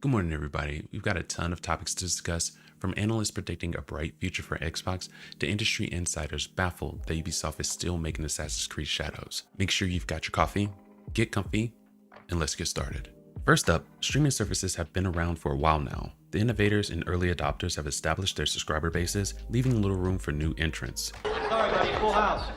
Good morning, everybody. We've got a ton of topics to discuss, from analysts predicting a bright future for Xbox to industry insiders baffled that Ubisoft is still making Assassin's Creed Shadows. Make sure you've got your coffee, get comfy, and let's get started. First up, streaming services have been around for a while now. The innovators and early adopters have established their subscriber bases, leaving little room for new entrants. Sorry, buddy, full house.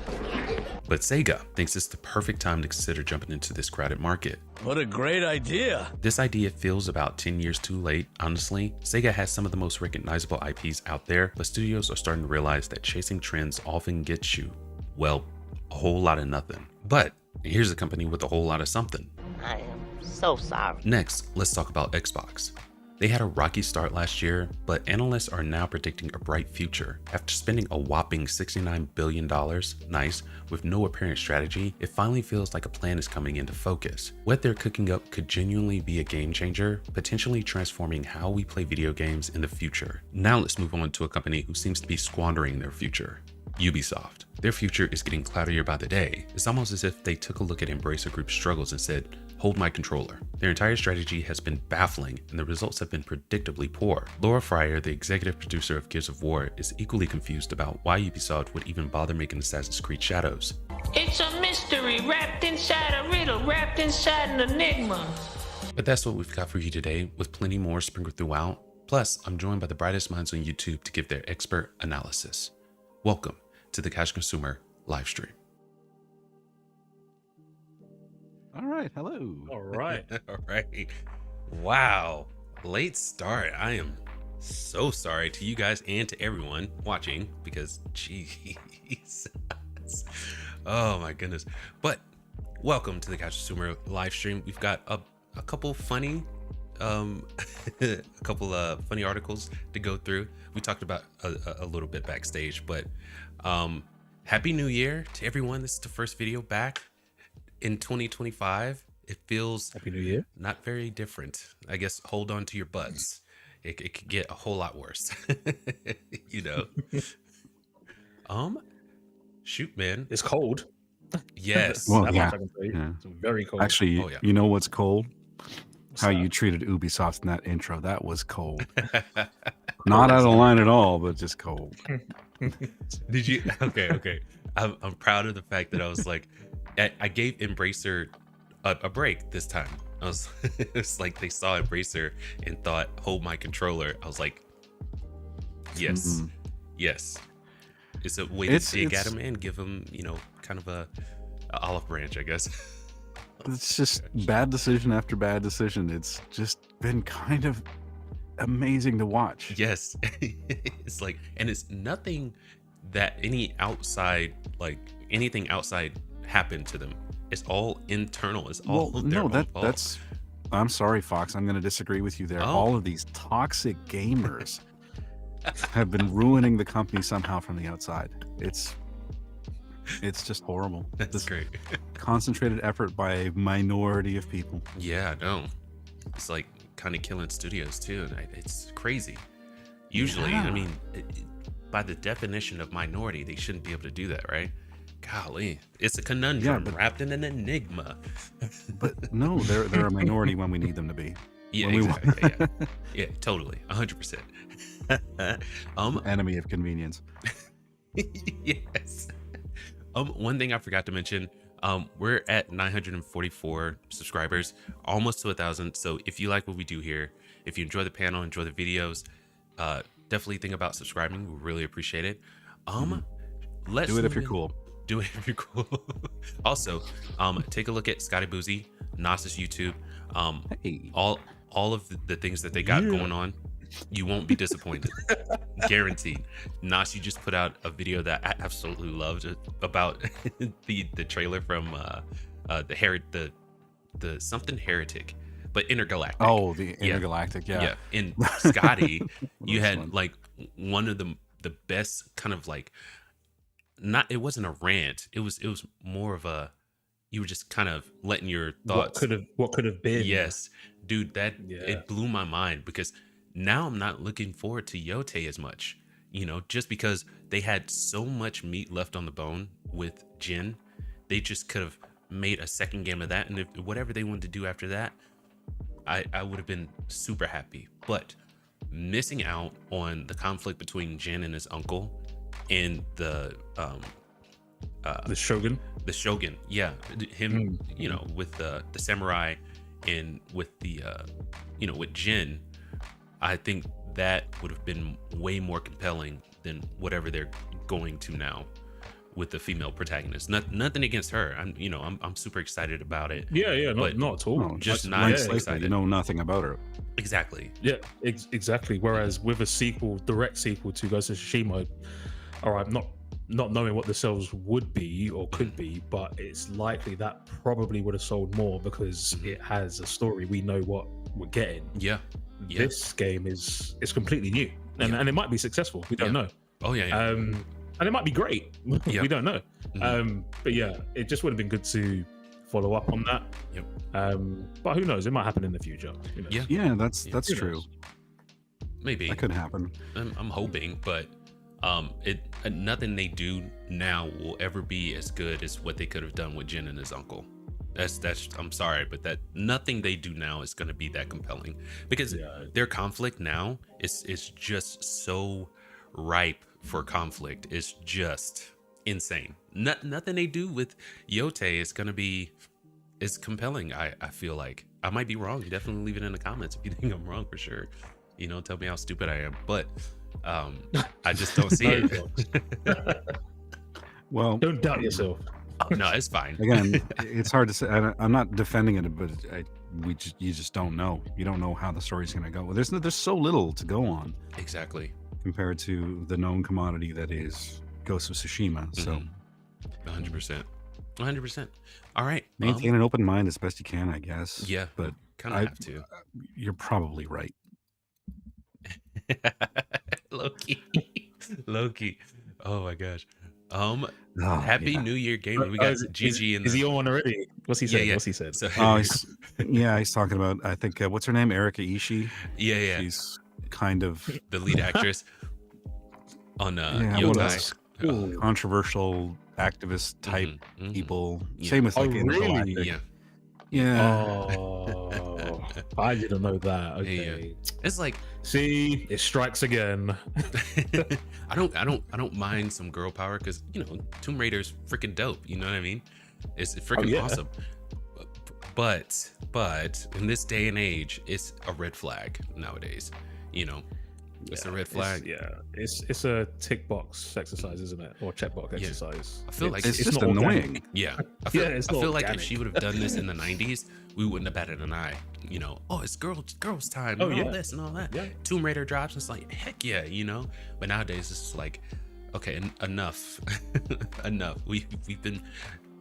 But Sega thinks it's the perfect time to consider jumping into this crowded market. What a great idea! This idea feels about 10 years too late. Honestly, Sega has some of the most recognizable IPs out there, but studios are starting to realize that chasing trends often gets you, well, a whole lot of nothing. But here's a company with a whole lot of something. I am so sorry. Next, let's talk about Xbox. They had a rocky start last year, but analysts are now predicting a bright future. After spending a whopping $69 billion, nice, with no apparent strategy, it finally feels like a plan is coming into focus. What they're cooking up could genuinely be a game changer, potentially transforming how we play video games in the future. Now let's move on to a company who seems to be squandering their future. Ubisoft. Their future is getting cloudier by the day. It's almost as if they took a look at Embracer Group's struggles and said, hold my controller. Their entire strategy has been baffling, and the results have been predictably poor. Laura Fryer, the executive producer of Gears of War, is equally confused about why Ubisoft would even bother making Assassin's Creed Shadows. It's a mystery wrapped inside a riddle, wrapped inside an enigma. But that's what we've got for you today, with plenty more sprinkled throughout. Plus, I'm joined by the brightest minds on YouTube to give their expert analysis. Welcome to the Cash Consumer live stream. All right, hello. All right. All right. Wow. Late start. I am so sorry to you guys and to everyone watching because jeez. Oh my goodness. But welcome to the Cash Consumer live stream. We've got a couple funny funny articles to go through. We talked about a little bit backstage, but happy new year to everyone. This is the first video back in 2025. It feels Happy New Year. Not very different. I guess hold on to your butts. It could get a whole lot worse. You know. Shoot, man. It's cold. Yes. Well, That yeah. much I can tell you. Yeah. It's very cold. Actually, Oh, yeah. you know what's cold? How that? you treated Ubisoft in that intro. That was cold. Not out of line at all, but just cold. Did you? Okay. I'm proud of the fact that I was like, I gave Embracer a break this time. It's like they saw Embracer and thought, hold my controller. I was like, yes, yes. It's a way to dig at him and give him, kind of a olive branch, I guess. It's just bad decision after bad decision. It's just been kind of amazing to watch. Yes. It's like, and it's nothing that anything outside happened to them. It's all internal. It's all their own fault. That's I'm sorry, Fox. I'm going to disagree with you there. Oh. All of these toxic gamers have been ruining the company somehow from the outside. It's just horrible. That's This great. concentrated effort by a minority of people. Yeah, I know. It's like kind of killing studios too. It's crazy. Usually, Yeah. I mean, by the definition of minority, they shouldn't be able to do that, right? Golly, it's a conundrum wrapped in an enigma. But no, they're a minority when we need them to be. Yeah, When we exactly. Yeah, totally, 100%. Enemy of convenience. Yes. One thing I forgot to mention, we're at 944 subscribers, almost to 1,000. So if you like what we do here, if you enjoy the panel, enjoy the videos, definitely think about subscribing. We really appreciate it. Let's Do it if you're move in- cool. Do it if you're cool. Also, take a look at Scotty Boozy, Knoss's YouTube. Hey. All of the things that they got going on, you won't be disappointed. Guaranteed. Knoss, you just put out a video that I absolutely loved about the trailer from the something heretic, but intergalactic. Oh, the intergalactic, yeah. Yeah. In Scotty, you was had fun. like one of the best kind of like, it wasn't a rant. It was more of a, you were just kind of letting your thoughts. What could have been? Yes, dude, Yeah. it blew my mind because now I'm not looking forward to Yotei as much, just because they had so much meat left on the bone with Jin. They just could have made a second game of that, and if whatever they wanted to do after that, I would have been super happy. But missing out on the conflict between Jin and his uncle and the Shogun. Yeah, him, you know, with the samurai and with the you know, with Jin, I think that would have been way more compelling than whatever they're going to now with the female protagonist. Nothing against her. I'm super excited about it. Yeah, but not at all. No, just blank not slate that excited. you know nothing about her. Exactly. Yeah, exactly. Whereas with a sequel, direct sequel to Ghost of Tsushima, all right, not knowing what the sales would be or could be, but it's likely that probably would have sold more because it has a story. We know what we're getting. Yeah. This game is completely new, and it might be successful. We don't know. Oh yeah. And it might be great. Yeah. We don't know. But yeah, it just would have been good to follow up on that. Yep. But who knows? It might happen in the future. Who knows? Yeah, that's Who true. knows? Maybe. That could happen. I'm hoping, but nothing they do now will ever be as good as what they could have done with Jin and his uncle. That's I'm sorry, but that nothing they do now is going to be that compelling because their conflict now is just so ripe for conflict. It's just insane. Nothing they do with Yotei is going to be as compelling. I feel like I might be wrong. Definitely leave it in the comments if you think I'm wrong, for sure. You know, tell me how stupid I am, but I just don't see it. Well, Don't doubt yourself. No, it's fine. again, it's hard to say. I'm not defending it, but you just don't know. You don't know how the story's going to go. There's so little to go on Exactly. compared to the known commodity that is Ghost of Tsushima. So 100%. All right. maintain an open mind as best you can, I guess. Yeah, but kind of have to. You're probably right. Loki. Oh my gosh. Oh, Happy yeah. New Year, gamer. We got Gigi in Is the. he on already? What's he said? Yeah. What's he said? So, Oh, he's talking about, I think, what's her name? Erika Ishii. yeah. She's kind of The lead actress on yeah, what Yotei. else? Controversial activist type people. Yeah. Same with like Oh, Angel really? Acting. Yeah. Yeah. Oh, I didn't know that. Okay. It's like See, it strikes again. I don't mind some girl power because you know Tomb Raider's freaking dope. You know what I mean? It's freaking awesome. But in this day and age, it's a red flag nowadays. You know, it's a red flag. It's a tick box exercise, isn't it? Or check box exercise. I feel like It's just not annoying. organic. Yeah, I it's not feel like if organic. she would have done this in the 90s, we wouldn't have batted an eye. You know, oh, it's girls time, and all this and all that. Yeah. Tomb Raider drops, and it's like, heck yeah, you know. But nowadays, it's just like, okay, enough, enough. We've been,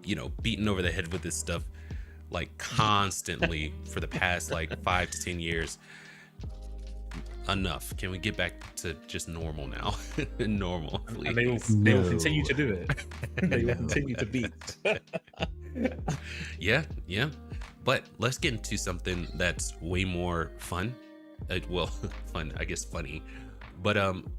you know, beaten over the head with this stuff like constantly for the past like 5 to 10 years. Enough. Can we get back to just normal now? Normal, please. And they will continue to do it. They will continue to beat. Yeah. But let's get into something that's way more fun. Well, fun, I guess funny. But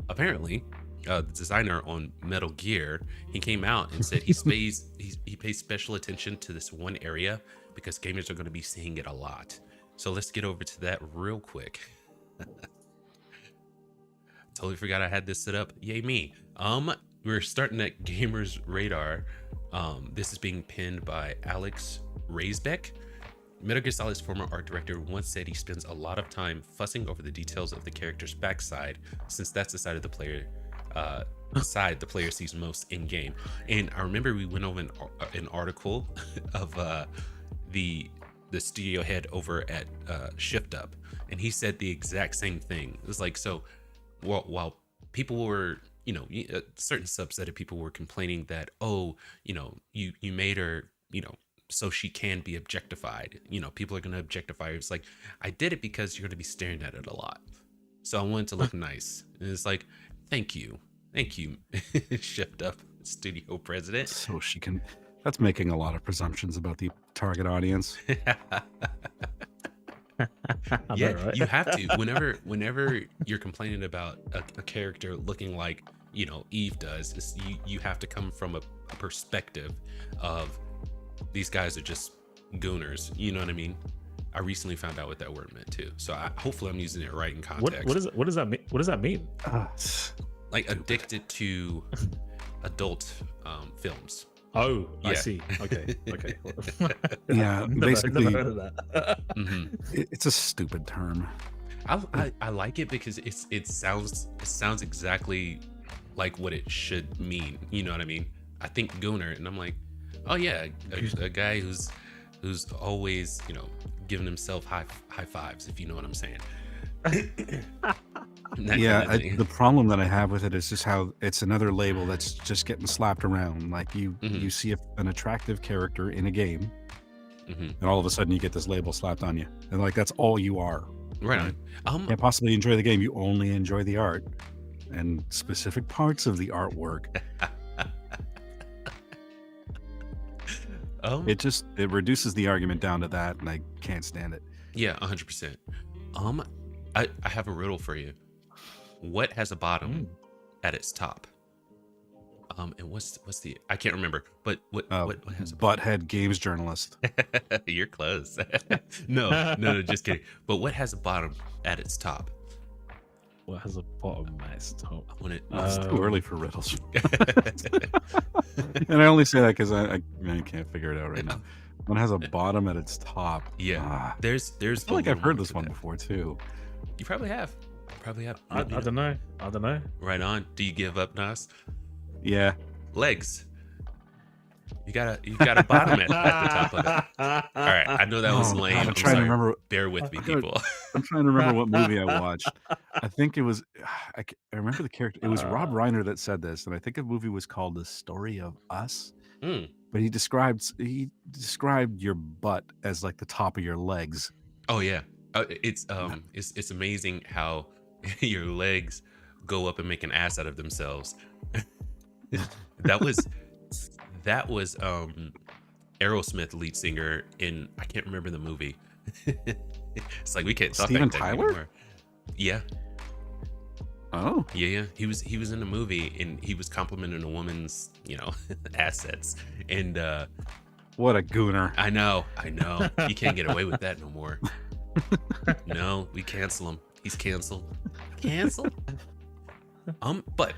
apparently, the designer on Metal Gear, he came out and said he pays special attention to this one area because gamers are going to be seeing it a lot. So let's get over to that real quick. Totally forgot I had this set up. Yay me. We're starting at Gamers Radar. This is being pinned by Alex Raisbeck. Metal Gear Solid's former art director once said he spends a lot of time fussing over the details of the character's backside, since that's the side of the player side the player sees most in game. And I remember we went over an article of the studio head over at Shift Up, and he said the exact same thing. It was like, so while people were, you know, a certain subset of people were complaining that, oh, you know, you made her, you know, so she can be objectified. You know, people are going to objectify her. It's like, I did it because you're going to be staring at it a lot. So I wanted to look nice. And it's like, thank you, Shift Up studio president. So she can. That's making a lot of presumptions about the target audience. Yeah, right? you have to. Whenever you're complaining about a character looking like, you know, Eve does, you have to come from a perspective of these guys are just gooners. You know what I mean? I recently found out what that word meant too. So hopefully I'm using it right in What context. does that mean? What does that mean? Like addicted to adult films. Oh, I Yeah. see. Okay. Yeah, Never basically, heard of that. it's a stupid term. I like it because it sounds exactly like what it should mean. You know what I mean? I think gooner, and I'm like, oh yeah, a guy who's always, you know, giving himself high fives, if you know what I'm saying. That Yeah, kind of thing. the problem that I have with it is just how it's another label that's just getting slapped around. Like you see an attractive character in a game, and all of a sudden you get this label slapped on you, and like that's all you are. Right on. You can't possibly enjoy the game. You only enjoy the art and specific parts of the artwork. It reduces the argument down to that, and I can't stand it. Yeah, 100%. I have a riddle for you. What has a bottom at its top? And what's the? I can't remember. But what has a Butthead games journalist. You're close. No, just kidding. But what has a bottom at its top? What has a bottom at its top? It's too early for riddles. And I only say that because I can't figure it out right now. One has a bottom at its top. Yeah. There's. I feel like I've heard this one before too. You probably have. I don't know. Right on. Do you give up, Knoss? Yeah. Legs. You got a bottom at the top of it. All right. I know that was lame. God, I'm trying to sorry. remember. Bear with me, people. I'm trying to remember what movie I watched. I think it was. I remember the character. It was Rob Reiner that said this, and I think the movie was called The Story of Us. But he described your butt as like the top of your legs. Oh yeah. It's amazing how your legs go up and make an ass out of themselves. that was Aerosmith lead singer in, I can't remember the movie. It's like we can't talk Steven like that Tyler? anymore. Yeah. Oh. Yeah. He was in the movie and he was complimenting a woman's, assets. And What a gooner. I know. You can't get away with that no more. No, we cancel him. He's canceled. Cancel. But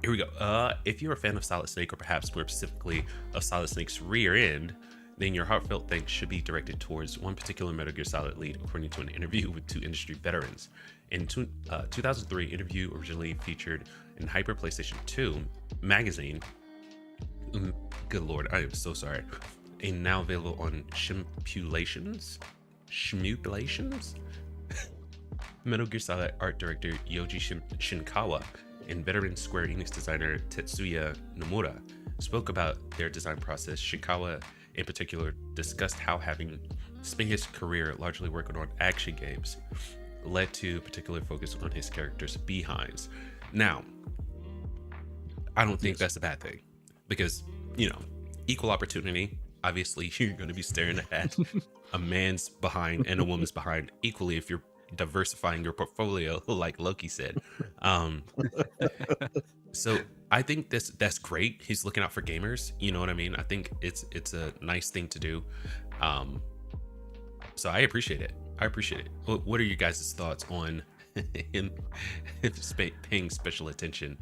here we go. If you're a fan of Solid Snake, or perhaps more specifically of Solid Snake's rear end, then your heartfelt thanks should be directed towards one particular Metal Gear Solid lead, according to an interview with two industry veterans. In 2003, interview originally featured in Hyper PlayStation 2 magazine. Good lord, I am so sorry. And now available on Shmulations. Metal Gear Solid art director Yoji Shinkawa and veteran Square Enix designer Tetsuya Nomura spoke about their design process. Shinkawa in particular discussed how having spent his career largely working on action games led to a particular focus on his character's behinds. Now, I don't think that's a bad thing because, equal opportunity. Obviously, you're going to be staring at a man's behind and a woman's behind equally if you're diversifying your portfolio, like Loki said. So I think that's great. He's looking out for gamers. You know what I mean? I think it's a nice thing to do. So I appreciate it. What are you guys' thoughts on him paying special attention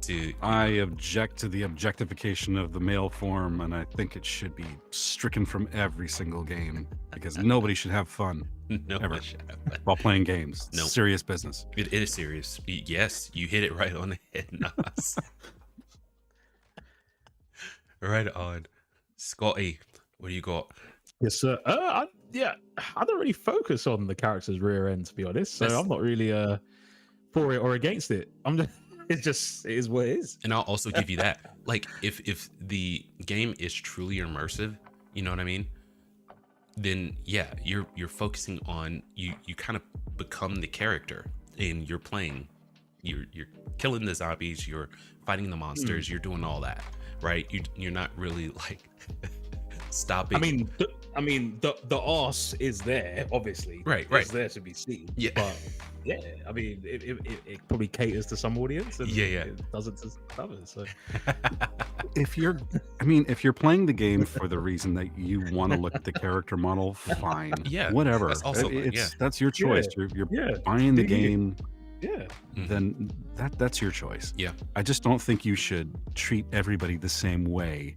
to? I object to the objectification of the male form, and I think it should be stricken from every single game because nobody should have fun ever while playing games. No. Serious business. It is serious. Yes, you hit it right on the head, Knoss. Right on. Scotty, what do you got? Yes, sir. I don't really focus on the character's rear end, to be honest. So I'm not really for it or against it. It is what it is. And I'll also give you that. Like, if the game is truly immersive, you know what I mean? Then yeah, you're focusing on you kind of become the character and you're playing. You're killing the zombies, you're fighting the monsters, you're doing all that, right? You're not really like stopping. I mean, the arse is there, obviously. Right. It's there to be seen. Yeah. But yeah, I mean, it probably caters to some audience. And Yeah. It doesn't to others. So. if you're, I mean, if you're playing the game for the reason that you want to look at the character model, fine, Yeah, whatever. that's also fine, yeah. That's your choice. You're Yeah. buying the Do you? game, Yeah. then that's your choice. Yeah. I just don't think you should treat everybody the same way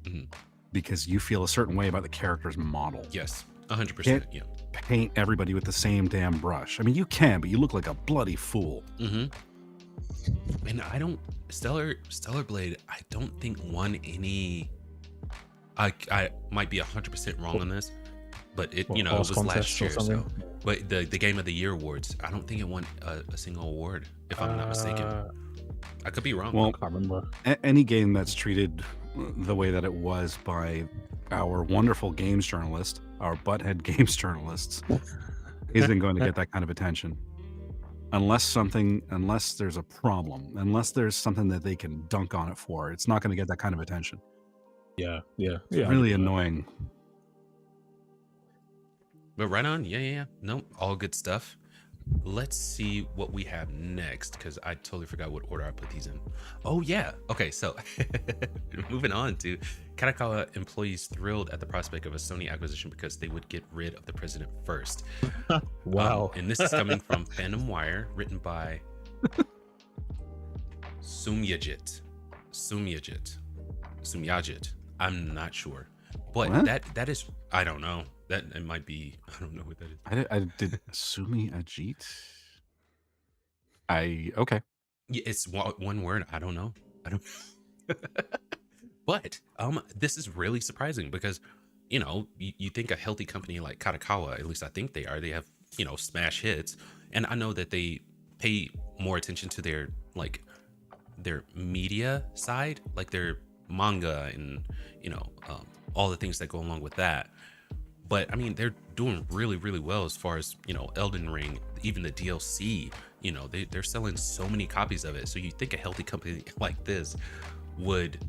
because you feel a certain way about the character's model. Yes, 100%. Yeah. Paint everybody with the same damn brush. I mean, you can, but you look like a bloody fool. And I don't Stellar Blade, I don't think won any. I might be 100% wrong on this, but it it was last year. So, but the Game of the Year awards, I don't think it won a single award, if I'm not mistaken. I could be wrong. Well, I can't remember. Any game that's treated the way that it was by our wonderful games journalist, our butthead games journalists, isn't going to get that kind of attention. Unless there's a problem, unless there's something that they can dunk on it for, it's not going to get that kind of attention. Yeah. It's really annoying. But right on, yeah. No, all good stuff. Let's see what we have next, because I totally forgot what order I put these in. Oh yeah, okay, so moving on to Kadokawa employees thrilled at the prospect of a Sony acquisition because they would get rid of the president first. Wow. And this is coming from Fandom Wire, written by Sumyajit. I'm not sure, but What? that is, I don't know. That it might be, I don't know what that is. I did Sumi Ajit. Okay. Yeah, it's one word. I don't know. But this is really surprising because, you think a healthy company like Kadokawa, at least I think they are. They have smash hits, and I know that they pay more attention to their media side, like their manga and all the things that go along with that. But I mean, they're doing really, really well as far as Elden Ring, even the DLC. They're selling so many copies of it. So you think a healthy company like this would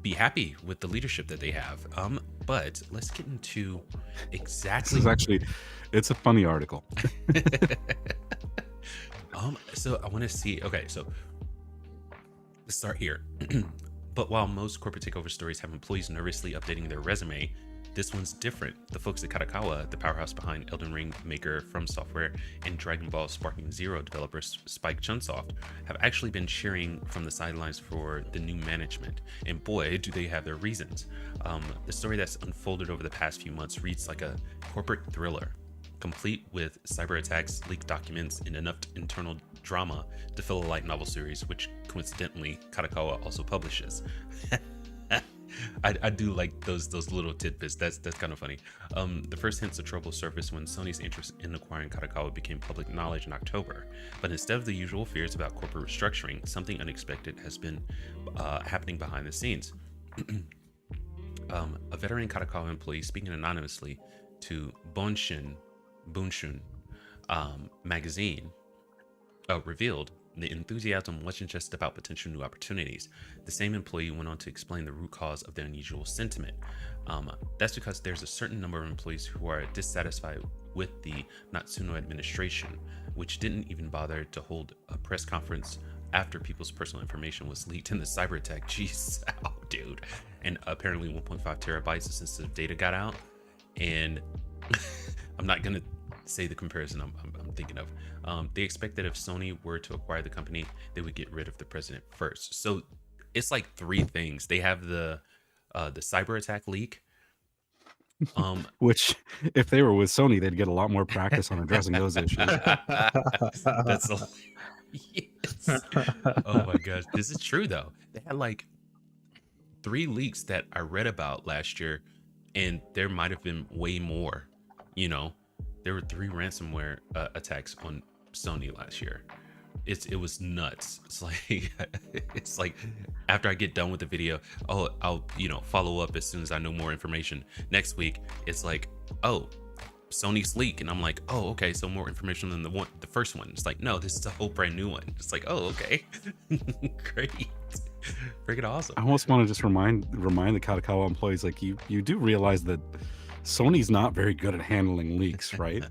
be happy with the leadership that they have. But let's get into exactly. This is actually, it's a funny article. So I want to see. Okay, so let's start here. But while most corporate takeover stories have employees nervously updating their resume, this one's different. The folks at Kadokawa, the powerhouse behind Elden Ring maker From Software and Dragon Ball Sparking Zero developers Spike Chunsoft, have actually been cheering from the sidelines for the new management. And boy, do they have their reasons. The story that's unfolded over the past few months reads like a corporate thriller, complete with cyber attacks, leaked documents, and enough internal drama to fill a light novel series, which coincidentally Kadokawa also publishes. I do like those little tidbits. That's kind of funny. The first hints of trouble surfaced when Sony's interest in acquiring Kadokawa became public knowledge in October. But instead of the usual fears about corporate restructuring, something unexpected has been happening behind the scenes. A veteran Kadokawa employee speaking anonymously to Bunshun magazine revealed the enthusiasm wasn't just about potential new opportunities. The same employee went on to explain the root cause of the unusual sentiment. That's because there's a certain number of employees who are dissatisfied with the Natsuno administration, which didn't even bother to hold a press conference after people's personal information was leaked in the cyber attack. Jeez, oh, dude. And apparently 1.5 terabytes of sensitive data got out. And I'm not going to say the comparison I'm thinking of. They expect that if Sony were to acquire the company, they would get rid of the president first. So it's like three things. They have the cyber attack leak, which if they were with Sony, they'd get a lot more practice on addressing those issues. That's yes. Oh my gosh, this is true though. They had like 3 leaks that I read about last year, and there might have been way more. There were 3 ransomware attacks on Sony last year. It was nuts. It's like after I get done with the video, I'll follow up as soon as I know more information. Next week, it's like, Sony's leak, and I'm like, okay, so more information than the first one. It's like, no, this is a whole brand new one. It's like, okay. Great. Freaking awesome. I almost want to just remind the Kadokawa employees, like, you do realize that Sony's not very good at handling leaks, right?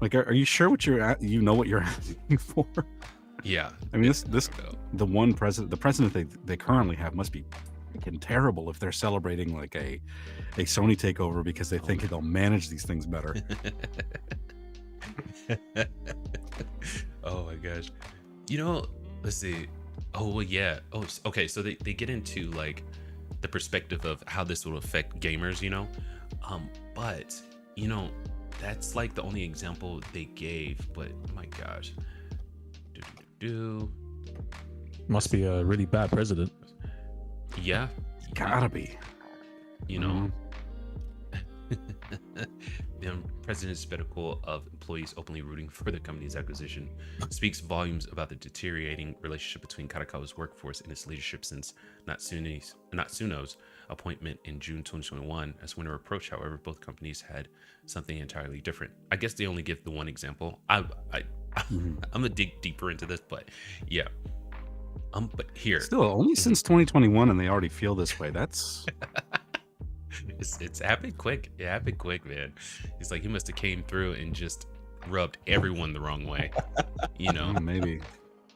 Like, are you sure what you're asking for? Yeah. I mean, the president they currently have must be freaking terrible if they're celebrating like a Sony takeover because they think they'll manage these things better. Oh my gosh. Let's see. Oh well, yeah. Oh, okay. So they get into like the perspective of how this will affect gamers, but that's like the only example they gave. But oh my gosh. Must be a really bad president. Yeah. Gotta be. The president's spectacle of employees openly rooting for the company's acquisition speaks volumes about the deteriorating relationship between Kadokawa's workforce and its leadership since Natsuno's appointment in June 2021. As winter approached, however, both companies had something entirely different. I guess they only give the one example. I'm gonna dig deeper into this, but yeah. But here, still only since 2021, and they already feel this way. That's it's happened quick. It happened quick, man. He's like, he must have came through and just rubbed everyone the wrong way. Maybe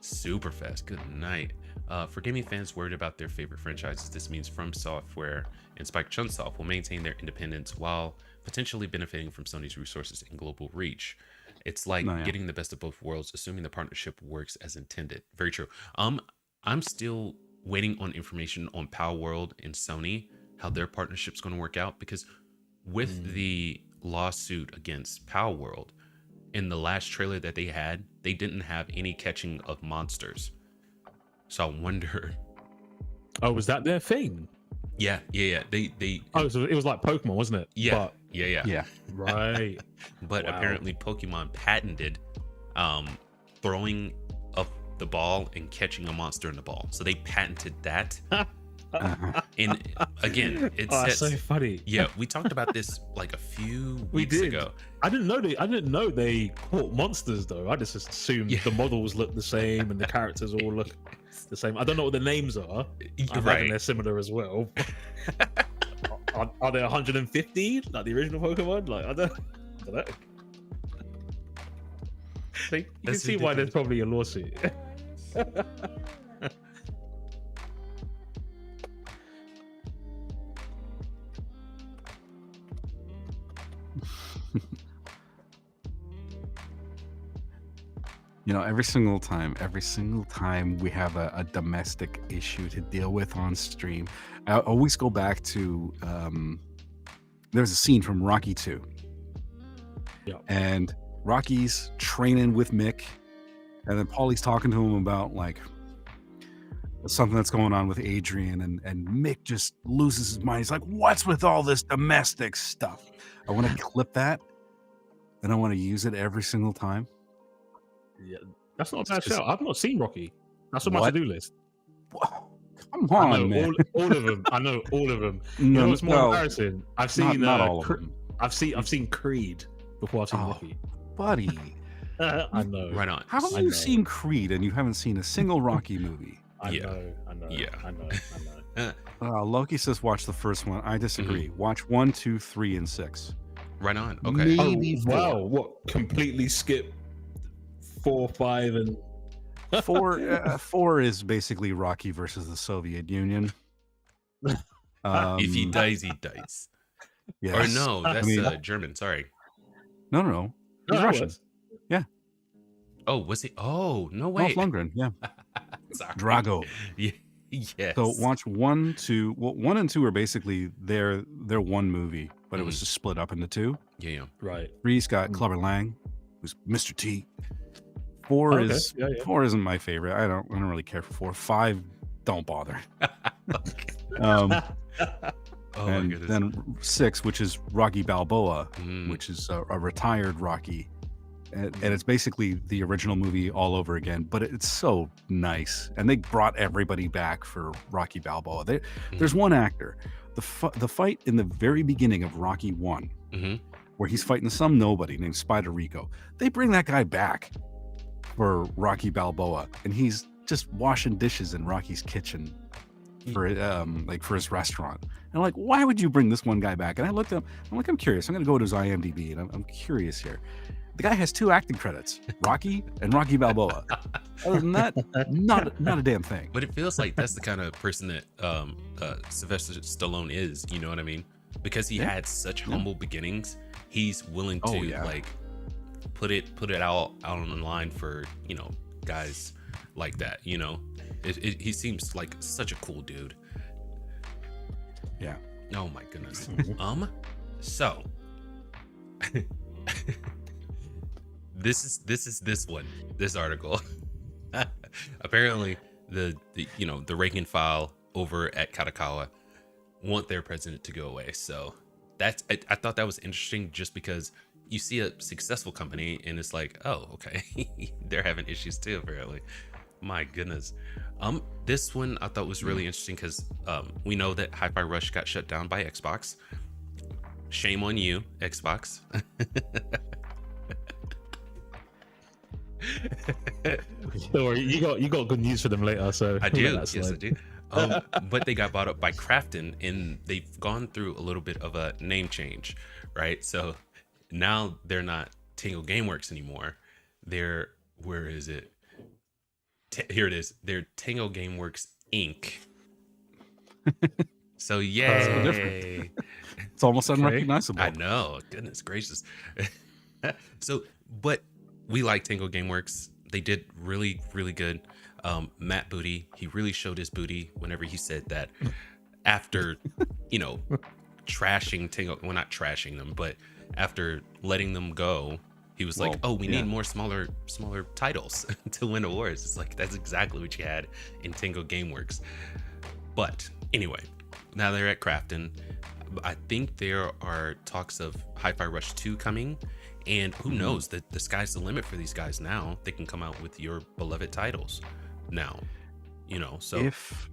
super fast. Good night. For gaming fans worried about their favorite franchises, this means From Software and Spike Chunsoft will maintain their independence while potentially benefiting from Sony's resources and global reach. It's like getting the best of both worlds, assuming the partnership works as intended. Very true. I'm still waiting on information on Power World and Sony, how their partnership's going to work out, because with the lawsuit against Power World, in the last trailer that they had, they didn't have any catching of monsters. So I wonder. Oh, was that their thing? Yeah. They. Oh, so it was like Pokemon, wasn't it? Yeah. Yeah. Right. But apparently Pokemon patented throwing of the ball and catching a monster in the ball. So they patented that. And again, it's so funny. Yeah, we talked about this like a few weeks ago. I didn't know they caught monsters though. I just assumed the models look the same and the characters all look the same. I don't know what the names are. I imagine they're similar as well. Are there 150 like the original Pokemon? Like I don't know. So you can see why there's probably a lawsuit. Every single time we have a domestic issue to deal with on stream, I always go back to there's a scene from Rocky 2. Yeah. And Rocky's training with Mick, and then Paulie's talking to him about like something that's going on with Adrian, and Mick just loses his mind. He's like, what's with all this domestic stuff? I want to clip that, and I want to use it every single time. Yeah, that's not a bad shout. I've not seen Rocky. That's on my to-do list. Come on, I know man. all of them. I know all of them. It's more embarrassing. I've seen not all of them. I've seen Creed before I've seen Rocky. Buddy. I know. Right on. How have you seen Creed and you haven't seen a single Rocky movie? I know. Yeah. I know. Loki says watch the first one. I disagree. Watch 1, 2, 3, and 6. Right on. Okay. Maybe 4. Wow. What? Completely skip 4, 5, and 4 is basically Rocky versus the Soviet Union. If he dies, he dies. Yes. Or no, that's German. Sorry. No. He's Russian. Yeah. Oh, was he? Oh, no way. Dolph Lundgren. Yeah. Sorry. Drago. Yes. So watch 1, 2. Well, 1 and 2 are basically they're one movie, but it was just split up into 2. Yeah. Right. 3's got Clubber Lang, who's Mr. T. 4 is 4 isn't my favorite. I don't really care for 4. 5, don't bother. And then 6, which is Rocky Balboa, which is a retired Rocky, and it's basically the original movie all over again. But it's so nice, and they brought everybody back for Rocky Balboa. There's one actor, the fight in the very beginning of Rocky 1, where he's fighting some nobody named Spider Rico. They bring that guy back for Rocky Balboa, and he's just washing dishes in Rocky's kitchen for his restaurant. And I'm like, why would you bring this one guy back? And I looked up, I'm curious. I'm gonna go to his IMDb, and I'm curious here. The guy has 2 acting credits, Rocky and Rocky Balboa. Other than that, not a damn thing. But it feels like that's the kind of person that Sylvester Stallone is. You know what I mean? Because he had such humble beginnings, he's willing to like put it out on the line for, you know, guys like that. You know, he seems like such a cool dude. Yeah. Oh my goodness. So this article. Apparently the you know, the rank and file over at Kadokawa want their president to go away. So that's I thought that was interesting, just because you see a successful company and it's like, oh, okay, they're having issues too, apparently. My goodness. This one I thought was really interesting because we know that Hi-Fi Rush got shut down by Xbox. Shame on you, Xbox. So you got good news for them later. So I do. Yes, I do. But they got bought up by Krafton, and they've gone through a little bit of a name change, right? So now they're not Tango Gameworks anymore. They're, where is it? Here it is. They're Tango Gameworks Inc. So yay. It's almost unrecognizable. I know. Goodness gracious. So, but we like Tango Gameworks. They did really, really good. Matt Booty, he really showed his booty whenever he said that after, you know, trashing Tango, well, not trashing them, but after letting them go, he was like, oh, we need more smaller titles to win awards. It's like, that's exactly what you had in Tango Gameworks. But anyway, now they're at Krafton. I think there are talks of Hi-Fi Rush 2 coming, and who knows, that the sky's the limit for these guys now. They can come out with your beloved titles now, you know. So if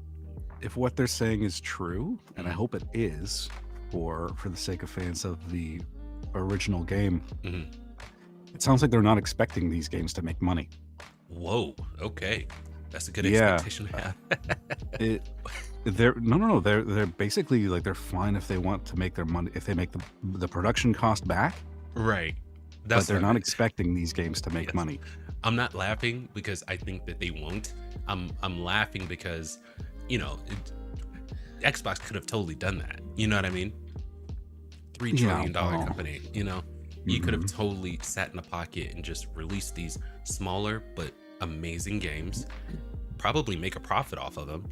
what they're saying is true, and I hope it is, for the sake of fans of the original game, it sounds like they're not expecting these games to make money. Whoa, okay, that's a good expectation to have. They're basically like, they're fine if they want to make their money, if they make the production cost back, right? But they're not expecting these games to make money. I'm not laughing because I think that they won't. I'm laughing because, you know, Xbox could have totally done that. You know what I mean? $3 trillion company. You know, you could have totally sat in a pocket and just released these smaller but amazing games. Probably make a profit off of them.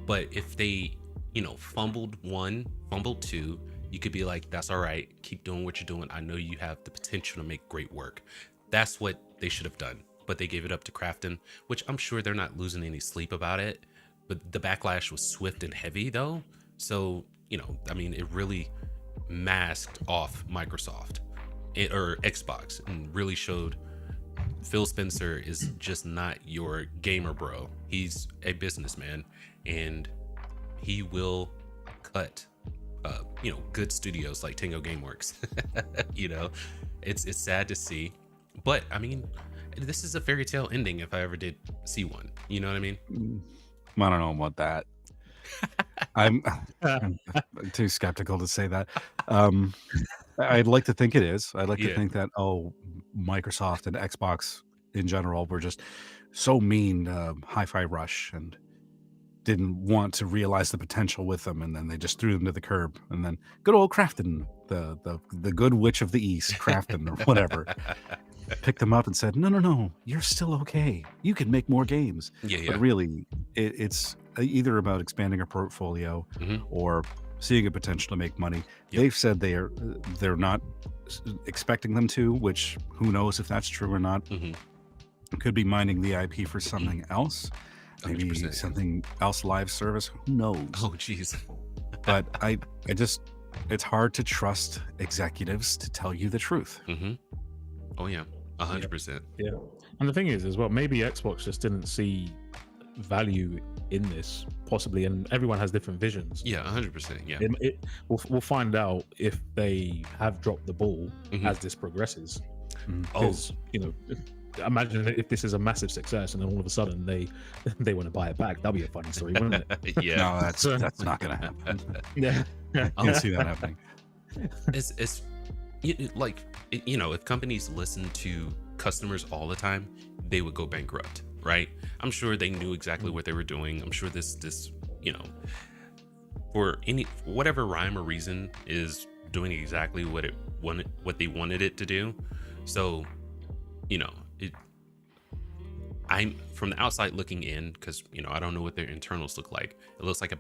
But if they, you know, fumbled 1, fumbled 2, you could be like, that's all right. Keep doing what you're doing. I know you have the potential to make great work. That's what they should have done. But they gave it up to Krafton, which I'm sure they're not losing any sleep about it. But the backlash was swift and heavy, though. So, you know, I mean, it really masked off Microsoft or Xbox, and really showed Phil Spencer is just not your gamer bro. He's a businessman, and he will cut you know, good studios like Tango Gameworks. You know, it's sad to see, but I mean, this is a fairy tale ending if I ever did see one. You know what I mean? I don't know about that. I'm too skeptical to say that. I'd like to think it is. I'd like to think that, Microsoft and Xbox in general were just so mean to Hi-Fi Rush and didn't want to realize the potential with them, and then they just threw them to the curb. And then good old Krafton, the good witch of the East, Krafton or whatever, picked them up and said, no, you're still okay. You can make more games. But really, it's either about expanding a portfolio or seeing a potential to make money. They've said they're not expecting them to, which who knows if that's true or not. Could be mining the IP for something else. Maybe 100%. something else, live service. Who knows? Oh, jeez. But I just, it's hard to trust executives to tell you the truth. Oh yeah, 100%. Yeah, and the thing is, as well, maybe Xbox just didn't see value in this, possibly, and everyone has different visions. Yeah, 100%. Yeah. We'll find out if they have dropped the ball as this progresses. Because, you know, imagine if this is a massive success and then all of a sudden they want to buy it back. That'll be a funny story, wouldn't it? Yeah. No, that's not going to happen. Yeah. I don't see that happening. It's like, you know, if companies listen to customers all the time, they would go bankrupt. right? I'm sure they knew exactly what they were doing. I'm sure this for whatever rhyme or reason is doing exactly what they wanted it to do. So, I'm from the outside looking in, because I don't know what their internals look like. It looks like a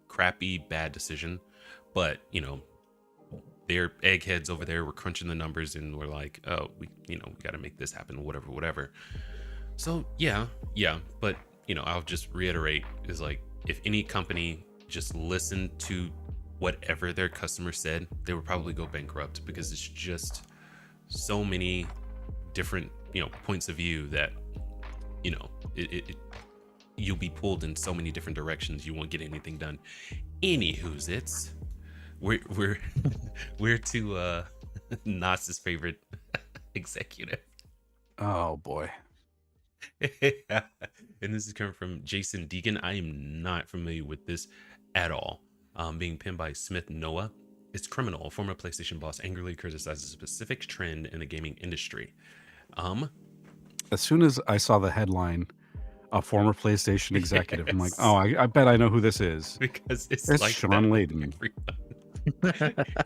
crappy, bad decision, but their eggheads over there were crunching the numbers and were like, oh, we got to make this happen, whatever. So yeah, but I'll just reiterate, is like, if any company just listened to whatever their customer said, they would probably go bankrupt, because it's just so many different points of view that you'll be pulled in so many different directions, you won't get anything done. Anywho's it's we're to Knoss's favorite executive. Oh boy. And this is coming from Jason Deegan. I am not familiar with this at all. Being pinned by Smith Noah. It's criminal. A former PlayStation boss angrily criticizes a specific trend in the gaming industry. As soon as I saw the headline, a former PlayStation executive, I'm like, oh, I bet I know who this is. Because it's like Shawn Layden.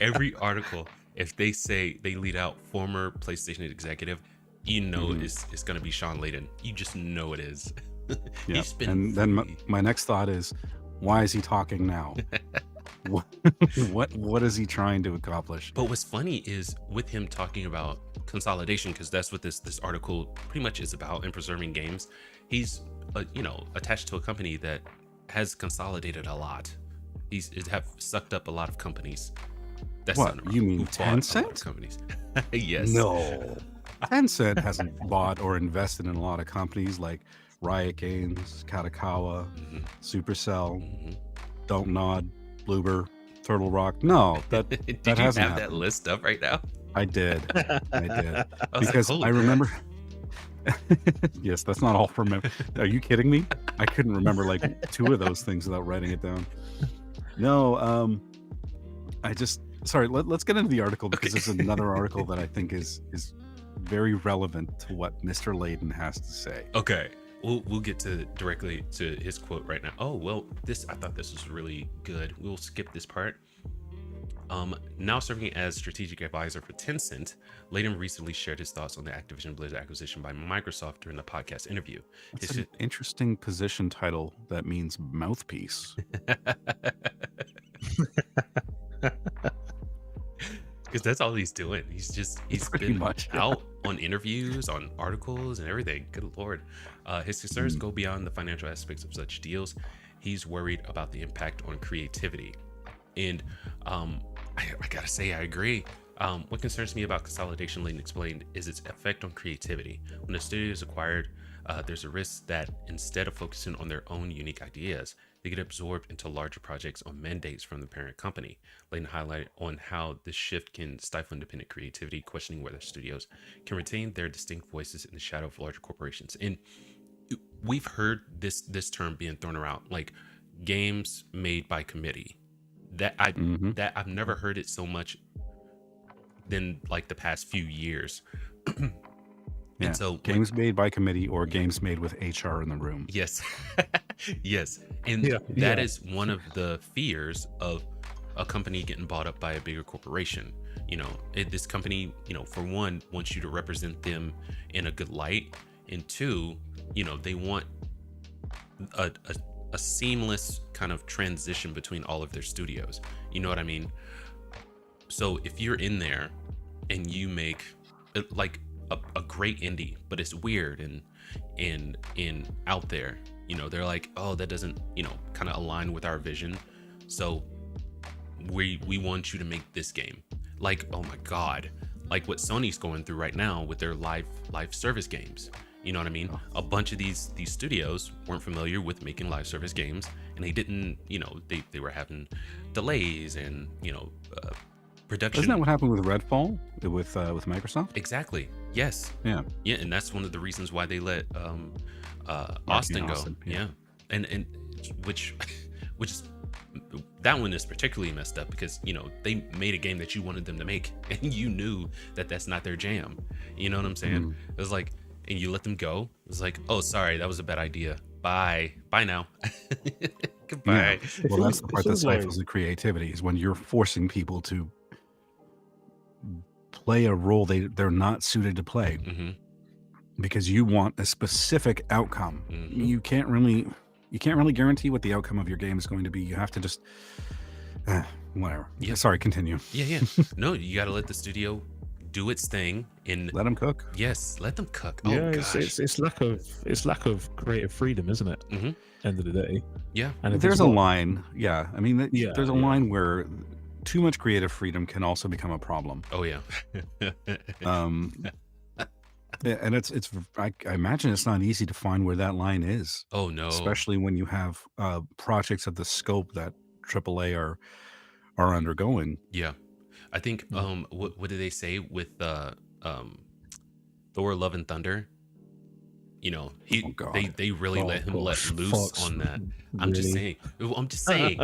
Every article, if they say they lead out former PlayStation executive, it's going to be Shawn Layden. You just know it is. Yeah. And then my next thought is, why is he talking now? What is he trying to accomplish? But what's funny is, with him talking about consolidation, because that's what this article pretty much is about, in preserving games. He's attached to a company that has consolidated a lot. He's have sucked up a lot of companies. That's what you mean, Tencent companies? Yes. No, Tencent hasn't bought or invested in a lot of companies like Riot Games, Kadokawa, Supercell, Don't Nod, Bloober, Turtle Rock. No, that Did that you hasn't have happened. that list up right now? I did. I was Because like, holy I crap. remember. Yes, that's not all from memory. Are you kidding me? I couldn't remember like 2 of those things without writing it down. No, sorry. Let's get into the article, because Okay. this is another article that I think is very relevant to what Mr. Layden has to say. Okay, we'll get directly to his quote right now. Oh well, I thought this was really good. We'll skip this part. Now serving as strategic advisor for Tencent, Layden recently shared his thoughts on the Activision Blizzard acquisition by Microsoft during the podcast interview. It's an interesting position title that means mouthpiece. Because that's all he's doing. He's Pretty been much, yeah. out on interviews, on articles, and everything. Good lord. His concerns go beyond the financial aspects of such deals. He's worried about the impact on creativity. And I gotta say, I agree. What concerns me about consolidation, Layden explained, is its effect on creativity. When a studio is acquired, there's a risk that instead of focusing on their own unique ideas, they get absorbed into larger projects on mandates from the parent company. Layden highlighted on how this shift can stifle independent creativity, questioning whether studios can retain their distinct voices in the shadow of larger corporations. And we've heard this term being thrown around, like games made by committee. That I've never heard it so much than like the past few years. Yeah. And so games made by committee, or games made with HR in the room. Yes. Yes. And that is one of the fears of a company getting bought up by a bigger corporation. This company, for one, wants you to represent them in a good light. And 2, they want a seamless kind of transition between all of their studios. You know what I mean? So if you're in there and you make like a great indie, but it's weird and out there, they're like, oh, that doesn't, kind of align with our vision. So we want you to make this game. Like, oh my God, like what Sony's going through right now with their live service games. You know what I mean? A bunch of these studios weren't familiar with making live service games, and they didn't, they were having delays and, production. Isn't that what happened with Redfall with Microsoft? Exactly. Yes. Yeah. Yeah, and that's one of the reasons why they let Austin go. Yeah. And which is, that one is particularly messed up, because they made a game that you wanted them to make, and you knew that that's not their jam. You know what I'm saying? It was like, and you let them go, it's like, oh, sorry, that was a bad idea. Bye now. Goodbye. Well, that's the part that feels like- stifles the creativity, is when you're forcing people to play a role they're not suited to play Hmm. because you want a specific outcome. Mhm. You can't really guarantee what the outcome of your game is going to be. You have to just whatever. Yeah. Sorry, continue. Yeah. No, you got to let the studio do its thing, and Let them cook. yes, let them cook. Yeah, Oh gosh. it's lack of creative freedom, isn't it? Mhm. End of the day. Yeah. And if There's it's a not- line. Yeah. I mean, Yeah, there's a yeah. line where too much creative freedom can also become a problem. Oh yeah. Um, and I imagine it's not easy to find where that line is, Oh no. especially when you have projects of the scope that AAA are undergoing. Yeah. I think what did they say with Thor Love and Thunder? You know, Oh, God. they really Oh, let him gosh, let loose Fox. on that. I'm just Really? saying.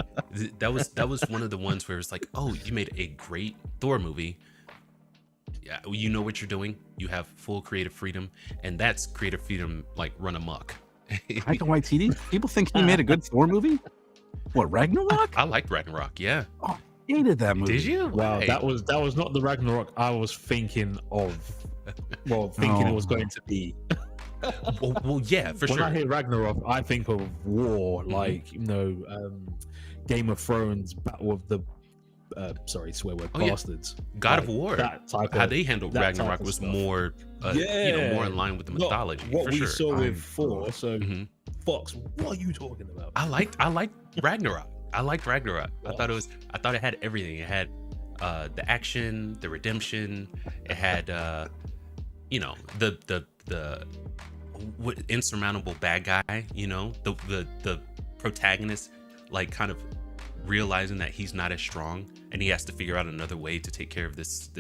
That was one of the ones where it's like, oh, you made a great Thor movie. Yeah, you know what you're doing. You have full creative freedom, and that's creative freedom like run amok. Taika Waititi? People think he made a good Thor movie? What, Ragnarok? I liked Ragnarok. Yeah. Oh, hated that movie. Did you? Wow, Why? that was not the Ragnarok I was thinking of. Well, thinking it was going to be. Well, yeah, for When sure. I hear Ragnarok, I think of war, Mhm. like Game of Thrones, Battle of the sorry, swear word, Oh, yeah. bastards. God Like, of War. that type How of- they handled that type Ragnarok of was stuff. more, more in line with the Not mythology. what for we sure. saw with Thor. So, Mhm. Fox, what are you talking about? I liked Ragnarok. I liked Ragnarok. I thought it had everything. It had the action, the redemption. It had the insurmountable bad guy. You know, the protagonist, like, kind of realizing that he's not as strong and he has to figure out another way to take care of this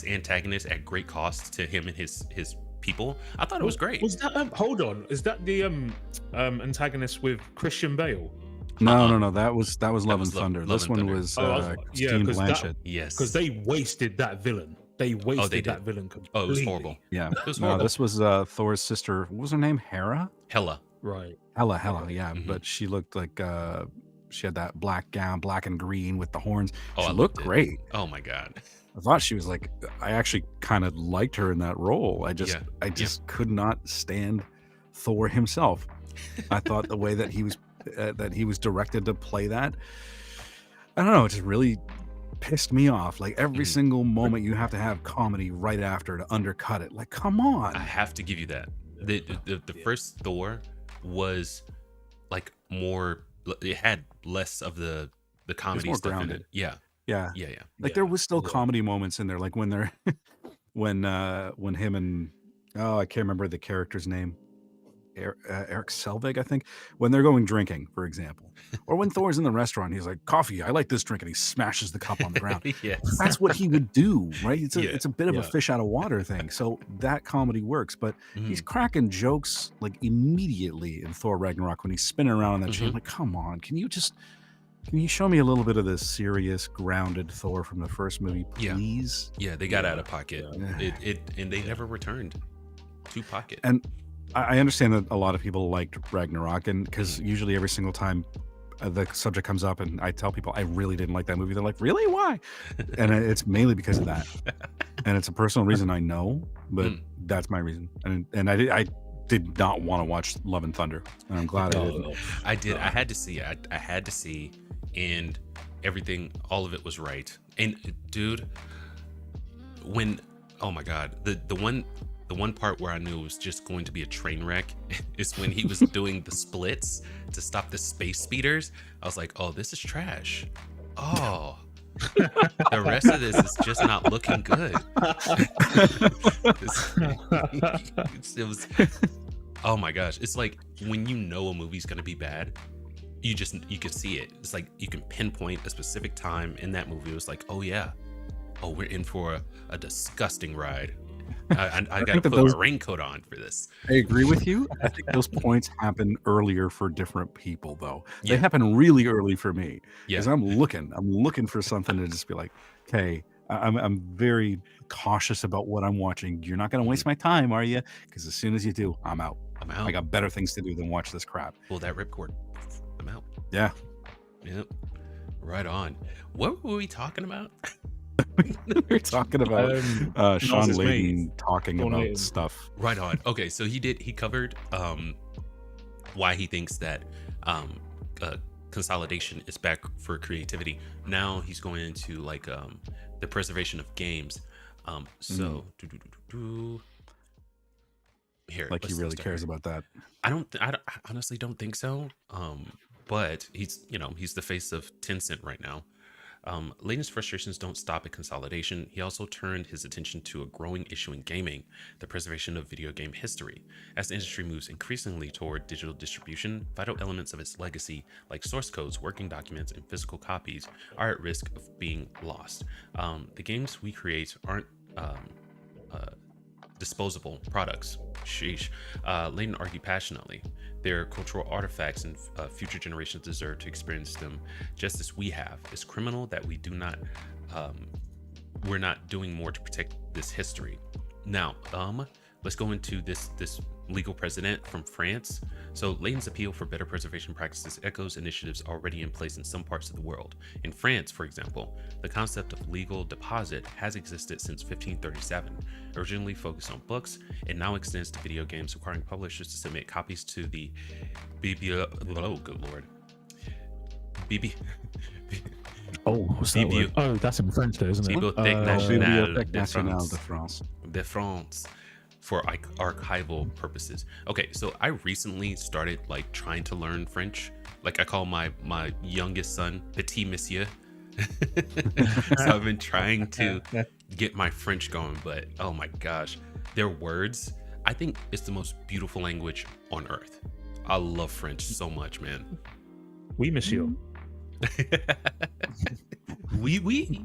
antagonist at great cost to him and his people. I thought it was great. Was that hold on? Is that the antagonist with Christian Bale? No. That was Love and was Thunder. Love this and one Thunder. was Yeah, Christine 'cause Blanchett. Yes. Because they wasted that villain. They wasted they did. that villain completely. Oh, it was horrible. Yeah. It was No, horrible. this was Thor's sister. What was her name? Hera? Hella. Right. Hela, yeah. Mhm. But she looked like she had that black gown, black and green with the horns. Oh, She I looked loved it. great. Oh my god. I thought she was like, I actually kind of liked her in that role. I just could not stand Thor himself. I thought the way that he was directed to play that, I don't know, it just really pissed me off. Like every Mhm. single moment you have to have comedy right after to undercut it. Like, come on. I have to give you that. The first Thor was like more. It had less of the comedy more stuff in grounded. it. Yeah. Yeah. Like there was still comedy moments in there, like when they're when him and I can't remember the character's name, Eric Selvig, I think, when they're going drinking, for example, or when Thor's in the restaurant, he's like, "Coffee, I like this drink," and he smashes the cup on the ground. Yes. That's what he would do, right? It's Yeah. it's a bit of a Yeah. fish out of water thing. So that comedy works, but he's Mhm. cracking jokes like immediately in Thor Ragnarok when he's spinning around on that chain. Mhm. Like, come on, can you show me a little bit of the serious, grounded Thor from the first movie, Yeah. please? Yeah, they got out of pocket. Yeah. And they never returned to pocket. And I understand that a lot of people liked Ragnarok, and because usually every single time the subject comes up and I tell people I really didn't like that movie, they're like, really? Why? And it's mainly because of that. And it's a personal reason, I know, but that's my reason. And I did not want to watch Love and Thunder, and I'm glad I didn't. I did. I had to see it. I had to see, and everything, all of it was right. And dude, oh my god, the one part where I knew it was just going to be a train wreck is when he was doing the splits to stop the space speeders. I was like, oh, this is trash. Oh, the rest of this is just not looking good. It was, oh my gosh. It's like when you know a movie's going to be bad, you can see it. It's like you can pinpoint a specific time in that movie. It was like, oh yeah, oh, we're in for a disgusting ride. I got to think that put a raincoat on for this. I agree with you. I think those points happen earlier for different people, though. They Yeah. happen really early for me Yeah. because I'm looking for something to just be like, okay, I'm very cautious about what I'm watching. You're not going to waste my time, are you? Because as soon as you do, I'm out. I'm out. I got better things to do than watch this crap. Pull that ripcord. I'm out. Yeah. Yep. Right on. What were we talking about? We're talking about Shawn Knoss's Layden mate. talking Shawn about Layden. stuff. Right on. Okay, so he covered why he thinks that consolidation is back for creativity. Now he's going into like the preservation of games. Here, Like he let's really start cares here. about that. I honestly don't think so. But he's the face of Tencent right now. Layden's frustrations don't stop at consolidation. He also turned his attention to a growing issue in gaming, the preservation of video game history. As the industry moves increasingly toward digital distribution, vital elements of its legacy, like source codes, working documents, and physical copies, are at risk of being lost. The games we create aren't disposable products. Sheesh. Layden argued passionately. They're cultural artifacts, and future generations deserve to experience them just as we have. It's criminal that we're not doing more to protect this history. Now, let's go into this legal precedent from France. So Layden's appeal for better preservation practices echoes initiatives already in place in some parts of the world. In France, for example, the concept of legal deposit has existed since 1537. Originally focused on books, it now extends to video games, requiring publishers to submit copies to the Oh, what's that word? Oh, that's in French, though, isn't it? Bibliothèque Nationale Bibliothèque de Nationale France. de France. De France, for archival purposes. Okay, so I recently started like trying to learn French. Like I call my youngest son Petit Monsieur. So I've been trying to get my French going, but oh my gosh, their words, I think it's the most beautiful language on earth. I love French so much, man. Oui, monsieur. Oui. Oui.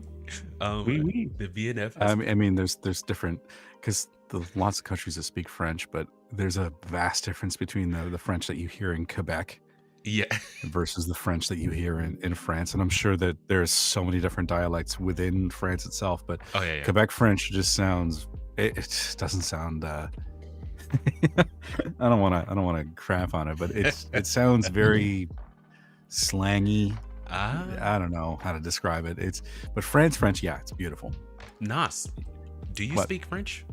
The BNF. I mean, there's different, because lots of countries that speak French, but there's a vast difference between the French that you hear in Quebec, yeah, versus the French that you hear in France. And I'm sure that there's so many different dialects within France itself, but oh yeah. Quebec French just sounds, it just doesn't sound I don't want to crap on it, but it sounds very slangy. I don't know how to describe it. But French, yeah, it's beautiful. Knoss, do you What? speak French?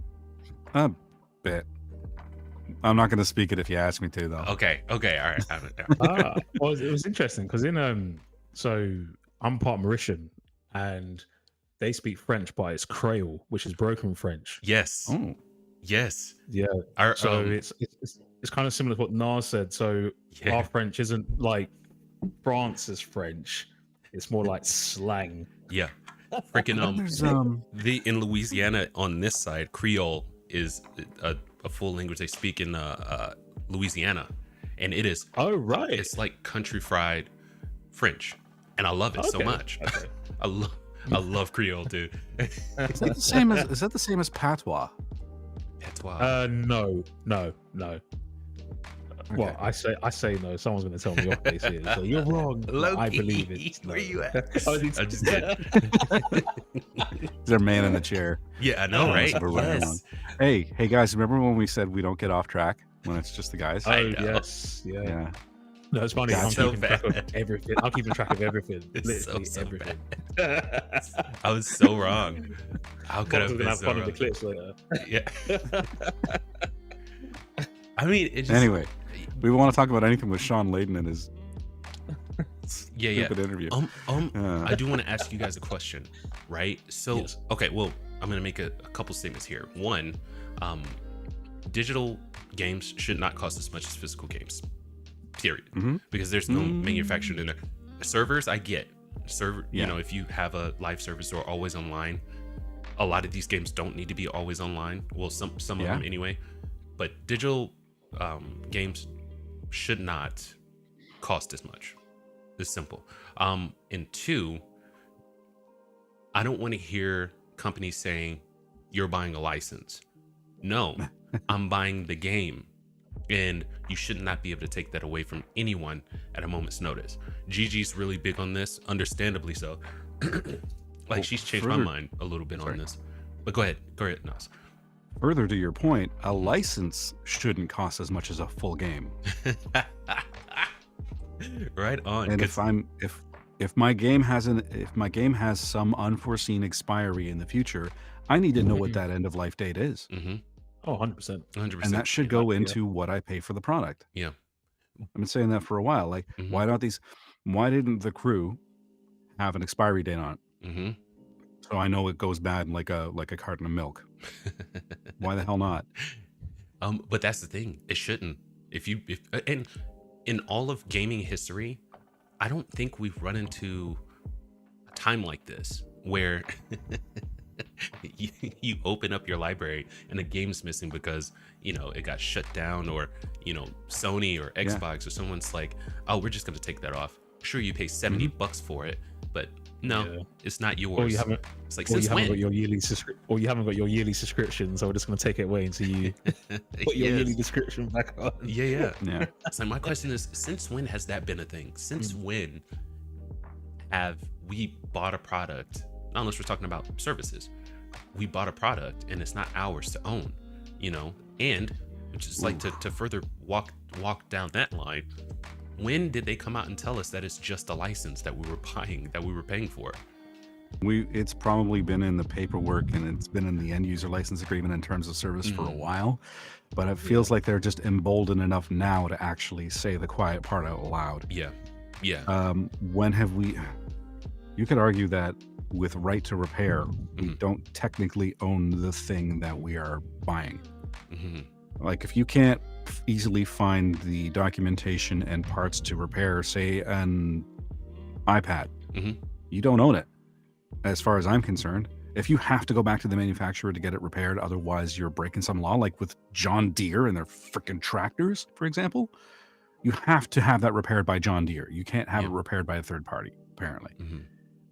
A bit. I'm not going to speak it if you ask me to, though. Okay, all right. Well, it was interesting because so I'm part Mauritian and they speak French, but it's Creole, which is broken French. Yes. Oh, Yes. Yeah. So it's kind of similar to what Nas said. So Yeah. our French isn't like France's French; it's more like slang. Yeah. Freaking there's in Louisiana on this side, Creole is a full language they speak in Louisiana, and it is right. it's like country fried French, and I love it so Okay, much. okay. I love Creole, dude. is that the same as patois? That's why. No. Well, Okay. I say no. Someone's going to tell me off base here. So you're wrong. but I believe it. Where you at? Oh, it's- I'm just kidding. Is there a man in the chair? Yeah, I know, right? That's what we're running Yes. on. Hey guys, remember when we said we don't get off track when it's just the guys? I Oh know. yes, yeah. Yeah. No, it's funny. That's I'm so keeping track of bad. everything. I'm keeping track of everything. It's so, Literally so everything. I was so wrong. How could I We're have gonna been have so fun wrong? with the clips later. Yeah. I mean, it just Anyway, we want to talk about anything with Shawn Layden and his yeah. stupid interview. I do want to ask you guys a question, right? So, Yes. okay, well, I'm going to make a couple statements here. One, digital games should not cost as much as physical games, period. Mhm. Because there's no manufacturing in there. Servers, I get. You Yeah. know, if you have a live service or always online, a lot of these games don't need to be always online. Well, some of Yeah. them anyway. But digital games should not cost as much. It's simple. And two, I don't want to hear companies saying you're buying a license. No, I'm buying the game, and you should not be able to take that away from anyone at a moment's notice. GG's really big on this, understandably so. Like, she's changed my mind a little bit on this. But go ahead, Knoss. Further to your point, a license shouldn't cost as much as a full game. Right on. And if my game has some unforeseen expiry in the future, I need to know what that end of life date is. Oh, 100%. 100%. And that should go into what I pay for the product. Yeah. I've been saying that for a while. Like, why didn't the Crew have an expiry date on it? So I know it goes bad like a carton of milk. Why the hell not? But that's the thing. It shouldn't. And in all of gaming history, I don't think we've run into a time like this where you open up your library and a game's missing because, it got shut down, or, Sony or Xbox or someone's like, oh, we're just going to take that off. Sure, you pay $70 for it, but no, it's not yours. Or you haven't, it's like, or since you haven't when? got your yearly or you haven't got your yearly subscription, so we're just going to take it away until you put your yearly subscription back on. Yeah. So my question is, since when has that been a thing? Since when have we bought a product, unless we're talking about services, we bought a product and it's not ours to own, and which is like to further walk down that line, when did they come out and tell us that it's just a license that we were buying, that we were paying for? It's probably been in the paperwork and it's been in the end user license agreement in terms of service for a while, but it feels like they're just emboldened enough now to actually say the quiet part out loud. Yeah. When have we? You could argue that with right to repair, we don't technically own the thing that we are buying. Like, if you can't easily find the documentation and parts to repair, say, an iPad, you don't own it, as far as I'm concerned. If you have to go back to the manufacturer to get it repaired, otherwise you're breaking some law, like with John Deere and their freaking tractors, for example, you have to have that repaired by John Deere. You can't have it repaired by a third party, apparently.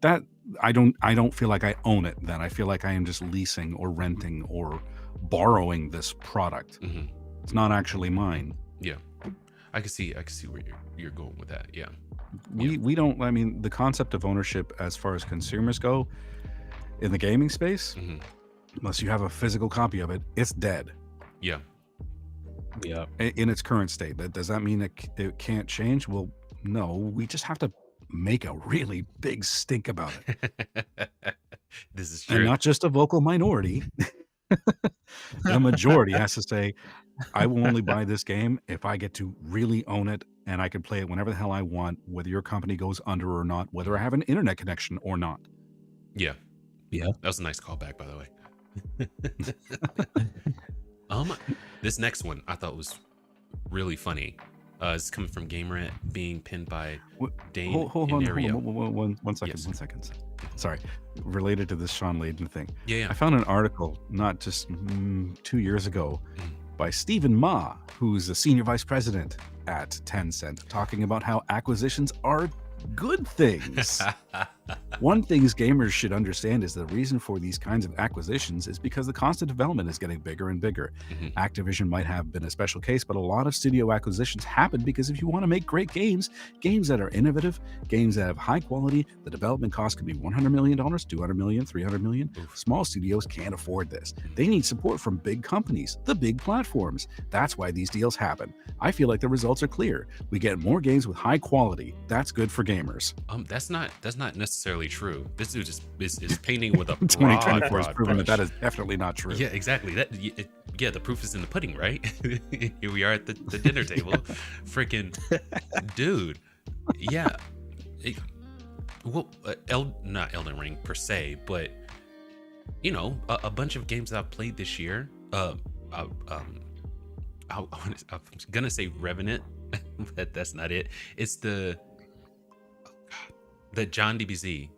That I don't feel like I own it then. I feel like I am just leasing or renting or borrowing this product. It's not actually mine. Yeah. I can see where you're going with that. Yeah. We don't, I mean, the concept of ownership as far as consumers go in the gaming space, unless you have a physical copy of it, it's dead. Yeah. In its current state. Does that mean it can't change? Well, no, we just have to make a really big stink about it. This is true. And not just a vocal minority. The majority has to say, I will only buy this game if I get to really own it and I can play it whenever the hell I want, whether your company goes under or not, whether I have an internet connection or not. Yeah. That was a nice callback, by the way. This next one I thought was really funny. It's coming from GameRant, being pinned by Dane. Hold on, one second. Sorry, related to this Shawn Layden thing. Yeah. I found an article not just 2 years ago by Stephen Ma, who's the senior vice president at Tencent, talking about how acquisitions are good things. One thing gamers should understand is the reason for these kinds of acquisitions is because the cost of development is getting bigger and bigger. Activision might have been a special case, but a lot of studio acquisitions happen because if you want to make great games that are innovative, games that have high quality, the development cost could be $100 million, $200 million, $300 million. Small studios can't afford this. They need support from big companies, the big platforms. That's why these deals happen. I feel like the results are clear. We get more games with high quality. That's good for gamers. That's not necessarily true. This dude is painting with a 2024 has proven brush. that is definitely not true. Yeah, exactly. The proof is in the pudding, right? Here we are at the dinner table. Freaking dude. Yeah. Not Elden Ring per se, but a bunch of games that I've played this year. I'm gonna say Revenant, but that's not it. It's the John DBZ.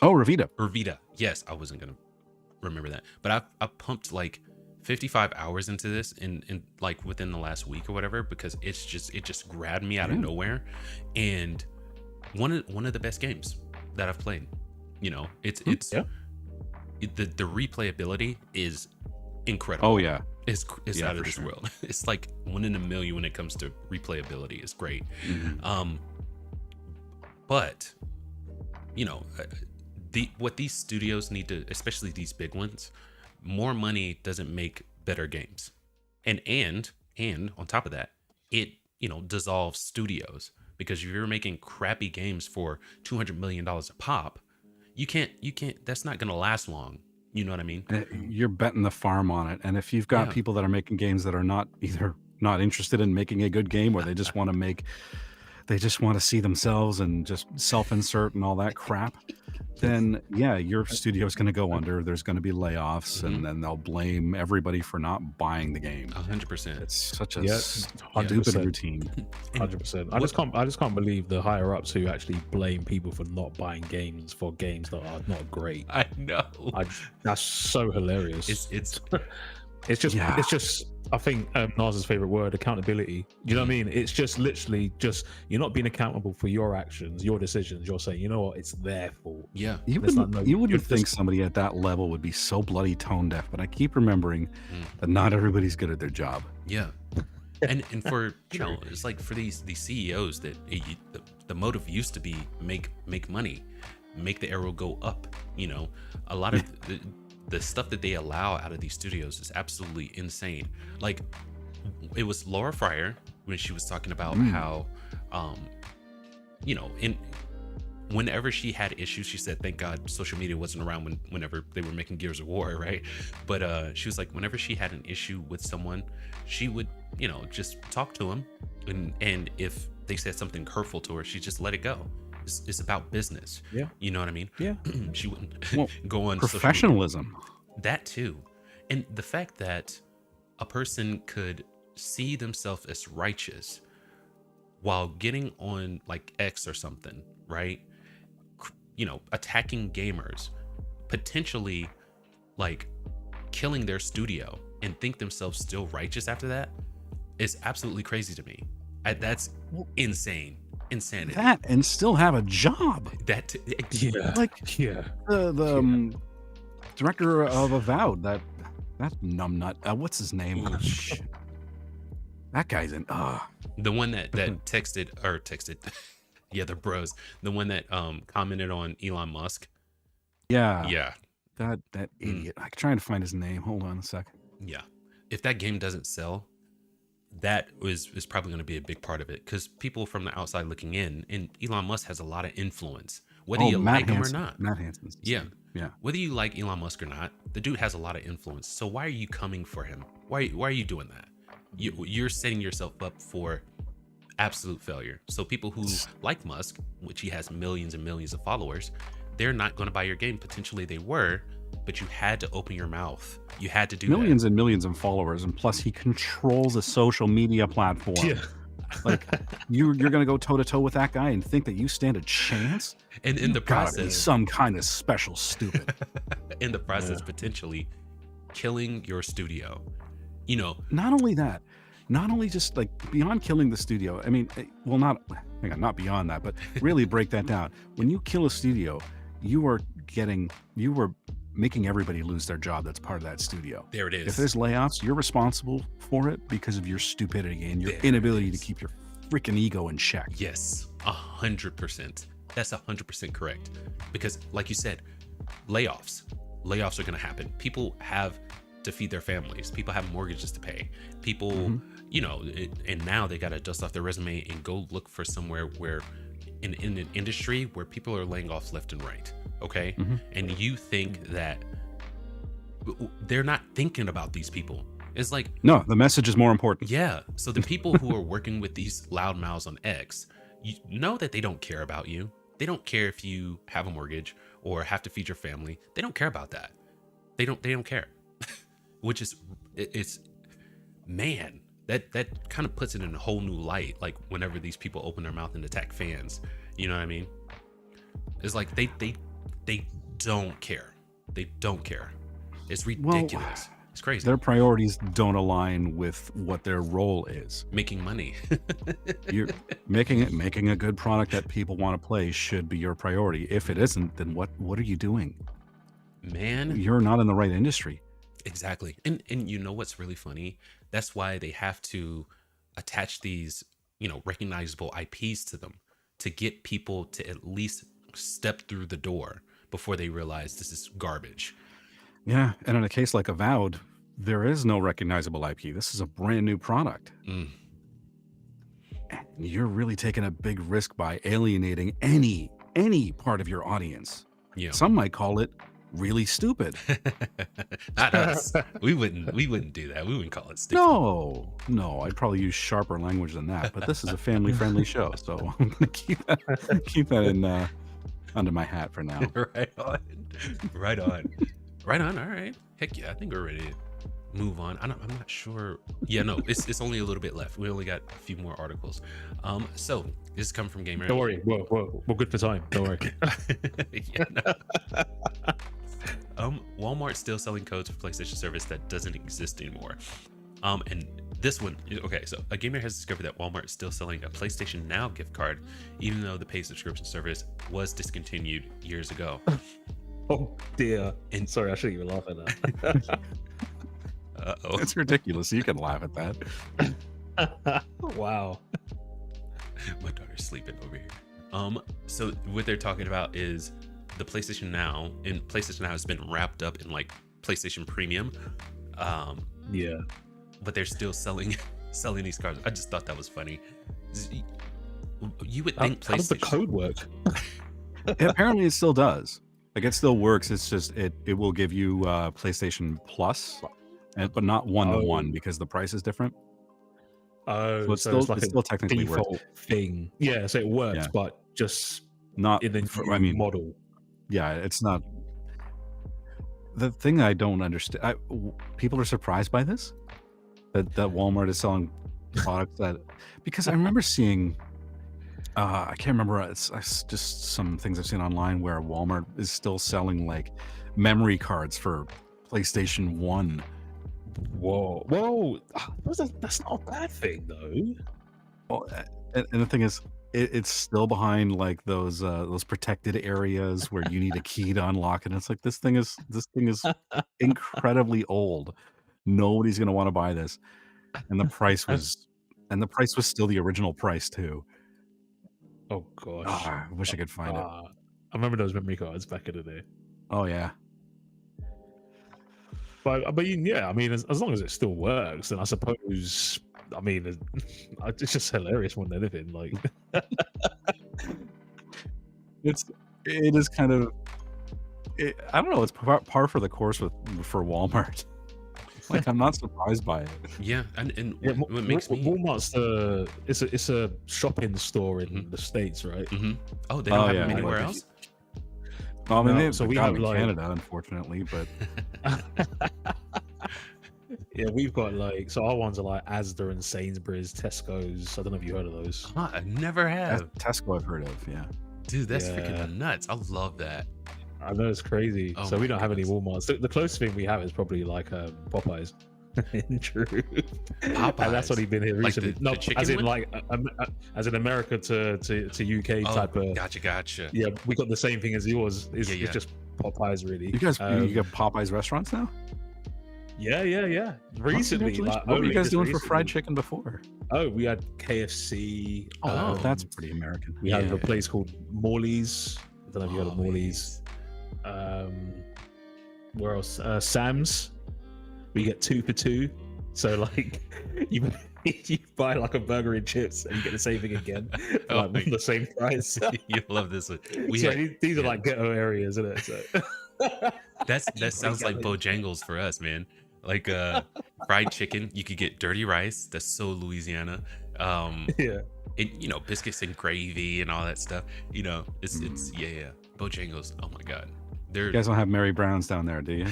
Oh, Revita. Yes, I wasn't gonna remember that, but I pumped like 55 hours into this in like within the last week or whatever, because it just grabbed me out of nowhere, and one of the best games that I've played. It's the replayability is incredible. Oh yeah, it's out of this world. It's like 1 in a million when it comes to replayability. It's great. But you know, what these studios need to, especially these big ones, more money doesn't make better games. And on top of that, it, dissolves studios, because if you're making crappy games for $200 million a pop, you can't, that's not going to last long. You know what I mean? You're betting the farm on it. And if you've got Yeah. people that are making games that are not either not interested in making a good game, or they just want to see themselves and just self-insert and all that crap, then yeah, your studio is going to go under. There's going to be layoffs, and then they'll blame everybody for not buying the game. 100%. It's such a 100%. stupid routine. 100%. I just can't believe the higher ups who actually blame people for not buying games for games that are not great. I know. That's so hilarious. It's just I think Nas's favorite word, accountability. You know what I mean? It's just literally just, you're not being accountable for your actions, your decisions. You're saying, you know what, it's their fault. Yeah. You wouldn't think somebody at that level would be so bloody tone deaf, but I keep remembering that not everybody's good at their job. Yeah. And for, it's like for these CEOs that the motive used to be make money, make the arrow go up. A lot of the stuff that they allow out of these studios is absolutely insane. Like, it was Laura Fryer when she was talking about how, whenever she had issues, she said, thank God social media wasn't around whenever they were making Gears of War, right? But she was like, whenever she had an issue with someone, she would, just talk to them, and if they said something hurtful to her, she just let it go. It's about business. Yeah. You know what I mean? Yeah. She wouldn't go on professionalism. That too. And the fact that a person could see themselves as righteous while getting on like X or something, right? Attacking gamers, potentially like killing their studio, and think themselves still righteous after that is absolutely crazy to me. That's insane. Insanity. That, and still have a job. The director of Avowed, that numbnut. What's his name? Oh, shit. That guy's in. The one that texted. Yeah, they're bros. The one that commented on Elon Musk. Yeah. That idiot. I'm trying to find his name. Hold on a sec. Yeah. If that game doesn't sell, that is probably going to be a big part of it, because people from the outside looking in, and Elon Musk has a lot of influence, whether you like him or not. Matt Hansen's yeah. Yeah. Whether you like Elon Musk or not, the dude has a lot of influence. So why are you coming for him? Why are you doing that? You're setting yourself up for absolute failure. So people who like Musk, which he has millions and millions of followers, they're not going to buy your game. Potentially they were, but you had to open your mouth. You had to do millions and millions of followers, and plus he controls a social media platform. Yeah. Like you're gonna go toe to toe with that guy and think that you stand a chance? And in the process, some kind of special stupid. In the process, potentially killing your studio. Not only that, not only just like beyond killing the studio. I mean, well, not beyond that, but really break that down. When you kill a studio, you are making everybody lose their job that's part of that studio. There it is. If there's layoffs, you're responsible for it because of your stupidity and your inability to keep your freaking ego in check. Yes, 100%. That's 100% correct. Because like you said, layoffs are going to happen. People have to feed their families. People have mortgages to pay. People, and now they got to dust off their resume and go look for somewhere where in an industry where people are laying off left and right. Okay. And you think that they're not thinking about these people. It's like, no, the message is more important. Yeah. So the people who are working with these loudmouths on X, you know that they don't care about you. They don't care if you have a mortgage or have to feed your family. They don't care about that. They don't care. Which is, it's, man, that kind of puts it in a whole new light. Like whenever these people open their mouth and attack fans, you know what I mean? It's like they don't care. They don't care. It's ridiculous. Well, it's crazy. Their priorities don't align with what their role is. Making money. You're making a good product that people want to play should be your priority. If it isn't, then what are you doing? Man, you're not in the right industry. Exactly. And you know what's really funny? That's why they have to attach these, recognizable IPs to them to get people to at least step through the door before they realize this is garbage. Yeah, and in a case like Avowed, there is no recognizable IP. This is a brand new product. Mm. And you're really taking a big risk by alienating any part of your audience. Yeah. Some might call it really stupid. Not us. We wouldn't do that. We wouldn't call it stupid. No, I'd probably use sharper language than that. But this is a family-friendly show, so I'm gonna keep that in under my hat for now. Right on. All right. Heck yeah, I think we're ready to move on. I'm not sure. Yeah, no, it's only a little bit left. We only got a few more articles. So this is coming from Gamer. Don't worry, we're good for time. Don't worry. Yeah, no. Walmart's still selling codes for PlayStation service that doesn't exist anymore. And this one, okay, so a gamer has discovered that Walmart is still selling a PlayStation Now gift card, even though the paid subscription service was discontinued years ago. Oh dear. And sorry, I shouldn't even laugh at that. Uh-oh. It's ridiculous. You can laugh at that. Wow. My daughter's sleeping over here. So what they're talking about is the PlayStation Now, and PlayStation Now has been wrapped up in like PlayStation Premium. Yeah. But they're still selling these cards. I just thought that was funny. You would think how does the code work? Apparently it still does. Like it still works. It's just it will give you PlayStation Plus, but not 1-to-1 because the price is different. Oh, so it's like it still technically default works. thing. Yeah, so it works, but just not in the model. Yeah, it's not. The thing I don't understand, people are surprised by this, that Walmart is selling products that, because I remember seeing, I can't remember, it's just some things I've seen online where Walmart is still selling like memory cards for PlayStation 1. Whoa! That's not a bad thing though. Well, and the thing is, it's still behind like those protected areas where you need a key to unlock it. And it's like this thing is incredibly old. Nobody's gonna want to buy this, and the price was still the original price too. Oh gosh! I wish I could find it. I remember those memory cards back in the day. Oh yeah. But yeah, I mean, as long as it still works, then I suppose. I mean, it's just hilarious more than anything. Like, it is kind of. I don't know. It's par for the course for Walmart. Like, I'm not surprised by it. Yeah, and what makes me Walmart's it's a shopping store in the States, right? Mm-hmm. Oh, they don't have them anywhere else. Well, I mean, no, so we have have like Canada, unfortunately, but yeah, we've got like, so our ones are like Asda and Sainsbury's, Tesco's. I don't know if you heard of those. I never have. Tesco, I've heard of. Yeah, dude, that's freaking nuts. I love that. I know, it's crazy. Oh so we don't have any Walmarts. The closest thing we have is probably like Popeyes. In truth, Popeyes. And that's only been here recently. Like the as in one? like as in America to UK type of. Gotcha. Yeah, we got the same thing as yours. It's just Popeyes, really. You guys, you got Popeyes restaurants now? Yeah. Recently, what were you guys doing for fried chicken before? Oh, we had KFC. Oh, that's pretty American. We have a place called Morley's. I don't know if you heard of Morley's. Where else? Sam's. We get 2 for 2. So like, you buy like a burger and chips, and you get the same thing again, like the same price. You love this one. These are like ghetto areas, isn't it? So. that sounds like Bojangles for us, man. Like fried chicken, you could get dirty rice. That's so Louisiana. Yeah. And biscuits and gravy and all that stuff. It's Bojangles. Oh my god. You guys don't have Mary Brown's down there, do you?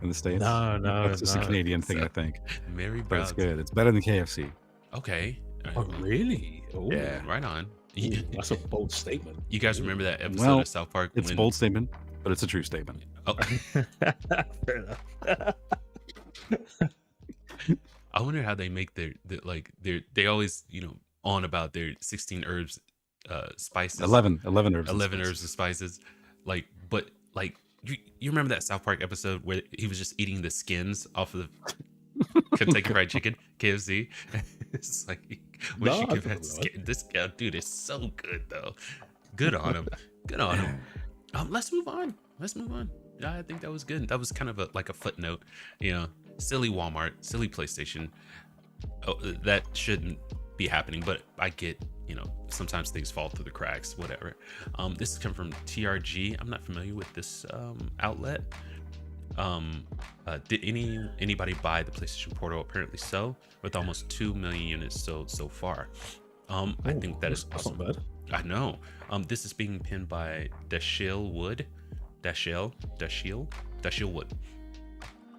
In the States? No. It's just a Canadian thing, I think. Mary Brown's. But it's good. It's better than KFC. Okay. Oh, really? Oh, yeah. Right on. Ooh, that's a bold statement. You guys remember that episode of South Park? It's a bold statement, but it's a true statement. Oh. Fair enough. I wonder how they make they always on about their 16 herbs, spices. 11 herbs. 11 herbs and spices. But you remember that South Park episode where he was just eating the skins off of the Kentucky Fried Chicken, KFC? It's like, wish you could have had skin. This guy, dude, is so good though. Good on him. Good on him. Let's move on. Yeah, I think that was good. That was kind of like a footnote. Silly Walmart, silly PlayStation. That shouldn't be happening, but I get, sometimes things fall through the cracks, whatever. This is coming from TRG. I'm not familiar with this outlet. Did anybody buy the PlayStation Portal? Apparently so, with almost 2 million units sold so far. I think that is awesome. Not bad. I know. This is being pinned by Dashiell Wood.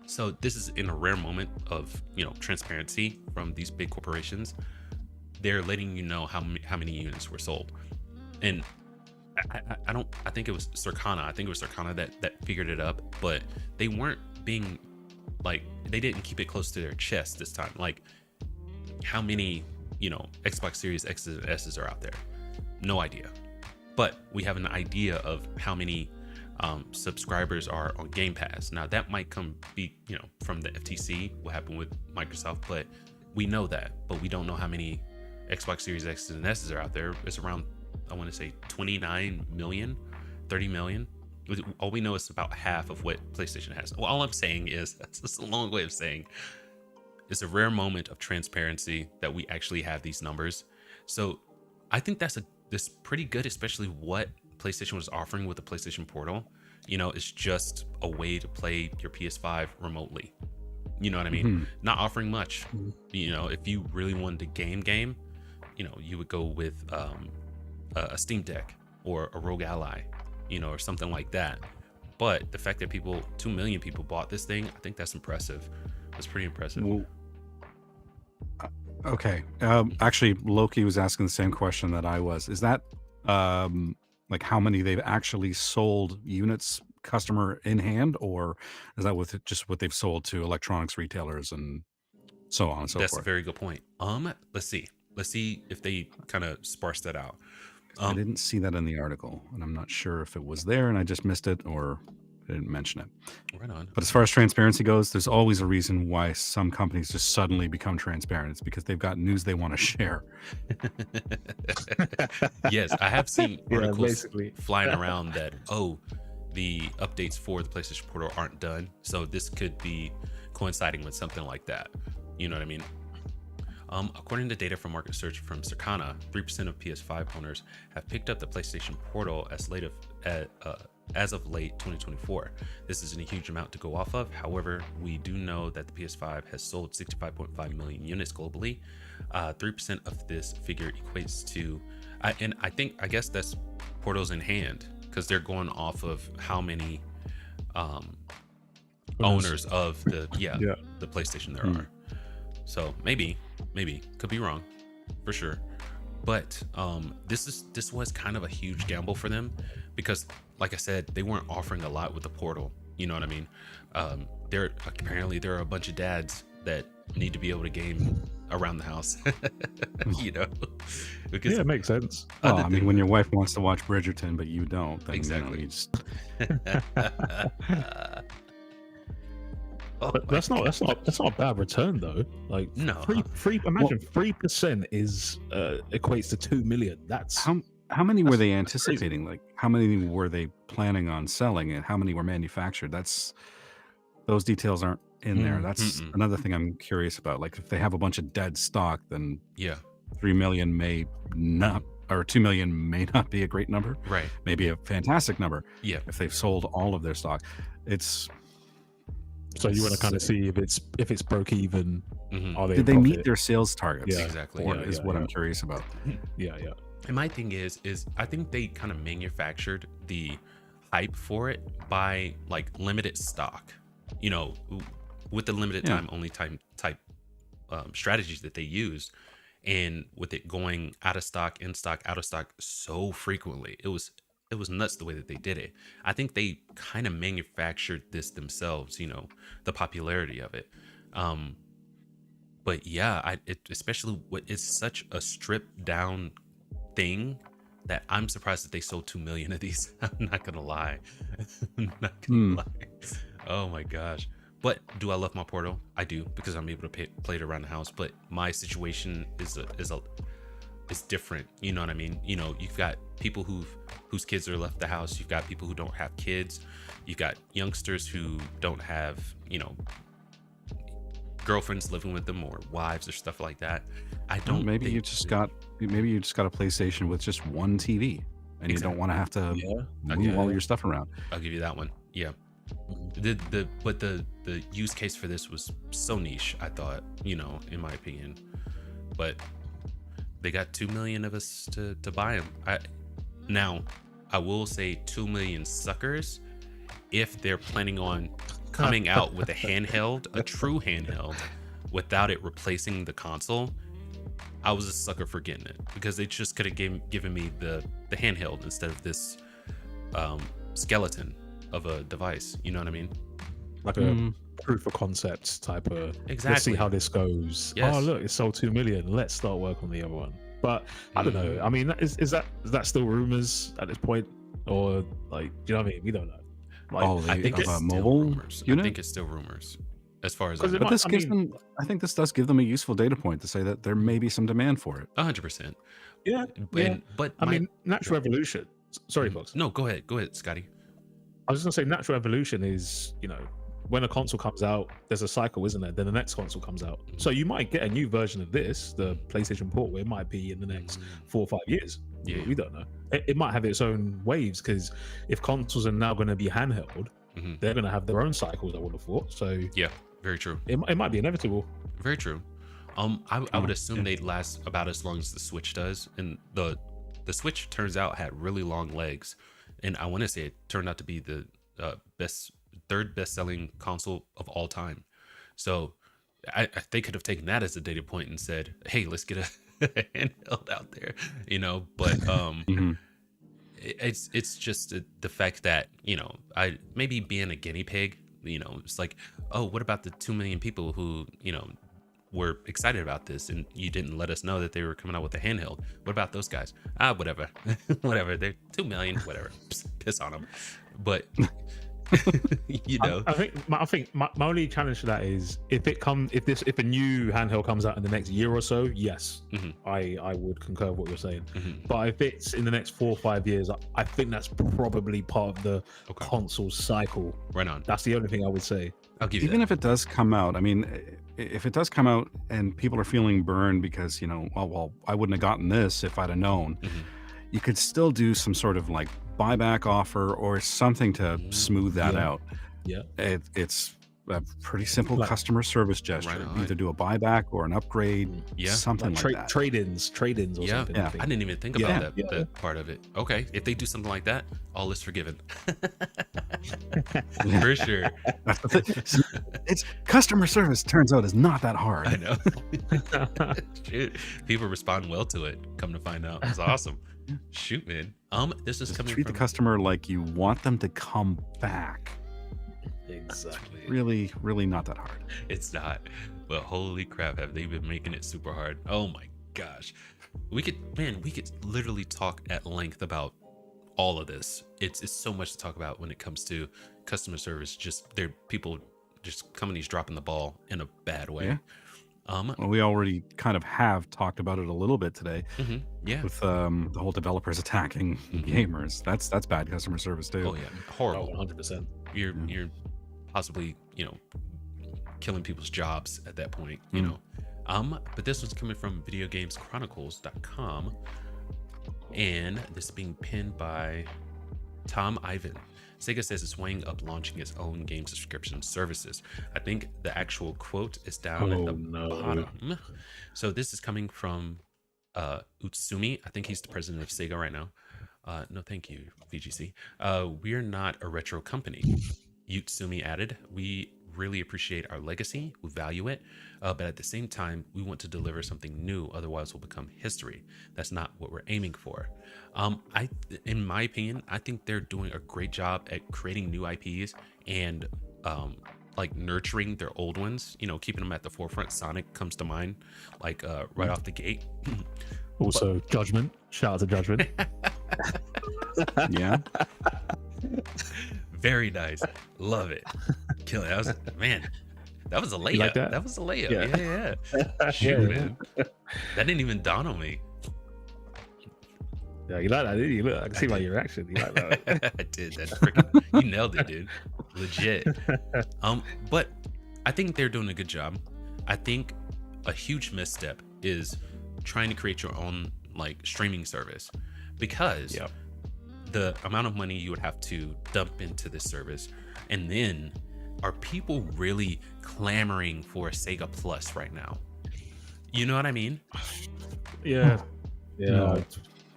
So this is in a rare moment of transparency from these big corporations. They're letting you know how many units were sold, and I think it was Circana. I think it was Circana that figured it up, but they weren't being they didn't keep it close to their chest this time. Like, how many Xbox Series X's and S's are out there? No idea, but we have an idea of how many subscribers are on Game Pass. Now that might be from the FTC, what happened with Microsoft, but we know that, but we don't know how many Xbox Series X's and S's are out there. It's around, I want to say 29 million, 30 million. All we know is about half of what PlayStation has. Well, all I'm saying is, that's a long way of saying, it's a rare moment of transparency that we actually have these numbers. So I think that's pretty good, especially what PlayStation was offering with the PlayStation Portal. It's just a way to play your PS5 remotely. You know what I mean? Mm-hmm. Not offering much. If you really wanted to game, you would go with a Steam Deck or a Rogue Ally, or something like that. But the fact that 2 million people bought this thing, I think that's impressive. That's pretty impressive. Well, okay. Actually, Loki was asking the same question that I was. Is that like how many they've actually sold units, customer in hand, or is that with just what they've sold to electronics retailers and so on and so That's forth? a very good point. Let's see if they kind of sparse that out. I didn't see that in the article, and I'm not sure if it was there and I just missed it or I didn't mention it. Right on. But as far as transparency goes, there's always a reason why some companies just suddenly become transparent. It's because they've got news they want to share. Yes, I have seen articles basically flying around that, the updates for the PlayStation Portal aren't done. So this could be coinciding with something like that. You know what I mean? According to data from market research from Circana, 3% of PS5 owners have picked up the PlayStation Portal as of late 2024. This isn't a huge amount to go off of. However, we do know that the PS5 has sold 65.5 million units globally. 3% of this figure equates to, and I guess that's Portals in hand, because they're going off of how many owners of the PlayStation there are. So maybe could be wrong, for sure. But this was kind of a huge gamble for them, because like I said, they weren't offering a lot with the Portal. You know what I mean? There are a bunch of dads that need to be able to game around the house. Because it makes sense. Well, I mean, when your wife wants to watch Bridgerton but you don't, then exactly. you just... But that's not a bad return though. Like, no, imagine 3% is equates to 2 million. That's how many were they anticipating? Crazy. Like, how many were they planning on selling, and how many were manufactured? Those details aren't in there. That's another thing I'm curious about. Like, if they have a bunch of dead stock, then 3 million may not, or 2 million may not be a great number. Right. Maybe a fantastic number. Yeah. If they've sold all of their stock, so you want to kind of see if it's broke even. Are did they meet their sales targets? Yeah, exactly. Is what I'm curious about. Yeah. And my thing is I think they kind of manufactured the hype for it by like limited stock. With the limited time only type strategies that they used, and with it going out of stock, in stock, out of stock so frequently, it was nuts the way that they did it. I think they kind of manufactured this themselves, the popularity of it. But yeah, especially it's such a stripped down thing that I'm surprised that they sold 2 million of these. I'm not gonna lie. Oh my gosh. But do I love my Portal? I do, because I'm able to play it around the house. But my situation is is different. You know what I mean? You know, you've got people whose kids are left the house. You've got people who don't have kids. You've got youngsters who don't have, you know, girlfriends living with them or wives or stuff like that. I don't. Maybe you just got a PlayStation with just one TV, and you don't want to have to move all your stuff around. I'll give you that one. Yeah. But the use case for this was so niche, I thought, you know, in my opinion. But they got 2 million of us to buy them. Now, I will say 2 million suckers if they're planning on coming out with a handheld, a true handheld, without it replacing the console. I was a sucker for getting it because they just could have given me the handheld instead of this skeleton of a device. You know what I mean? Like a proof of concept type of. Exactly. Let's see how this goes. Yes. Oh look, it sold 2 million. Let's start work on the other one. But I don't know. I mean, is that still rumors at this point, or like, do you know what I mean? We don't know. Like, I think it's still mobile rumors. unit? I think it's still rumors as far as. But this gives them. I think this does give them a useful data point to say that there may be some demand for it. 100%. Yeah. But I mean, natural evolution. Sorry, Fox. No, go ahead, Scotty. I was just gonna say, natural evolution is, you know, when a console comes out, there's a cycle, isn't there? Then the next console comes out. So you might get a new version of this, the PlayStation Port, where it might be in the next 4 or 5 years. Yeah. We don't know. It might have its own waves, because if consoles are now going to be handheld, they're going to have their own cycles, I would have thought. So yeah, very true. It might be inevitable. Very true. I would assume they'd last about as long as the Switch does, and the Switch turns out had really long legs, and I want to say it turned out to be the third best-selling console of all time. So they could have taken that as a data point and said, hey, let's get a handheld out there, you know. But it's just the fact that, you know, I maybe being a guinea pig, you know, it's like, oh, what about the 2 million people who, you know, were excited about this and you didn't let us know that they were coming out with a handheld? What about those guys? Whatever. Whatever, they're 2 million, whatever. Piss on them. But you know, I think my only challenge to that is if a new handheld comes out in the next year or so, yes, I would concur with what you're saying. But if it's in the next 4 or 5 years, I think that's probably part of the console cycle. Right on. That's the only thing I would say. I'll give you Even that. if it does come out, I mean, if it does come out and people are feeling burned because, you know, well, I wouldn't have gotten this if I'd have known. You could still do some sort of like buyback offer or something to smooth that out. Yeah, it's a pretty simple customer service gesture. Right. Either do a buyback or an upgrade, something like that. Trade-ins or something. I didn't even think about that part of it. Okay, if they do something like that, all is forgiven. For sure. It's customer service. Turns out is not that hard. I know. Shoot, people respond well to it. Come to find out, it's awesome. Shoot, man. This is coming. Treat the customer like you want them to come back. Exactly. Really, really not that hard. It's not. But holy crap, have they been making it super hard? Oh my gosh. We could literally talk at length about all of this. It's so much to talk about when it comes to customer service. Companies dropping the ball in a bad way. Yeah. Well, we already kind of have talked about it a little bit today. Yeah. With the whole developers attacking gamers. That's bad customer service too. Oh yeah, horrible. 100%. You're possibly, you know, killing people's jobs at that point, you know. But this was coming from videogameschronicles.com, and this is being pinned by Tom Ivan. Sega says it's weighing up launching its own game subscription services. I think the actual quote is down at the bottom. So this is coming from Utsumi. I think he's the president of Sega right now. No, thank you, VGC. We're not a retro company. Utsumi added, we really appreciate our legacy, we value it, but at the same time, we want to deliver something new, otherwise we'll become history. That's not what we're aiming for. In my opinion, I think they're doing a great job at creating new IPs and like nurturing their old ones, you know, keeping them at the forefront. Sonic comes to mind, like right off the gate. Also, Judgment. Shout out to Judgment. Yeah. Very nice. Love it. Kill it. That was a layup. Like that? That was a layup. Yeah. Shoot, man. That didn't even dawn on me. Yeah, you like that, didn't you? Look, I can see by your reaction. You like that. I did. That's freaking. You nailed it, dude. Legit. But I think they're doing a good job. I think a huge misstep is trying to create your own like streaming service, because the amount of money you would have to dump into this service, and then are people really clamoring for a Sega Plus right now? You know what I mean? Yeah. No,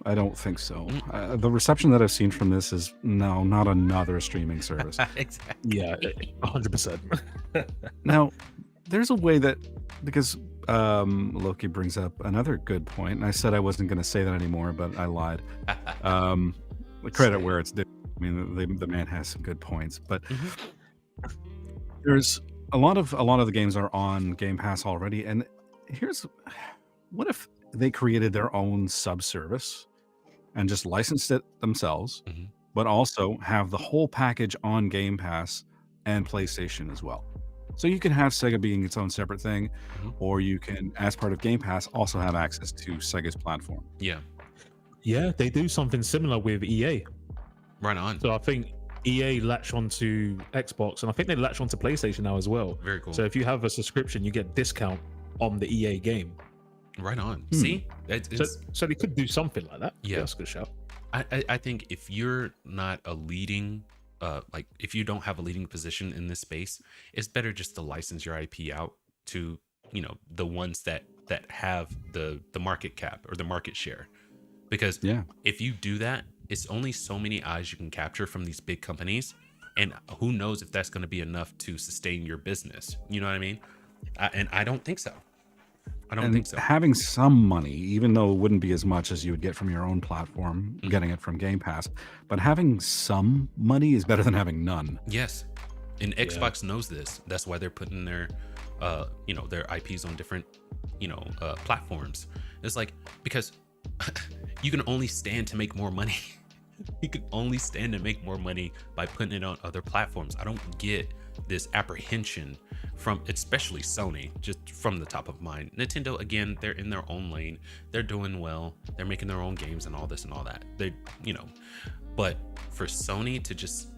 I don't think so. The reception that I've seen from this is no, not another streaming service. Exactly. Yeah, 100%. Now, there's a way that, because Loki brings up another good point, and I said I wasn't going to say that anymore, but I lied. The credit where it's due. I mean, the man has some good points, but there's a lot of the games are on Game Pass already, and what if they created their own subservice and just licensed it themselves, but also have the whole package on Game Pass and PlayStation as well. So you can have Sega being its own separate thing, or you can, as part of Game Pass, also have access to Sega's platform. Yeah, they do something similar with EA. Right on. So I think EA latch onto Xbox, and I think they latch onto PlayStation now as well. Very cool. So if you have a subscription, you get discount on the EA game. Right on. See? So they could do something like that. Yeah. That's a good shout. I think if you're not a leading, like if you don't have a leading position in this space, it's better just to license your IP out to, you know, the ones that have the market cap or the market share. Because if you do that, it's only so many eyes you can capture from these big companies. And who knows if that's going to be enough to sustain your business. You know what I mean? And I don't think so. I don't think so. Having some money, even though it wouldn't be as much as you would get from your own platform, getting it from Game Pass, but having some money is better than having none. Yes. And Xbox knows this. That's why they're putting their, you know, their IPs on different, you know, platforms. It's like, because you can only stand to make more money. You can only stand to make more money by putting it on other platforms. I don't get this apprehension from, especially Sony, just from the top of mind. Nintendo, again, they're in their own lane. They're doing well. They're making their own games and all this and all that. They, you know, but for Sony to just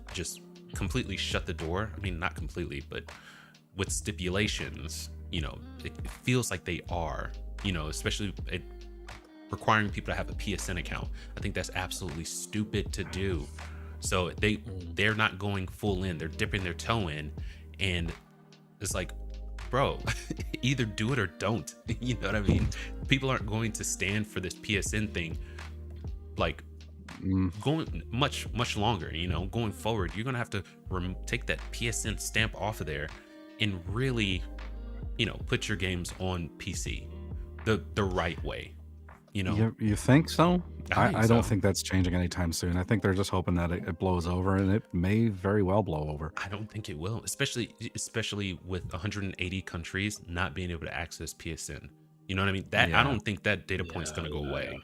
completely shut the door, I mean, not completely, but with stipulations, you know, it feels like they are, you know, especially requiring people to have a PSN account. I think that's absolutely stupid to do. So they're not going full in. They're dipping their toe in, and it's like, bro, either do it or don't. You know what I mean? People aren't going to stand for this PSN thing, like going much longer. You know, going forward, you're gonna have to take that PSN stamp off of there, and really, you know, put your games on PC the right way. You know, you think so? I don't so. think that's changing anytime soon. I think they're just hoping that it blows over, and it may very well blow over. I don't think it will, especially with 180 countries not being able to access PSN. You know what I mean? That I don't think that data point's going to go away.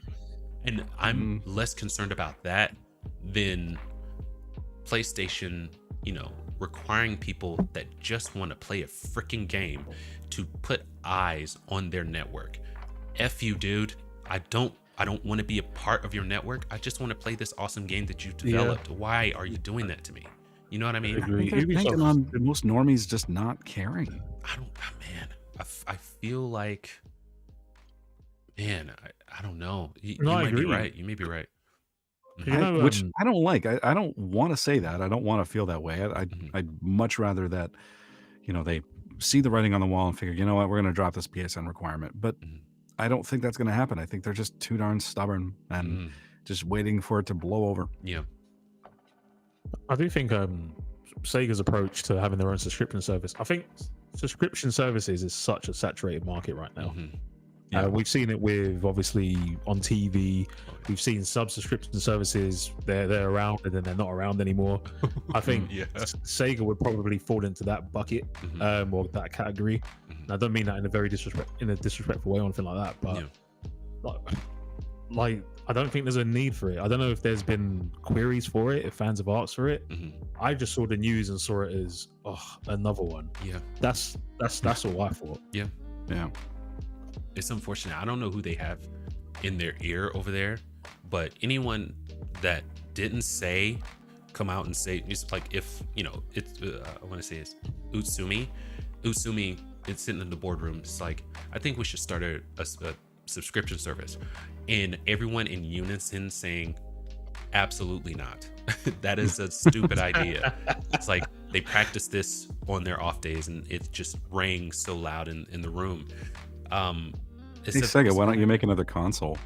And I'm less concerned about that than PlayStation, you know, requiring people that just want to play a freaking game to put eyes on their network. F you, dude. I don't want to be a part of your network. I just want to play this awesome game that you developed. Why are you doing that to me? You know what I mean? I think they're banking on most normies just not caring. I feel like, man, I don't know. You I might agree. be right. You may be right. Which I don't like. I don't want to say that. I don't want to feel that way. I'd much rather that, you know, they see the writing on the wall and figure, you know what, we're going to drop this PSN requirement. But I don't think that's going to happen. I think they're just too darn stubborn and just waiting for it to blow over. Yeah. I do think Sega's approach to having their own subscription service, I think subscription services is such a saturated market right now. We've seen it with, obviously, on TV. We've seen subscription services, they're around and then they're not around anymore. I think Sega would probably fall into that bucket or that category. And I don't mean that in a disrespectful way or anything like that, but like I don't think there's a need for it. I don't know if there's been queries for it, if fans have asked for it. I just saw the news and saw it as another one. That's all I thought. Yeah. It's unfortunate. I don't know who they have in their ear over there, but anyone that didn't come out and say, it's like, if it's I want to say it's Utsumi, it's sitting in the boardroom. It's like, I think we should start a subscription service, and everyone in unison saying, absolutely not. That is a stupid idea. It's like they practice this on their off days, and it just rang so loud in the room. Hey, Sega, why don't you make another console?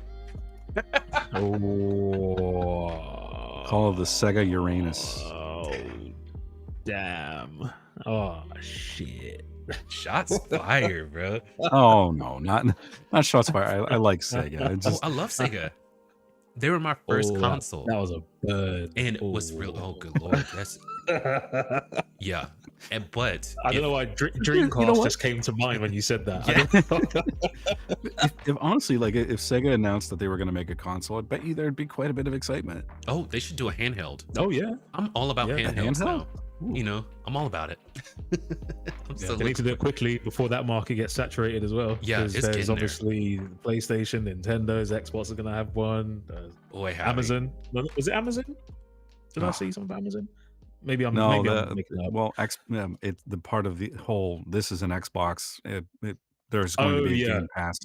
Call it the Sega Uranus. Oh, damn. Oh, shit. Shots fired, bro. Oh no, not shots fired. I like Sega. I love Sega. They were my first console. That was a bird. And it was real. Oh, good lord. That's yeah. But I don't know why Dreamcast just came to mind when you said that. Yeah. if honestly, like, if Sega announced that they were going to make a console, I bet you there'd be quite a bit of excitement. Oh, they should do a handheld. Oh yeah, I'm all about handhelds now. Ooh. I'm all about it. They need to do it quickly before that market gets saturated as well. Yeah, it's there's getting obviously PlayStation, Nintendo's, Xbox are going to have one. Amazon. Was it Amazon? Did I see something about Amazon? Maybe I'm making it up. Well, it's the part of the whole. This is an Xbox. There's going to be a Game Pass.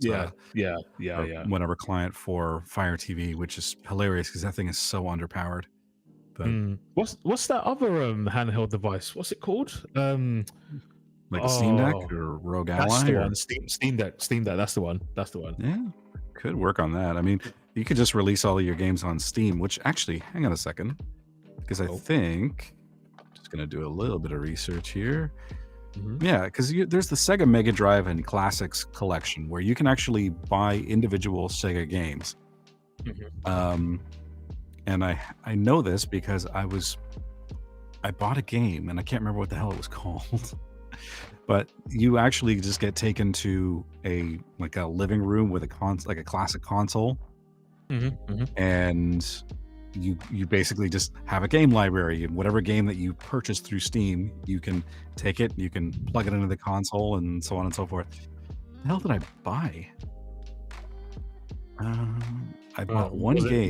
Whatever client for Fire TV, which is hilarious because that thing is so underpowered. But what's that other handheld device? What's it called? Like a Steam Deck or Rogue Ally? That's the one. Steam Deck. That's the one. Yeah, could work on that. I mean, you could just release all of your games on Steam. Which actually, hang on a second, because I think I'm just gonna do a little bit of research here. Yeah, because there's the Sega Mega Drive and Classics collection where you can actually buy individual Sega games. And I know this because I bought a game and I can't remember what the hell it was called. But you actually just get taken to a living room with a classic console. And you basically just have a game library, and whatever game that you purchase through Steam, you can take it, you can plug it into the console, and so on and so forth. What the hell did I buy? I bought one game.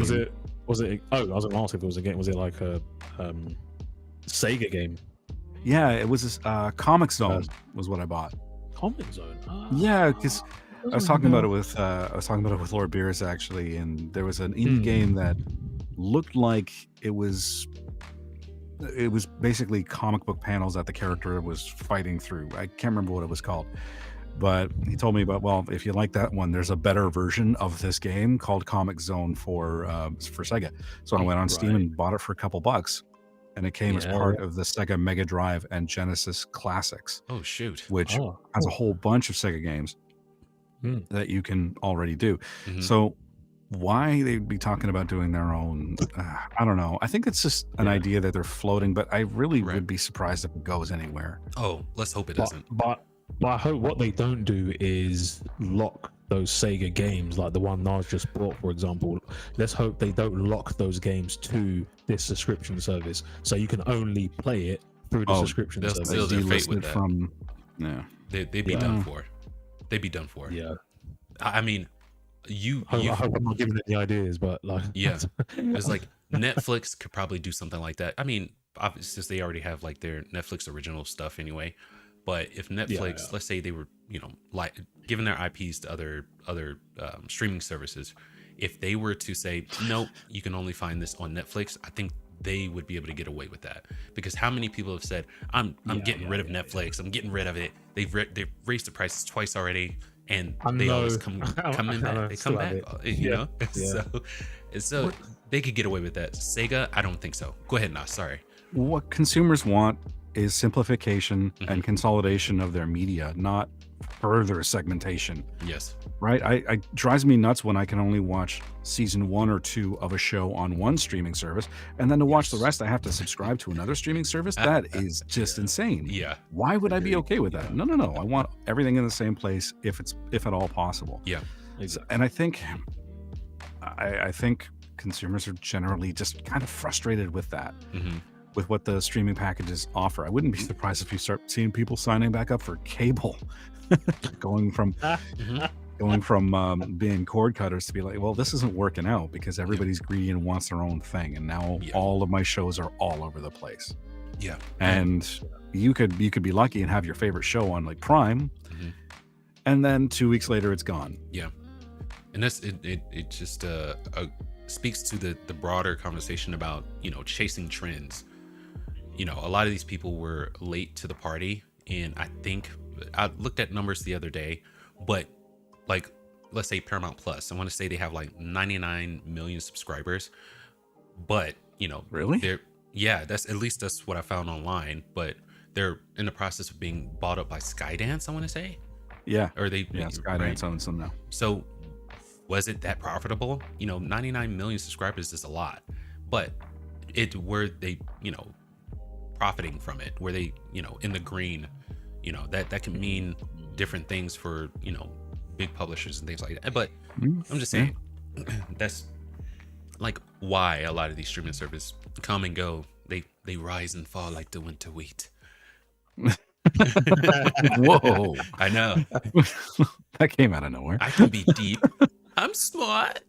Was it? Oh, I was going to ask if it was a game. Was it like a Sega game? Yeah, it was this Comic Zone was what I bought. Comic Zone. Yeah, because I was talking about it with Lord Beers actually, and there was an indie game that looked like it was basically comic book panels that the character was fighting through. I can't remember what it was called. But he told me about, well, if you like that one, there's a better version of this game called Comic Zone for Sega. So I went on Steam and bought it for a couple bucks, and it came as part of the Sega Mega Drive and Genesis Classics. Oh shoot! Which has a whole bunch of Sega games that you can already do. So why they'd be talking about doing their own, I don't know. I think it's just an idea that they're floating, but I really would be surprised if it goes anywhere. Oh, let's hope it doesn't. But I hope what they don't do is lock those Sega games, like the one Nas just bought, for example. Let's hope they don't lock those games to this subscription service, so you can only play it through the subscription service. They'll seal their fate with that. Yeah, they'd be done for. They'd be done for. Yeah. I mean, I hope I'm not giving it any ideas, but like, it's like Netflix could probably do something like that. I mean, obviously, since they already have like their Netflix original stuff anyway. But if Netflix, let's say they were, like giving their IPs to other streaming services, if they were to say, no, you can only find this on Netflix, I think they would be able to get away with that. Because how many people have said, I'm getting rid of Netflix, I'm getting rid of it. They've raised the prices twice already, and they always come in back. They come back, you know. So they could get away with that. Sega, I don't think so. Go ahead, Knoss. Sorry. What consumers want is simplification and consolidation of their media, not further segmentation. Yes. Right? It drives me nuts when I can only watch season 1 or 2 of a show on one streaming service, and then to watch the rest I have to subscribe to another streaming service. That is just insane. Yeah. Why would I be okay with that? No. I want everything in the same place if at all possible. Yeah. Exactly. And I think consumers are generally just kind of frustrated with that. With what the streaming packages offer. I wouldn't be surprised if you start seeing people signing back up for cable, going from going from being cord cutters to be like, well, this isn't working out because everybody's greedy and wants their own thing, and now all of my shows are all over the place. Yeah, and you could be lucky and have your favorite show on like Prime, and then 2 weeks later it's gone. Yeah, and that's it just speaks to the broader conversation about, you know, chasing trends. You know, a lot of these people were late to the party, and I think I looked at numbers the other day, but like, let's say Paramount Plus, I want to say they have like 99 million subscribers, but you know, really, that's what I found online, but they're in the process of being bought up by Skydance, I want to say. Skydance owns them now. So was it that profitable? You know, 99 million subscribers is a lot, but were they, you know, profiting from it? Were they, you know, in the green? You know, that can mean different things for, you know, big publishers and things like that. But I'm just saying, that's like why a lot of these streaming services come and go. They rise and fall like the winter wheat. Whoa. I know. That came out of nowhere. I can be deep. I'm smart.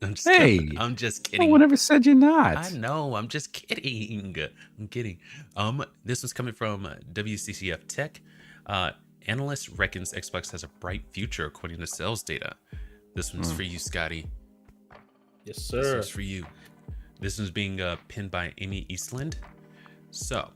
I'm just kidding. No one ever said you're not. I know. I'm just kidding. I'm kidding. This was coming from WCCF Tech. Analyst reckons Xbox has a bright future according to sales data. This one's for you, Scotty. Yes, sir. This one's for you. This one's being pinned by Amy Eastland. So,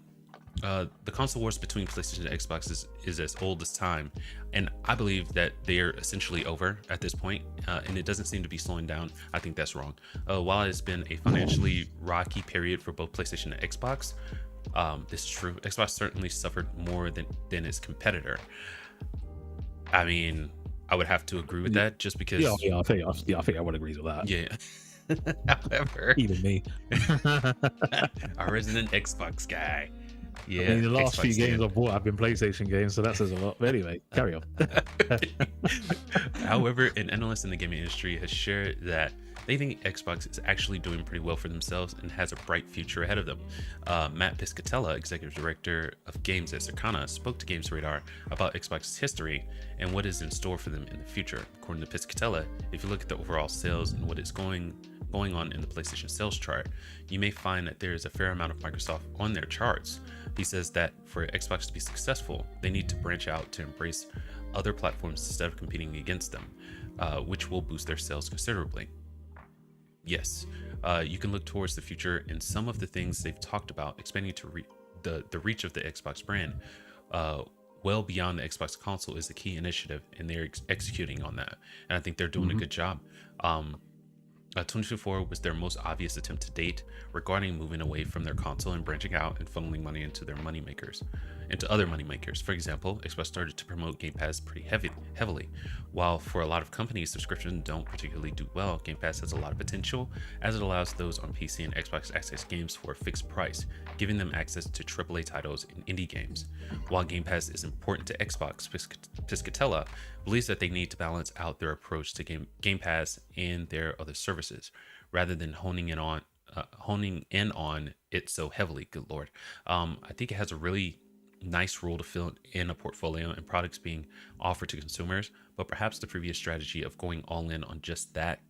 the console wars between PlayStation and Xbox is as old as time, and I believe that they're essentially over at this point, and it doesn't seem to be slowing down. I think that's wrong. While it's been a financially rocky period for both PlayStation and Xbox, this is true. Xbox certainly suffered more than its competitor. I mean, I would have to agree with that, just because. I think I would agree with that. Yeah. However, even me, our resident Xbox guy. Yeah, I mean, the last Xbox few games fan. I've bought have been PlayStation games, so that says a lot. But anyway, carry on. However, an analyst in the gaming industry has shared that they think Xbox is actually doing pretty well for themselves and has a bright future ahead of them. Matt Piscatella, executive director of games at Tsuchima, spoke to Games Radar about Xbox's history and what is in store for them in the future. According to Piscatella, if you look at the overall sales and what is going on in the PlayStation sales chart, you may find that there is a fair amount of Microsoft on their charts. He says that for Xbox to be successful, they need to branch out to embrace other platforms instead of competing against them, which will boost their sales considerably. Yes, you can look towards the future, and some of the things they've talked about expanding to the reach of the Xbox brand well beyond the Xbox console is a key initiative, and they're executing on that. And I think they're doing a good job. 2024 was their most obvious attempt to date regarding moving away from their console and branching out and funneling money into other moneymakers. For example, Xbox started to promote Game Pass pretty heavily. While for a lot of companies, subscriptions don't particularly do well, Game Pass has a lot of potential as it allows those on PC and Xbox access games for a fixed price, giving them access to AAA titles and indie games. While Game Pass is important to Xbox, Piscatella believes that they need to balance out their approach to Game Pass and their other services, rather than honing in on it so heavily. Good Lord. I think it has a really nice role to fill in a portfolio and products being offered to consumers, but perhaps the previous strategy of going all in on just that,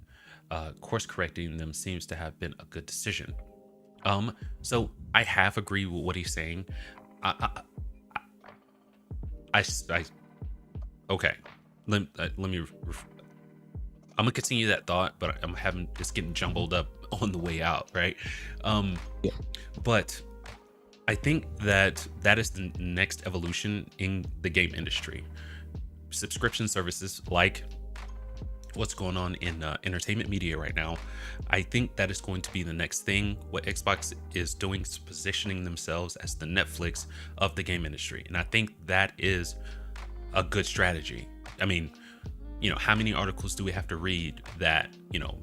course correcting them, seems to have been a good decision. So I have agreed with what he's saying. Okay. Let me. I'm gonna continue that thought, but it's getting jumbled up on the way out, right? But I think that is the next evolution in the game industry. Subscription services like what's going on in entertainment media right now, I think that is going to be the next thing. What Xbox is doing is positioning themselves as the Netflix of the game industry, and I think that is a good strategy. I mean, you know, how many articles do we have to read that, you know,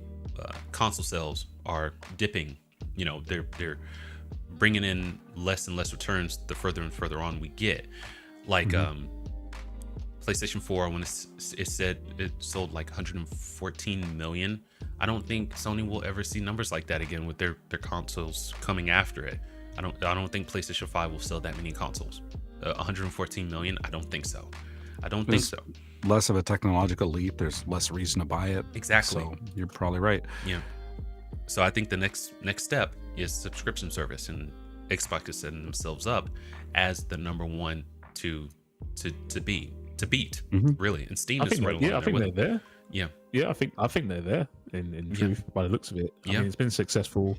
console sales are dipping? You know, they're bringing in less and less returns the further and further on we get. Like PlayStation 4, when it said it sold like 114 million. I don't think Sony will ever see numbers like that again with their consoles coming after it. I don't think PlayStation 5 will sell that many consoles. 114 million. I don't think so. less of a technological leap, there's less reason to buy it. Exactly. So you're probably right. Yeah. So I think the next step is subscription service, and Xbox is setting themselves up as the number one to beat, really. And Steam is right along there. I think they're there. Yeah. Yeah, I think they're there in truth, by the looks of it. I mean, it's been successful.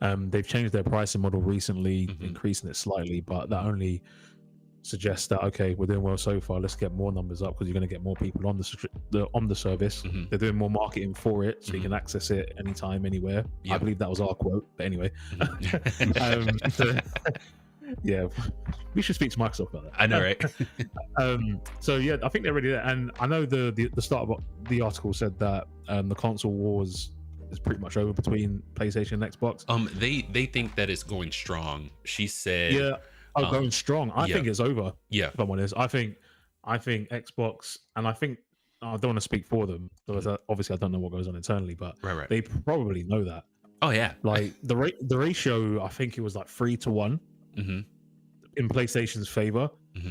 They've changed their pricing model recently, increasing it slightly, but that only suggests that, okay, we're doing well so far, let's get more numbers up, because you're going to get more people on the service. They're doing more marketing for it, so you can access it anytime, anywhere. I believe that was our quote, but anyway. Yeah, we should speak to Microsoft about that. I know, right? So yeah, I think they're already there, and I know the start of the article said that the console wars is pretty much over between PlayStation and Xbox. They think that it's going strong. She said, going strong. I think it's over. Yeah, if I'm honest, I think Xbox, and I think I don't want to speak for them because obviously I don't know what goes on internally, but they probably know that. Oh yeah, like the ratio, I think it was like 3-1 in PlayStation's favor.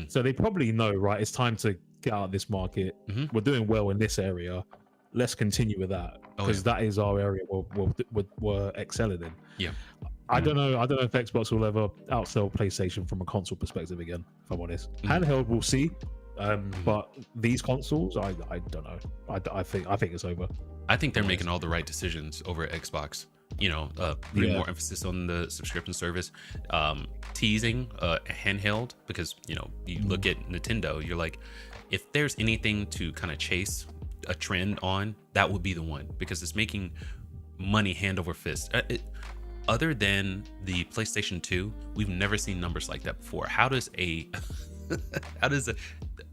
So they probably know, right? It's time to get out of this market. We're doing well in this area. Let's continue with that, because that is our area we're excelling in. Yeah. I don't know if Xbox will ever outsell PlayStation from a console perspective again, if I'm honest. Handheld, we'll see. But these consoles, I don't know. I think it's over. I think they're making all the right decisions over at Xbox. You know, putting more emphasis on the subscription service, teasing handheld, because, you know, you look at Nintendo, you're like, if there's anything to kind of chase a trend on, that would be the one, because it's making money hand over fist. Other than the PlayStation 2, we've never seen numbers like that before. How does I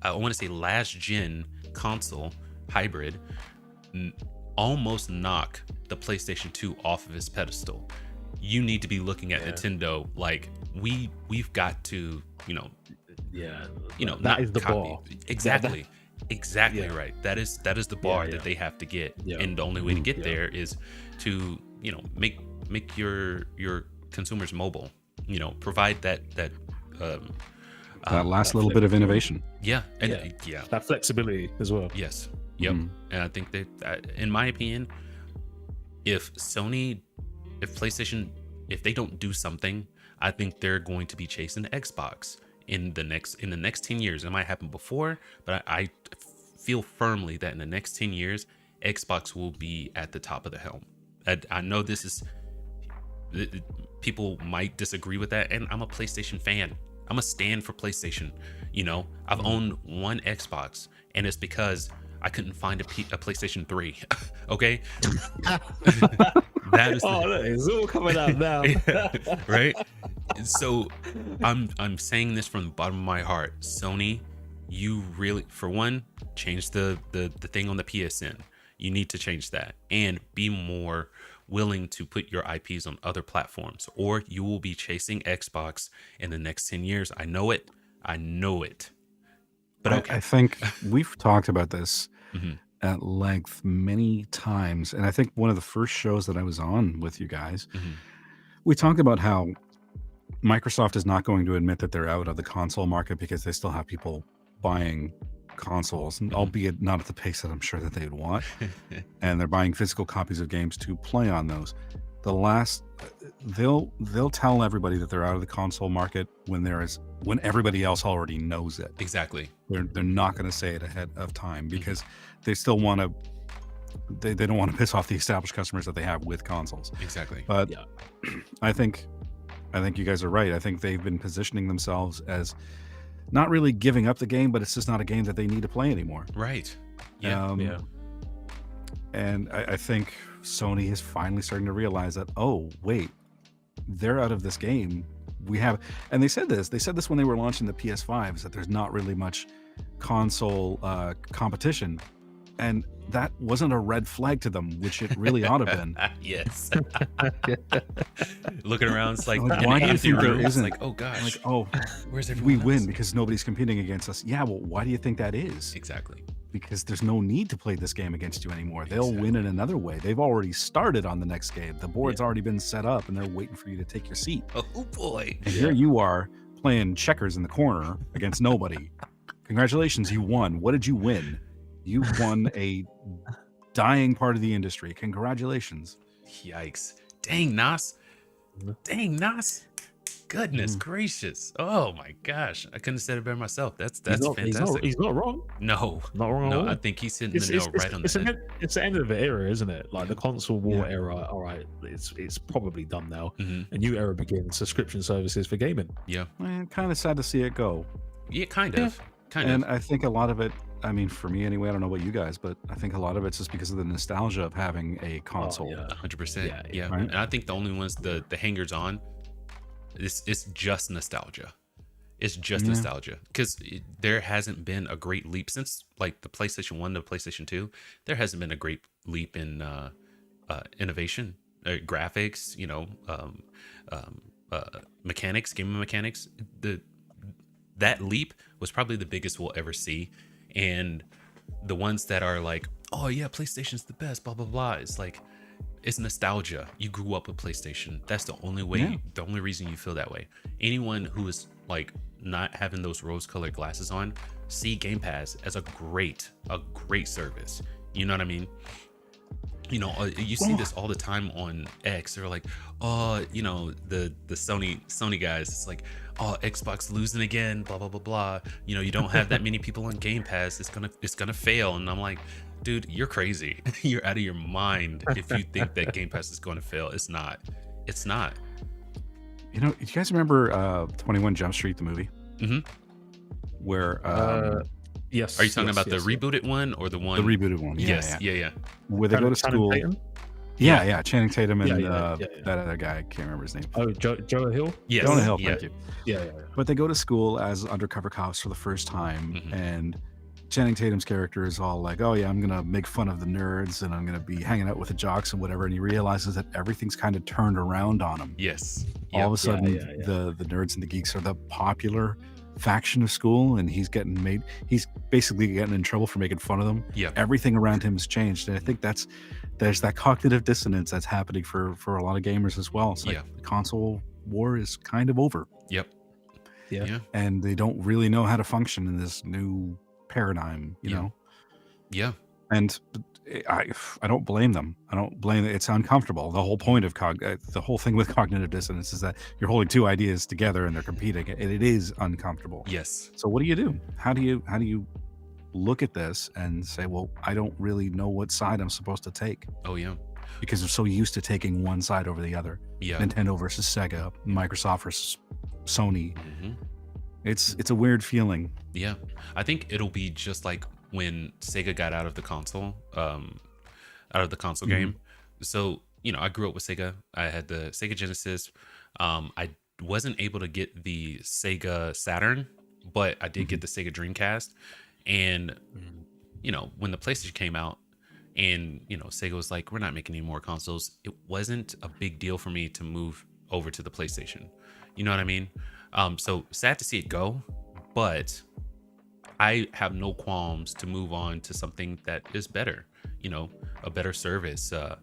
want to say last gen console hybrid almost knock the PlayStation 2 off of its pedestal? You need to be looking at Nintendo like we've got to, that is the bar. Exactly. Exactly right. That is the bar that they have to get, and the only way to get there is to, make your consumers mobile. Provide that last little bit of innovation. That flexibility as well. Yes. Yep. And I think that, in my opinion, if PlayStation, if they don't do something, I think they're going to be chasing Xbox in the next 10 years. It might happen before, but I feel firmly that in the next 10 years, Xbox will be at the top of the helm. I know people might disagree with that, and I'm a PlayStation fan. I'm a stand for PlayStation. I've owned one Xbox, and it's because I couldn't find a PlayStation 3. Okay. That is look, it's all coming out now. Right. So I'm saying this from the bottom of my heart. Sony, you really, for one, change the thing on the PSN. You need to change that and be more willing to put your IPs on other platforms, or you will be chasing Xbox in the next 10 years. I know it. But okay. I think we've talked about this at length many times, and I think one of the first shows that I was on with you guys, we talked about how Microsoft is not going to admit that they're out of the console market because they still have people buying consoles, and albeit not at the pace that I'm sure that they'd want, and they're buying physical copies of games to play on those. They'll tell everybody that they're out of the console market when everybody else already knows it. Exactly. They're not going to say it ahead of time because they still want to. They don't want to piss off the established customers that they have with consoles. Exactly. But I think you guys are right. I think they've been positioning themselves as not really giving up the game, but it's just not a game that they need to play anymore. Right. Yeah. And I think Sony is finally starting to realize that, oh, wait, they're out of this game. And they said this when they were launching the PS5s, that there's not really much console competition. And that wasn't a red flag to them, which it really ought to have been. Yes. Looking around, it's like, why do you think there isn't? Like, oh gosh, like, oh, where's everyone we else? win because nobody's competing against us. Yeah, well, why do you think that is? Exactly. Because there's no need to play this game against you anymore. They'll win in another way. They've already started on the next game. The board's already been set up, and they're waiting for you to take your seat. Oh boy! And here you are playing checkers in the corner against nobody. Congratulations, you won. What did you win? You won a dying part of the industry. Congratulations. Yikes. Dang, Knoss. Dang, Knoss. Goodness gracious. Oh my gosh. I couldn't have said it better myself. That's fantastic. He's not wrong. No. Not wrong at all. I think he's hitting the nail right on the head. It's the end of the era, isn't it? Like the console war era. All right, it's probably done now. A new era begins. Subscription services for gaming. Yeah. Kind of sad to see it go. Yeah, kind of. And I think a lot of it, I mean, for me anyway, I don't know about you guys, but I think a lot of it's just because of the nostalgia of having a console. 100%. Yeah. Right? And I think the only ones, the hangers on, it's just nostalgia. It's just nostalgia, because there hasn't been a great leap since like the PlayStation 1 to PlayStation 2. There hasn't been a great leap in innovation, graphics, mechanics, gaming mechanics. That leap was probably the biggest we'll ever see. And the ones that are like, oh yeah, PlayStation's the best, blah blah blah, it's like, it's nostalgia. You grew up with PlayStation. That's the only way, the only reason you feel that way. Anyone who is like not having those rose-colored glasses on, see Game Pass as a great service. You know what I mean? You see this all the time on X. They're like, oh, the Sony guys. It's like, oh, Xbox losing again, blah blah blah blah. You don't have that many people on Game Pass. It's gonna fail. And I'm like, dude, you're crazy. You're out of your mind if you think that Game Pass is going to fail. It's not. Do you guys remember 21 Jump Street, the movie? Where yes. Are you talking about the rebooted one or the one? The rebooted one. Yeah. Where they go to school. Channing Tatum and that other guy, I can't remember his name. Oh, Jonah Hill? Yes. Jonah Hill, thank you. Yeah. But they go to school as undercover cops for the first time, and Channing Tatum's character is all like, oh yeah, I'm gonna make fun of the nerds and I'm gonna be hanging out with the jocks and whatever, and he realizes that everything's kind of turned around on him. Yes. All of a sudden the nerds and the geeks are the popular faction of school, and he's basically getting in trouble for making fun of them. Everything around him has changed, and I think there's that cognitive dissonance that's happening for a lot of gamers as well. It's like the console war is kind of over. And they don't really know how to function in this new paradigm, you know. And I don't blame them. It's uncomfortable. The whole point of the whole thing with cognitive dissonance is that you're holding two ideas together and they're competing, and it is uncomfortable. Yes. So what do you do? How do you look at this and say, well, I don't really know what side I'm supposed to take? Oh yeah. Because I'm so used to taking one side over the other. Nintendo versus Sega, Microsoft versus Sony. It's a weird feeling. I think it'll be just like when Sega got out of the console game. So I grew up with Sega. I had the Sega Genesis. I wasn't able to get the Sega Saturn, but I did get the Sega Dreamcast. And when the PlayStation came out, and Sega was like, we're not making any more consoles, it wasn't a big deal for me to move over to the PlayStation. You know what I mean? So sad to see it go, but I have no qualms to move on to something that is better, a better service, a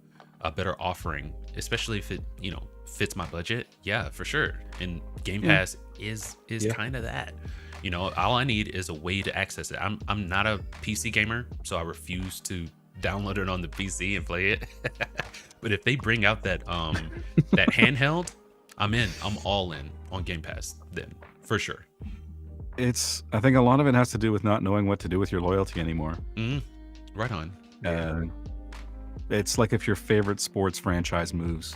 better offering, especially if it, fits my budget. Yeah, for sure. And Game Pass is kind of that. All I need is a way to access it. I'm not a PC gamer, so I refuse to download it on the PC and play it. But if they bring out that that handheld, I'm in. I'm all in on Game Pass then, for sure. I think a lot of it has to do with not knowing what to do with your loyalty anymore. Right on. It's like if your favorite sports franchise moves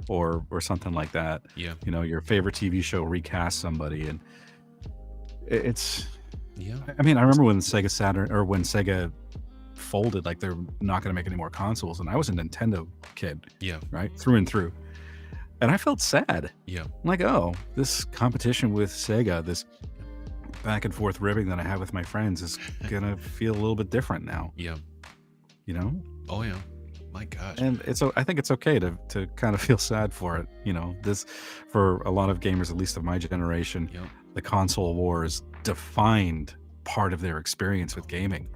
or something like that. Your favorite TV show recasts somebody, and it's I mean, I remember when Sega Saturn, or when Sega folded, like they're not going to make any more consoles, and I was a Nintendo kid, right, through and through, and I felt sad. I'm like, oh, this competition with Sega, this back and forth ribbing that I have with my friends is gonna feel a little bit different now. Oh yeah. My gosh. And I think it's okay to kind of feel sad for it. This, for a lot of gamers, at least of my generation, the console wars defined part of their experience with gaming,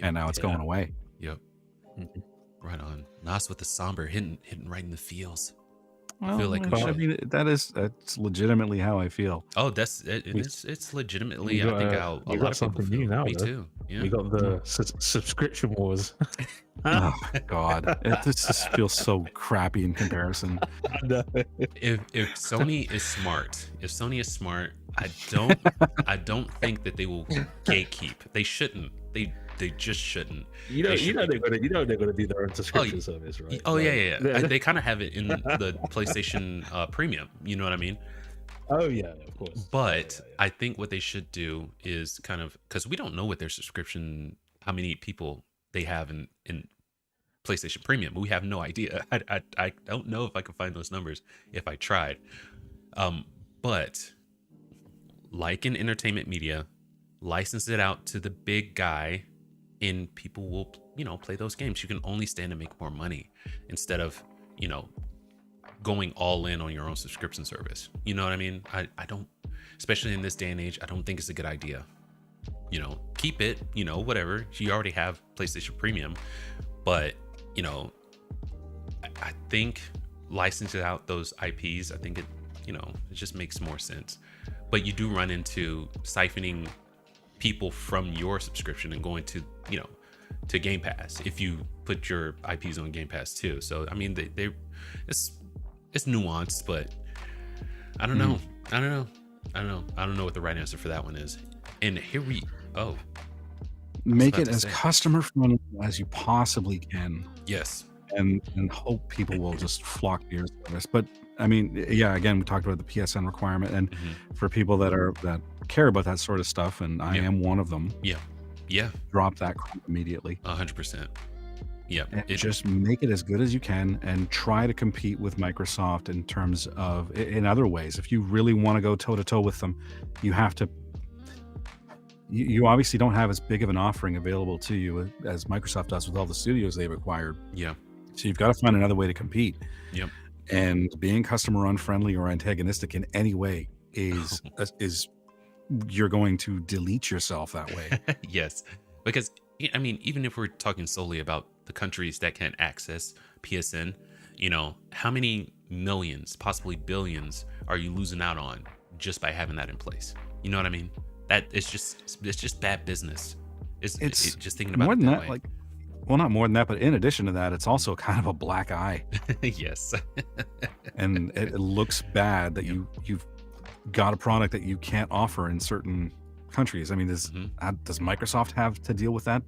and now it's going away. Right on. Knoss with the somber hitting right in the feels. I feel like we I should. mean, that's legitimately how I feel. Oh, that's it. We, It's we legitimately, I got think, how a we lot got of people something new feel. now, Me though. too. We Yeah. got the subscription wars. Oh God, this just feels so crappy in comparison. I know. If Sony is smart, I don't think that they will gatekeep. They shouldn't. They just shouldn't. You know, They should be. they're gonna do their own subscription service, right? Oh yeah, Like, yeah, yeah. They kind of have it in the PlayStation Premium. You know what I mean? oh yeah, of course. But I think what they should do is kind of, because we don't know what their subscription, how many people they have in PlayStation Premium. We have no idea. I don't know if I can find those numbers if I tried. But like in entertainment media, license it out to the big guy, and people will, play those games. You can only stand to make more money instead of, going all in on your own subscription service. You know what I mean? I don't, especially in this day and age, I don't think it's a good idea. Keep it, whatever. You already have PlayStation Premium, but, I think licensing out those IPs, I think it just makes more sense. But you do run into siphoning people from your subscription and going to, to Game Pass if you put your IPs on Game Pass too. So I mean, it's nuanced, but I don't know. I don't know what the right answer for that one is. And here we Make it as customer friendly as you possibly can. Yes. And hope people will just flock to your service. But I mean, yeah, again, we talked about the PSN requirement, and for people that care about that sort of stuff, and I am one of them. Yeah. Drop that crap immediately. 100%. Yeah. Just make it as good as you can, and try to compete with Microsoft in terms of in other ways. If you really want to go toe to toe with them, you have to. You obviously don't have as big of an offering available to you as Microsoft does with all the studios they've acquired. Yeah. So you've got to find another way to compete. Yep. And being customer unfriendly or antagonistic in any way is you're going to delete yourself that way. Yes. Because I mean, even if we're talking solely about the countries that can't access PSN, how many millions, possibly billions, are you losing out on just by having that in place? You know what I mean? That it's just bad business. It's just thinking about more it than that that, way. Well, not more than that, but in addition to that, it's also kind of a black eye. Yes. And it looks bad that you've got a product that you can't offer in certain countries. I mean, does Microsoft have to deal with that?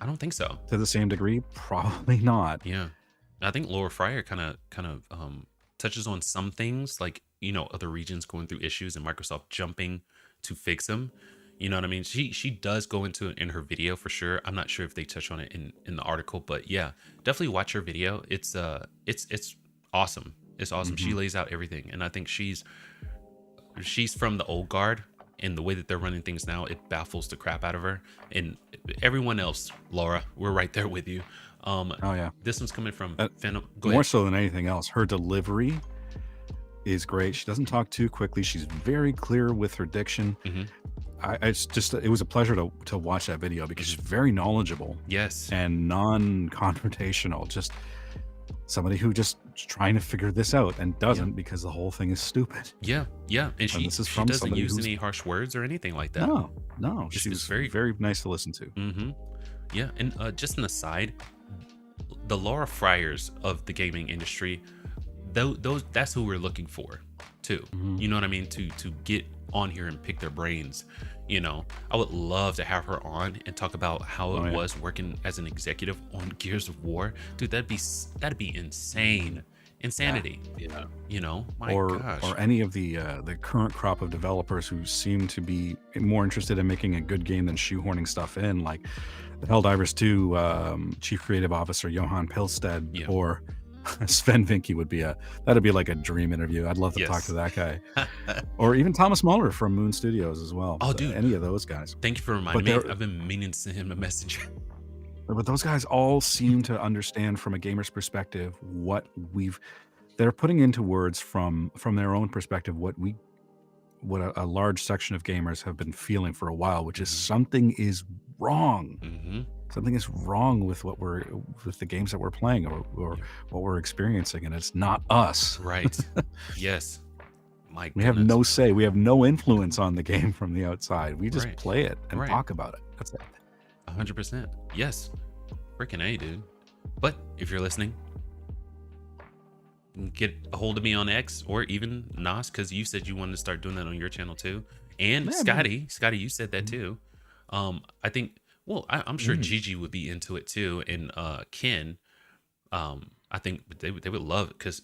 I don't think so. To the same degree? Probably not. Yeah. I think Laura Fryer kind of touches on some things, like, other regions going through issues and Microsoft jumping to fix them. You know what I mean? She does go into it in her video for sure. I'm not sure if they touch on it in the article, but yeah, definitely watch her video. It's awesome. It's awesome. She lays out everything, and I think she's from the old guard, and the way that they're running things now, it baffles the crap out of her. And everyone else, Laura, we're right there with you. Oh yeah. This one's coming from Phantom. Go More ahead. so than anything else, her delivery is great. She doesn't talk too quickly. She's very clear with her diction. It was a pleasure to watch that video because she's very knowledgeable. Yes. And non-confrontational. Just somebody who just trying to figure this out and doesn't because the whole thing is stupid. Yeah. And she doesn't use any harsh words or anything like that. No. She was very nice to listen to. Yeah. And just an aside, the Laura Fryers of the gaming industry, that's who we're looking for too. You know what I mean? To get on here and pick their brains. I would love to have her on and talk about how it was working as an executive on Gears of War. Dude, that'd be insanity. Yeah. My gosh. Or any of the current crop of developers who seem to be more interested in making a good game than shoehorning stuff in, like the Helldivers 2 Chief Creative Officer Johan Pilstead or Sven Vinke that'd be like a dream interview. I'd love to talk to that guy. Or even Thomas Muller from Moon Studios as well. Oh, dude. Any of those guys. Thank you for reminding me. I've been meaning to send him a message. But those guys all seem to understand from a gamer's perspective they're putting into words from their own perspective what a large section of gamers have been feeling for a while, which is something is wrong. something is wrong with with the games that we're playing or what we're experiencing, and it's not us. Right. Yes. My We have goodness. no say. We have no influence on the game from the outside. We just Right. play it and Right. talk about it. That's it. 100%. Yes. Freaking A, dude. But if you're listening, get a hold of me on X or even Knoss, because you said you wanted to start doing that on your channel too. And Yeah, Scotty, you said that too. I think, well, I'm sure Gigi would be into it too. And Ken, I think they would love it, because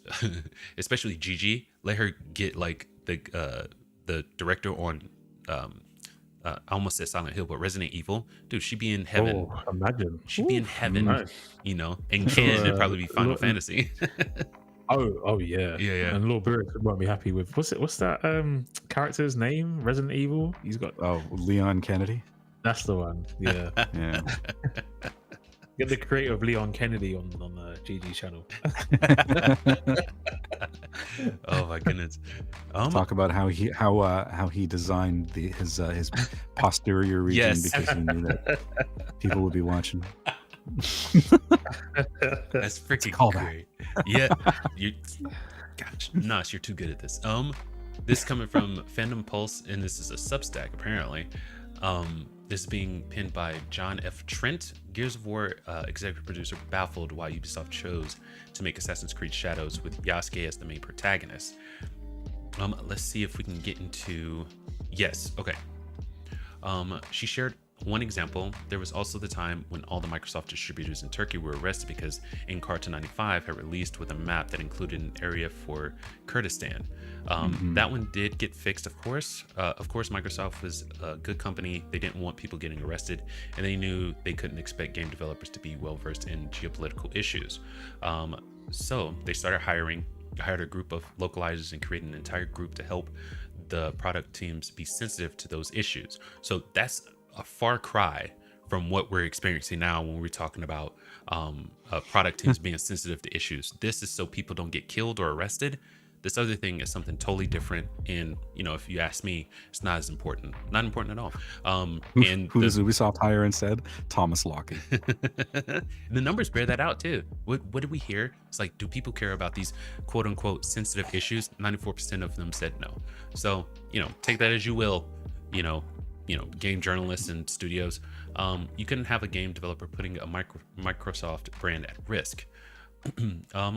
especially Gigi, let her get like the director on I almost said Silent Hill, but Resident Evil, dude, she'd be in heaven. Oh, imagine. She'd be in heaven, Nice. you know. And Ken, it'd probably be Final Fantasy. Oh yeah. Yeah. And Lord Burris won't be happy with what's that character's name? Resident Evil. He's got Leon Kennedy. that's the one. Yeah. Yeah. Get the creator of Leon Kennedy on the GG channel. Oh my goodness. Talk about how he designed his posterior region, Yes. because he knew that people would be watching. That's freaking callback. great. Yeah. Gosh, Nosh, you're too good at this. This coming from Fandom Pulse, and this is a Substack apparently. This being pinned by John F. Trent, Gears of War executive producer, baffled why Ubisoft chose to make Assassin's Creed Shadows with Yasuke as the main protagonist. Let's see if we can get into. Yes, okay. She shared one example. There was also the time when all the Microsoft distributors in Turkey were arrested because Encarta 95 had released with a map that included an area for Kurdistan. That one did get fixed, of course. Microsoft was a good company. They didn't want people getting arrested, and they knew they couldn't expect game developers to be well versed in geopolitical issues. So they started hired a group of localizers and created an entire group to help the product teams be sensitive to those issues. So that's a far cry from what we're experiencing now when we're talking about product teams being sensitive to issues. This is so people don't get killed or arrested. This other thing is something totally different, and if you ask me, it's not as important. Not important at all. Who does Ubisoft hire instead? Thomas Lockie. The numbers bear that out too. What did we hear? It's like, do people care about these quote unquote sensitive issues? 94% of them said no. So take that as you will. Game journalists and studios. You couldn't have a game developer putting a Microsoft brand at risk.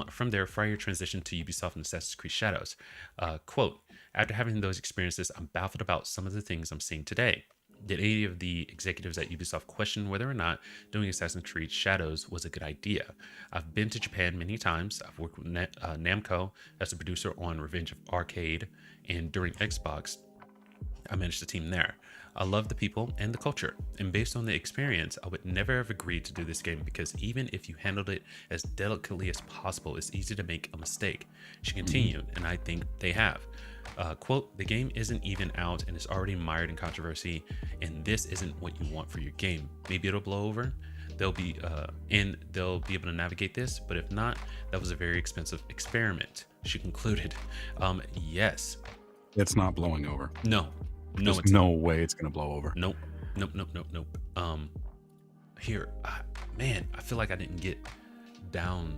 From there, Fryer transitioned to Ubisoft and Assassin's Creed Shadows. Quote, after having those experiences, I'm baffled about some of the things I'm seeing today. Did any of the executives at Ubisoft question whether or not doing Assassin's Creed Shadows was a good idea? I've been to Japan many times. I've worked with Namco as a producer on Revenge of Arcade, and during Xbox, I managed the team there. I love the people and the culture, and based on the experience, I would never have agreed to do this game because even if you handled it as delicately as possible, it's easy to make a mistake. She continued, and I think they have. Quote, the game isn't even out and is already mired in controversy, and this isn't what you want for your game. Maybe it'll blow over. They'll be able to navigate this, but if not, that was a very expensive experiment. She concluded. Yes. It's not blowing over. No, There's no way it's going to blow over. Nope. Here, man, I feel like I didn't get down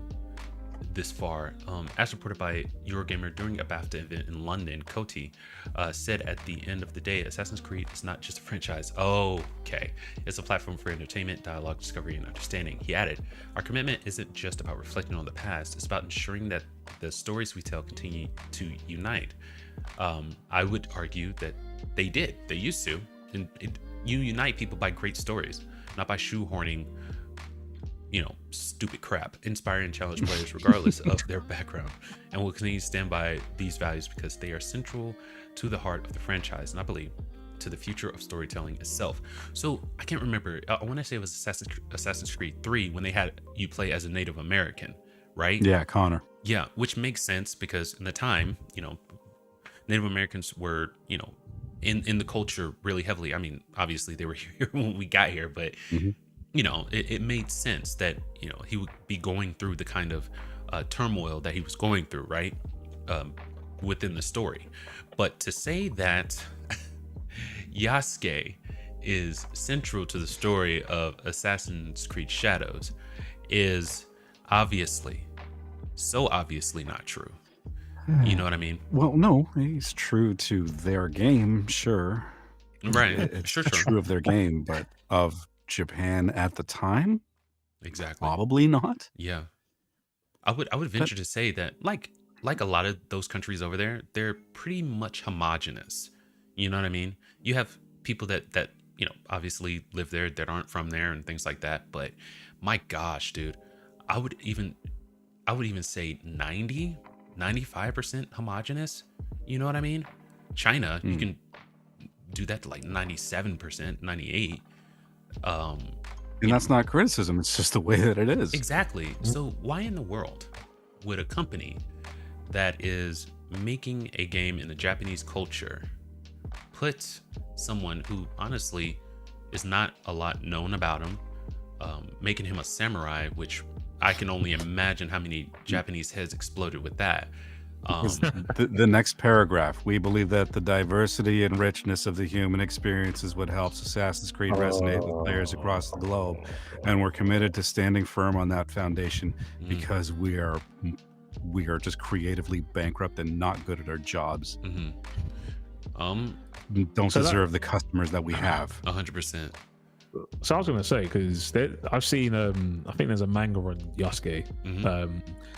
this far. As reported by Eurogamer during a BAFTA event in London, Koti said at the end of the day, Assassin's Creed is not just a franchise. Okay. It's a platform for entertainment, dialogue, discovery, and understanding. He added, our commitment isn't just about reflecting on the past, it's about ensuring that the stories we tell continue to unite. I would argue that they used to. And you unite people by great stories, not by shoehorning stupid crap. Inspire and challenge players regardless of their background, and will continue to stand by these values because they are central to the heart of the franchise, and I believe to the future of storytelling itself. So I can't remember, I want to say it was Assassin's Creed 3 when they had you play as a Native American, right? Yeah, Connor. Yeah, which makes sense because in the time, Native Americans were, in the culture really heavily. I mean, obviously they were here when we got here, but it made sense that he would be going through the kind of turmoil that he was going through, right, within the story. But to say that Yasuke is central to the story of Assassin's Creed Shadows is obviously, so obviously not true. You know what I mean? Well, no, he's true to their game, sure. Right. It's Sure. true of their game, but of Japan at the time, Exactly. probably not. Yeah. I would venture to say that like a lot of those countries over there, they're pretty much homogenous. You know what I mean? You have people that you know, obviously live there that aren't from there and things like that, but my gosh, dude, I would even say 95% homogenous. You know what I mean? China, you can do that to like 97%, 98. And that's not criticism, it's just the way that it is. Exactly. So why in the world would a company that is making a game in the Japanese culture put someone who honestly is not a lot known about him, making him a samurai, which I can only imagine how many Japanese heads exploded with that. The next paragraph, we believe that the diversity and richness of the human experience is what helps Assassin's Creed resonate with players across the globe, and we're committed to standing firm on that foundation because we are just creatively bankrupt and not good at our jobs. Don't deserve the customers that we have. 100%. So I was going to say, because I've seen, I think there's a manga on Yasuke.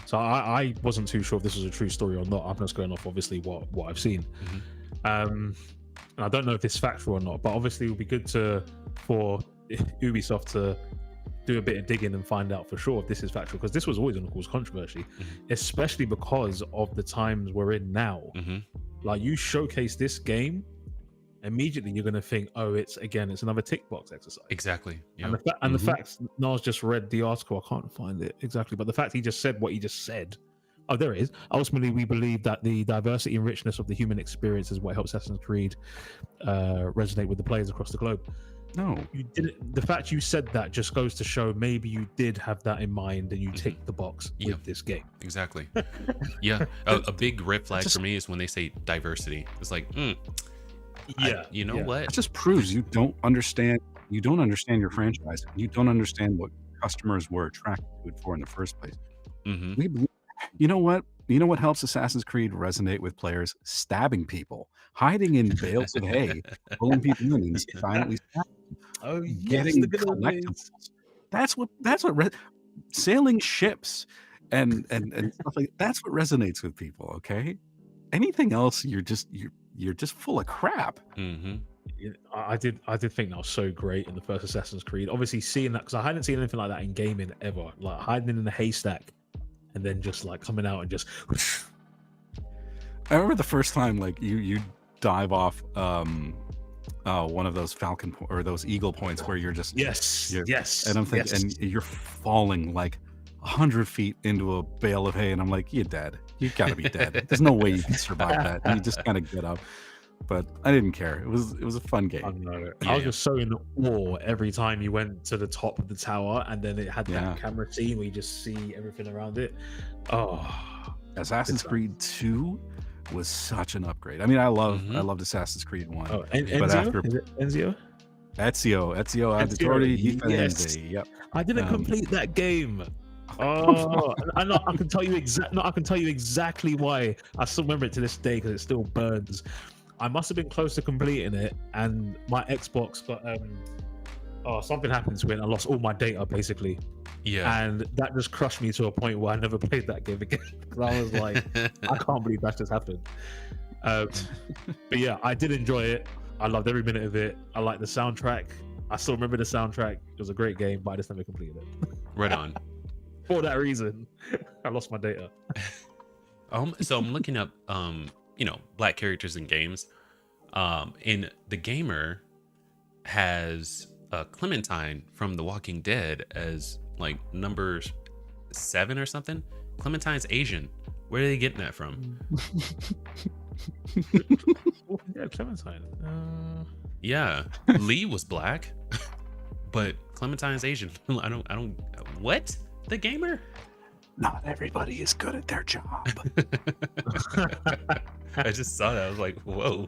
So I wasn't too sure if this was a true story or not. I'm just going off, obviously, what I've seen. And I don't know if it's factual or not, but obviously it would be good for Ubisoft to do a bit of digging and find out for sure if this is factual, because this was always going to cause controversy, especially because of the times we're in now. Like, you showcase this game, immediately you're going to think, oh, it's another tick box exercise. Exactly. Yep. And the fact, Knoss just read the article, I can't find it exactly, but the fact he just said what he just said, oh, there it is. Ultimately, we believe that the diversity and richness of the human experience is what helps Assassin's Creed resonate with the players across the globe. No, you didn't. The fact you said that just goes to show maybe you did have that in mind and you ticked the box with this game. Exactly. Yeah. A big red flag for me is when they say diversity. It's like, you know what? It just proves you don't understand your franchise. You don't understand what customers were attracted to it for in the first place. You know what helps Assassin's Creed resonate with players? Stabbing people, hiding in bales of hay, pulling people in and silently stabbing them. Getting the collectibles. That's what sailing ships and stuff like that's what resonates with people. Okay, anything else, you're just full of crap. I did think that was so great in the first Assassin's Creed. Obviously, seeing that, because I hadn't seen anything like that in gaming ever, like hiding in a haystack and then just like coming out and just. I remember the first time, like you dive off one of those falcon or those eagle points where you're just yes, and I'm thinking, and you're falling like 100 feet into a bale of hay, and I'm like, you're dead. You gotta be dead. There's no way you can survive that. And you just kind of get up. But I didn't care. It was a fun game. I was just so in awe every time you went to the top of the tower, and then it had that camera scene where you just see everything around it. Assassin's Creed 2 was such an upgrade. I mean, I loved Assassin's Creed 1. But after Ezio Auditore Difende. Yep. I didn't complete that game. I can tell you exactly why. I still remember it to this day because it still burns. I must have been close to completing it, and my Xbox got something happened to it, and I lost all my data basically. Yeah, and that just crushed me to a point where I never played that game again. I was like, I can't believe that just happened. But yeah, I did enjoy it. I loved every minute of it. I liked the soundtrack. I still remember the soundtrack. It was a great game, but I just never completed it. Right on. For that reason, I lost my data. So I'm looking up, black characters in games. And the gamer has Clementine from The Walking Dead as like number 7 or something. Clementine's Asian. Where are they getting that from? Yeah, Clementine. Yeah, Lee was black, but Clementine's Asian. I don't. What? The gamer? Not everybody is good at their job. I just saw that. I was like, whoa.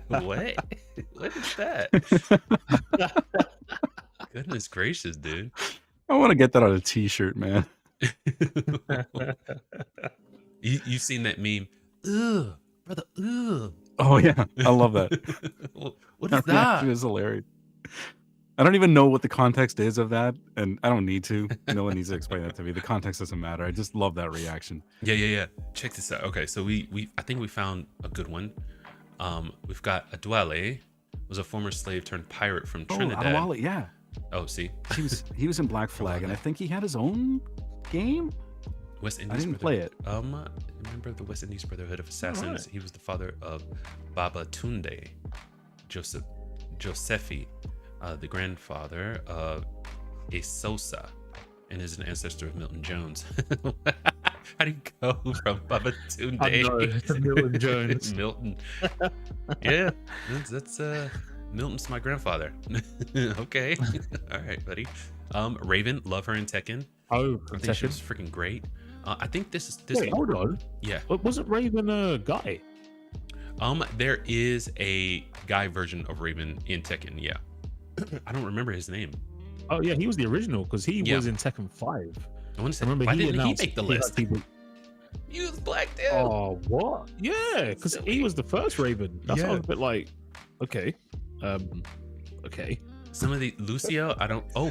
What? What is that? Goodness gracious, dude. I want to get that on a t-shirt, man. You've seen that meme? Ugh, brother, ugh. Oh yeah, I love that. What is that? It is hilarious. I don't even know what the context is of that, and I don't need to. No one needs to explain that to me. The context doesn't matter. I just love that reaction. Yeah. Check this out. Okay, so I think we found a good one. We've got Adwale, was a former slave turned pirate from Trinidad. Adwale, yeah. Oh, see, he was in Black Flag, and I think he had his own game. West Indies. I didn't play it. Remember the West Indies Brotherhood of Assassins? Right. He was the father of Baba Tunde, Josephi, the grandfather of Esosa, and is an ancestor of Milton Jones. How do you go from Baba Tunde to Milton Jones? Milton. Yeah, that's Milton's my grandfather. Okay. All right, buddy. Raven, love her in Tekken. Oh, I think she was freaking great. I think this Wait, hold on. Yeah. Wasn't Raven a guy? There is a guy version of Raven in Tekken. Yeah. I don't remember his name. Oh yeah, he was the original because he was in Tekken 5. I want to say, remember why he didn't he announced make the list? He was black dude. Oh, what? Yeah, because he was the first Raven. That's why I was a bit like, okay. Okay. Some of the Lucio,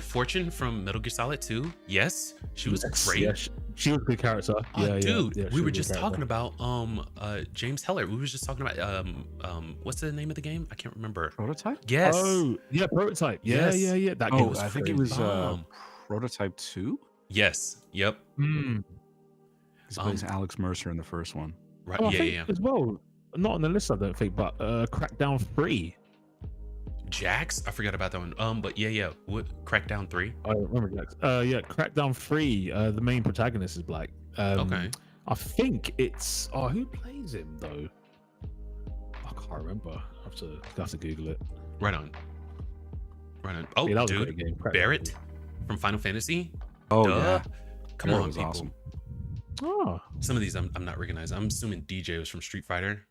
Fortune from Metal Gear Solid 2. Yes, she was great. Yeah, she was a good character. Dude, we were just talking about James Heller. We were just talking about what's the name of the game? I can't remember. Prototype? Yes. Oh, yeah, Prototype. Yeah. That game was I think it was Prototype 2. Yes. Yep. He plays Alex Mercer in the first one. Right. I think as well. Not on the list, I don't think, but Crackdown 3. Jax, I forgot about that one. But yeah. What Crackdown 3? I don't remember Jax. Yeah, Crackdown 3. The main protagonist is black. Okay. I think it's who plays him though? I can't remember. I have to Google it. Right on. Oh, that was dude, a great game. Barrett from Final Fantasy. Oh Duh. yeah. Come Barrett on, was people. Awesome. Oh. Some of these I'm not recognizing. I'm assuming DJ was from Street Fighter.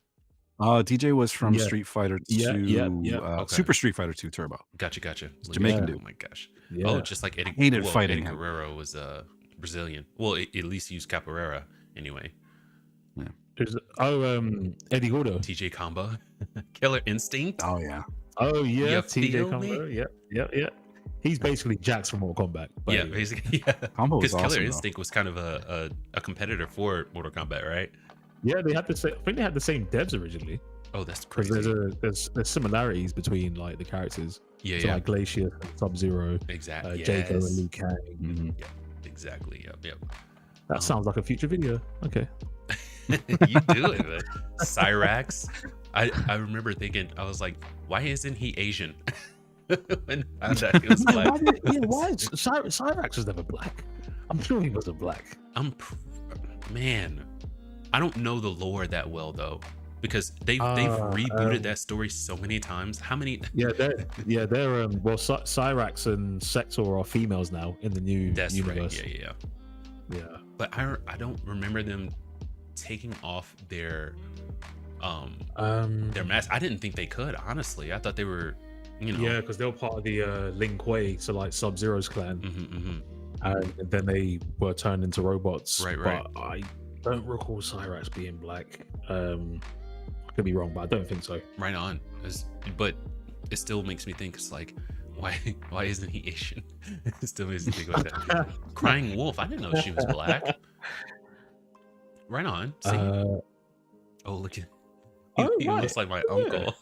DJ was from Street Fighter 2, Okay. Super Street Fighter 2 Turbo. Gotcha. Jamaican dude. Oh my gosh. Yeah. Oh, just like Eddie. Hated fighting Eddie him. Guerrero was Brazilian. Well, at least he used capoeira anyway. Eddie Gordo. TJ Combo, Killer Instinct. Oh yeah. Oh yeah, You TJ feel Combo. me? Yeah. He's basically Jax from Mortal Kombat. Yeah, basically. Yeah. Combo was Because Killer awesome, Instinct was kind of a competitor for Mortal Kombat, right? Yeah, they had the same. I think they had the same devs originally. Oh, that's Because crazy. there's similarities between like the characters. Yeah, so yeah. like Glacier, Sub-Zero, Exactly. Jago, and Yes. Liu Kang. Mhm. Yeah, exactly. Yep. That sounds like a future video. Okay. You do it, man. Cyrax. I remember thinking, I was like, why isn't he Asian? When I found out he was black. Why? Cyrax was never black. I'm sure he wasn't black. Man, I don't know the lore that well though, because they've rebooted that story so many times. How many? They're Cyrax and Sector are females now in the new universe. Right. Yeah. Yeah. But I don't remember them taking off their mask. I didn't think they could, honestly. I thought they were, Yeah, because they were part of the Lin Kuei, so like Sub-Zero's clan. And then they were turned into robots. Right. But I don't recall Cyrax being black. I could be wrong, but I don't think so. Right on. But it still makes me think, it's like, why isn't he Asian? It still makes me think about that. Crying Wolf, I didn't know she was black. Right on. See? Look at he looks like my uncle.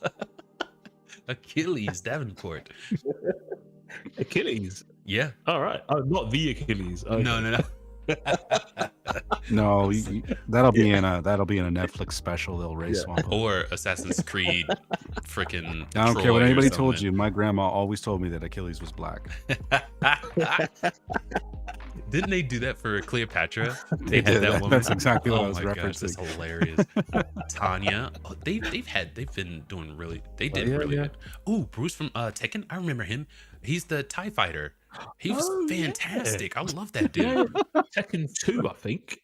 Achilles Davenport. Achilles. Yeah. All right. Oh, not the Achilles. Okay. No. No, that'll be in a Netflix special. They'll race swamp. Or Assassin's Creed freaking. I don't care what anybody told you. My grandma always told me that Achilles was black. Didn't they do that for Cleopatra? They had did. that woman. That's exactly what I was Oh my gosh, that's referencing. hilarious. Tanya. Oh, they've been doing really. They did really good. Oh, Bruce from Tekken. I remember him. He's the TIE fighter. He was Oh, yeah. fantastic. I love that Yeah, dude. Tekken 2, I think.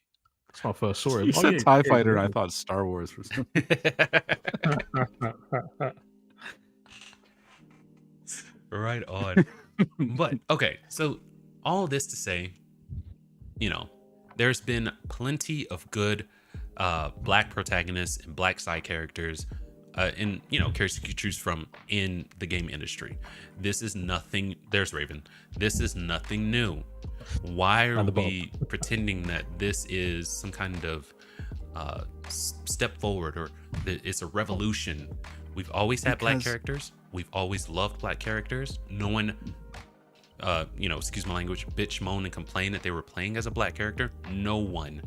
That's when I first saw him. You Oh, said yeah, TIE yeah, Fighter, and I thought Star Wars for some. Right on. But okay, so all this to say, there's been plenty of good black protagonists and black side characters and characters you could choose from in the game industry. This is nothing. There's Raven. This is nothing new. Why are we pretending that this is some kind of step forward or it's a revolution? We've always had black characters. We've always loved black characters. No one excuse my language, bitch, moan, and complain that they were playing as a black character. No one.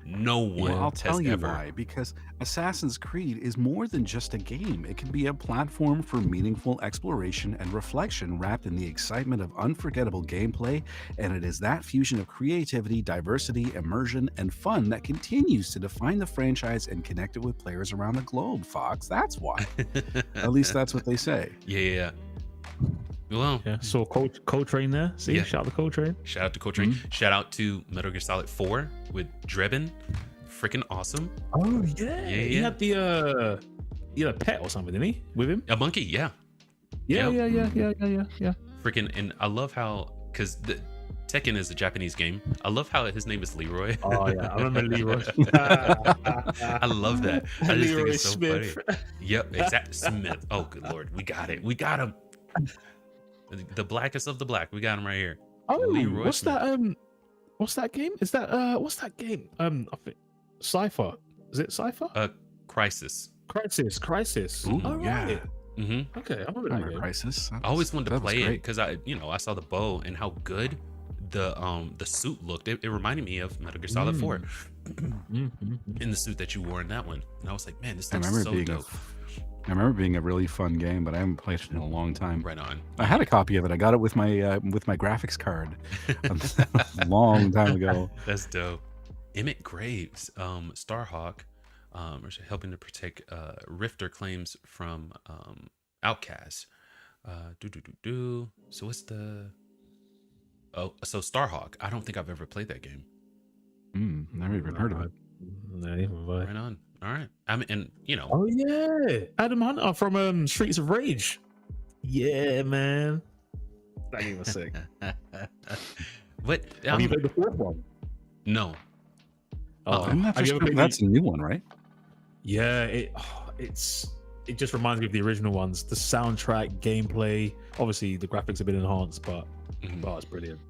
Well, I'll tell you why. Because Assassin's Creed is more than just a game. It can be a platform for meaningful exploration and reflection wrapped in the excitement of unforgettable gameplay, and it is that fusion of creativity, diversity, immersion, and fun that continues to define the franchise and connect it with players around the globe, Fox. That's why. At least that's what they say. Yeah. Well, yeah. So Coltrane there. See, yeah. Shout out to Coltrane. Shout out to Coltrane. Shout out to Metal Gear Solid 4 with Drebin. Freaking awesome. Oh yeah. He had the pet or something, didn't he? With him? A monkey, yeah. Yeah. Freaking, and I love how, because the Tekken is a Japanese game. I love how his name is Leroy. Oh yeah, I remember Leroy. I love that. I just think it's so Smith. funny. Yep, exactly. Smith. Oh, good lord, we got it. We got him. The blackest of the black. We got him right here. Oh, Leroy what's Smith. that? What's that game? Is that what's that game? I think Cypher. Is it Cypher? Crisis. Crisis. Ooh, oh, yeah. right. Mm-hmm. Okay, I remember that game. Crisis. I always wanted to play it because I saw the bow and how good the suit looked. It reminded me of Metal Gear Solid 4 in the suit that you wore in that one. And I was like, man, this looks so dope. I remember being a really fun game, but I haven't played it in a long time. Right on. I had a copy of it. I got it with my graphics card a long time ago. That's dope. Emmett Graves, Starhawk, helping to protect Rifter claims from Outcast. So what's the? Oh, so Starhawk. I don't think I've ever played that game. Never even heard of it. Right on. All right. I mean, and Oh yeah, Adam Hunter from Streets of Rage. Yeah, man. That game was sick. But have you played the fourth one? No. That's a new one, right? Yeah, it just reminds me of the original ones. The soundtrack, gameplay, obviously the graphics have been enhanced, but it's brilliant.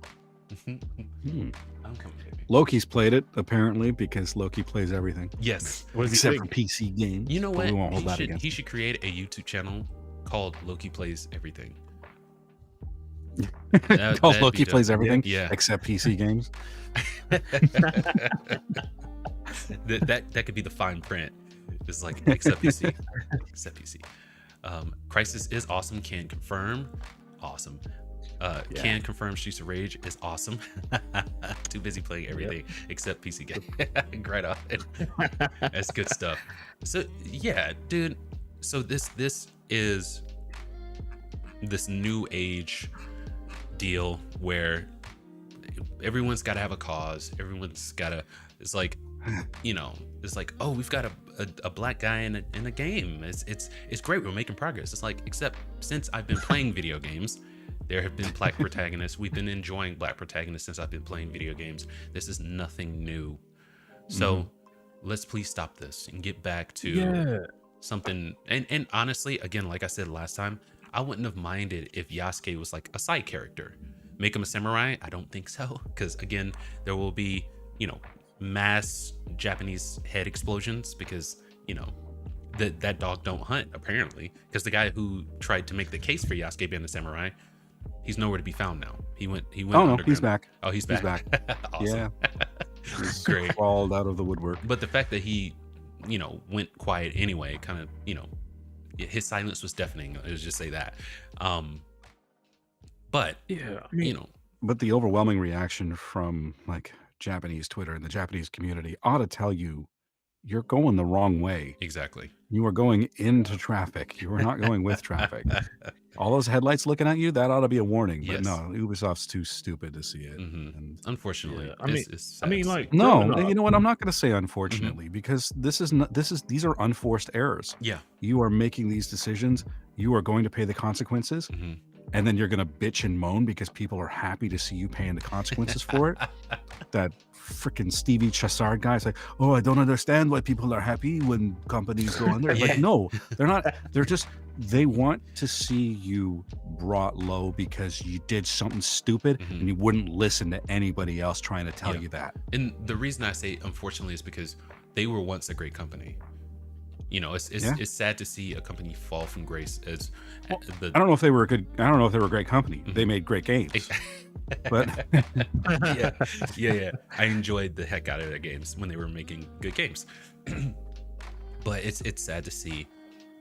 I'm coming, baby. Loki's played it apparently because Loki plays everything. Yes, except for PC games. You know what? We won't hold that against he should create a YouTube channel called Loki Plays Everything. Called Loki Plays Everything, yeah, except PC games. that could be the fine print. It's like except PC, except PC. Crisis is awesome. Can confirm. Awesome. Can confirm Streets of Rage is awesome. Too busy playing everything except PC game. Right on. That's good stuff. So yeah, dude. So this is this new age deal where everyone's got to have a cause. Everyone's got to. It's like, it's like, oh, we've got a black guy in a game. It's great. We're making progress. It's like, except since I've been playing video games, there have been black protagonists. We've been enjoying black protagonists since I've been playing video games. This is nothing new. So let's please stop this and get back to something. And honestly, again, like I said last time, I wouldn't have minded if Yasuke was like a side character. Make him a samurai? I don't think so. Because again, there will be, mass Japanese head explosions because, that dog don't hunt, apparently. Because the guy who tried to make the case for Yasuke being a samurai, he's nowhere to be found now. He went Oh no, underground. he's back. Oh, he's back. Awesome. Yeah. He's Great. crawled out of the woodwork. But the fact that he, went quiet anyway, kind of, his silence was deafening. Let's just say that. But Yeah, But the overwhelming reaction from like Japanese Twitter and the Japanese community ought to tell you you're going the wrong way. exactly. You are going into traffic. You are not going with traffic. all those headlights looking at you, that ought to be a warning. But Yes. no, Ubisoft's too stupid to see it. Mhm. And Unfortunately, Yeah, it's I mean, sad. like, no, growing up, you know what? I'm not going to say unfortunately because these are unforced errors. Yeah. You are making these decisions. You are going to pay the consequences, Mhm. and then you're going to bitch and moan because people are happy to see you paying the consequences for it. That freaking Stevie Chassard guy is like, oh, I don't understand why people are happy when companies go under. Yeah. Like, no, they're not. They're just, they want to see you brought low because you did something stupid and you wouldn't listen to anybody else trying to tell Yeah. you that. And the reason I say unfortunately is because they were once a great company. You know, it's sad to see a company fall from grace as I don't know if they were a great company. They made great games. But yeah. I enjoyed the heck out of their games when they were making good games. But it's sad to see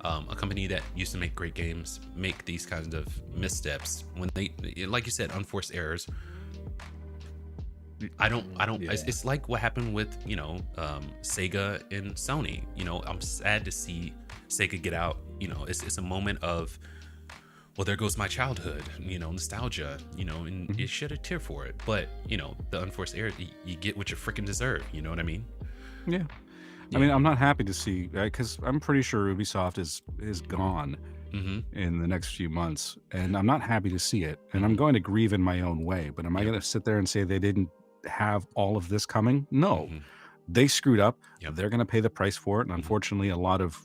a company that used to make great games make these kinds of missteps when they, like you said, unforced errors. I don't it's like what happened with, you know, Sega and Sony. You know, I'm sad to see Sega get out. You know, it's a moment of, well, there goes my childhood, you know, nostalgia, you know, and you shed a tear for it. But, you know, the unforced error, you get what you freaking deserve. You know what I mean? yeah. I mean, I'm not happy to see, because I'm pretty sure Ubisoft is gone in the next few months, and I'm not happy to see it. And I'm going to grieve in my own way. But am I going to sit there and say they didn't have all of this coming? No, they screwed up. They're going to pay the price for it. And unfortunately, a lot of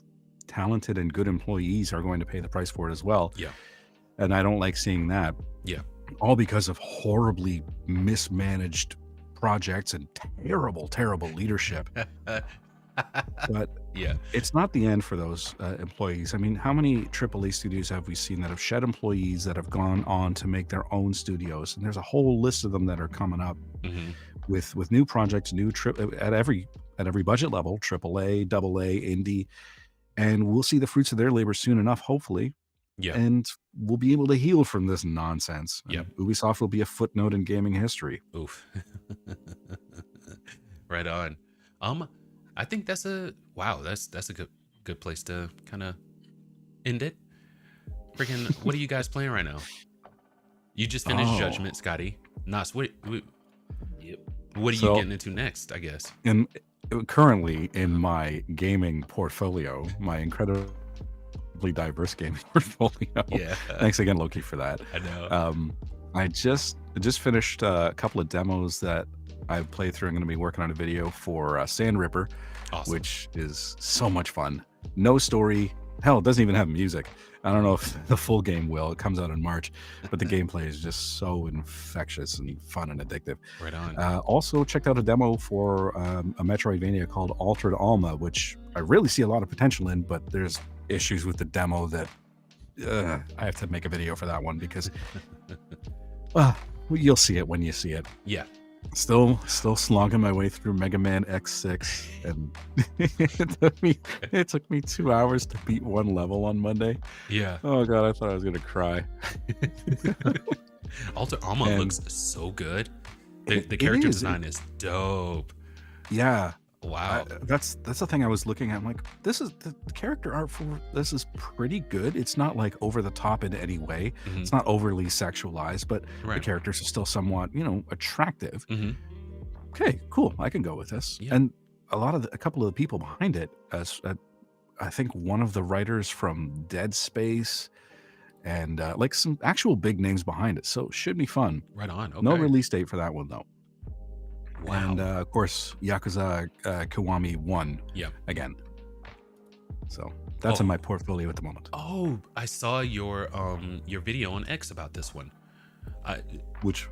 talented and good employees are going to pay the price for it as well. Yeah. And I don't like seeing that. Yeah. All because of horribly mismanaged projects and terrible leadership. But yeah, it's not the end for those employees. I mean, how many AAA studios have we seen that have shed employees that have gone on to make their own studios? And there's a whole list of them that are coming up with new projects, at every budget level, AAA, AA, indie, and we'll see the fruits of their labor soon enough, hopefully. Yeah. And we'll be able to heal from this nonsense. Yep. Ubisoft will be a footnote in gaming history. Oof. Right on. I think that's a good place to kind of end it. Freaking, what are you guys playing right now? You just finished Judgment, Scotty. Knoss, what are you getting into next, I guess? Currently in my gaming portfolio, my incredibly diverse gaming portfolio. Yeah. Thanks again, Loki, for that. I know. I just finished a couple of demos that I've played through. I'm going to be working on a video for Sand Ripper, which is so much fun. No story. Hell, it doesn't even have music. I don't know if the full game will. It comes out in March, but the gameplay is just so infectious and fun and addictive. Right on. Also checked out a demo for a Metroidvania called Altered Alma, which I really see a lot of potential in, but there's issues with the demo that I have to make a video for that one because you'll see it when you see it. Yeah. Still slogging my way through Mega Man X6, and it took me 2 hours to beat one level on Monday. Yeah. Oh god, I thought I was gonna cry. Alter Alma looks so good. The character design is dope. Yeah. Wow. That's the thing I was looking at. I'm like, this is the character art for this is pretty good. It's not like over the top in any way. It's not overly sexualized, but the characters are still somewhat, attractive. Okay, cool. I can go with this. Yeah. And a couple of the people behind it, I think one of the writers from Dead Space, and like some actual big names behind it. So it should be fun. Right on. Okay. No release date for that one though. Wow. And of course, Yakuza Kiwami 1 again. So that's in my portfolio at the moment. Oh, I saw your video on X about this one. Which?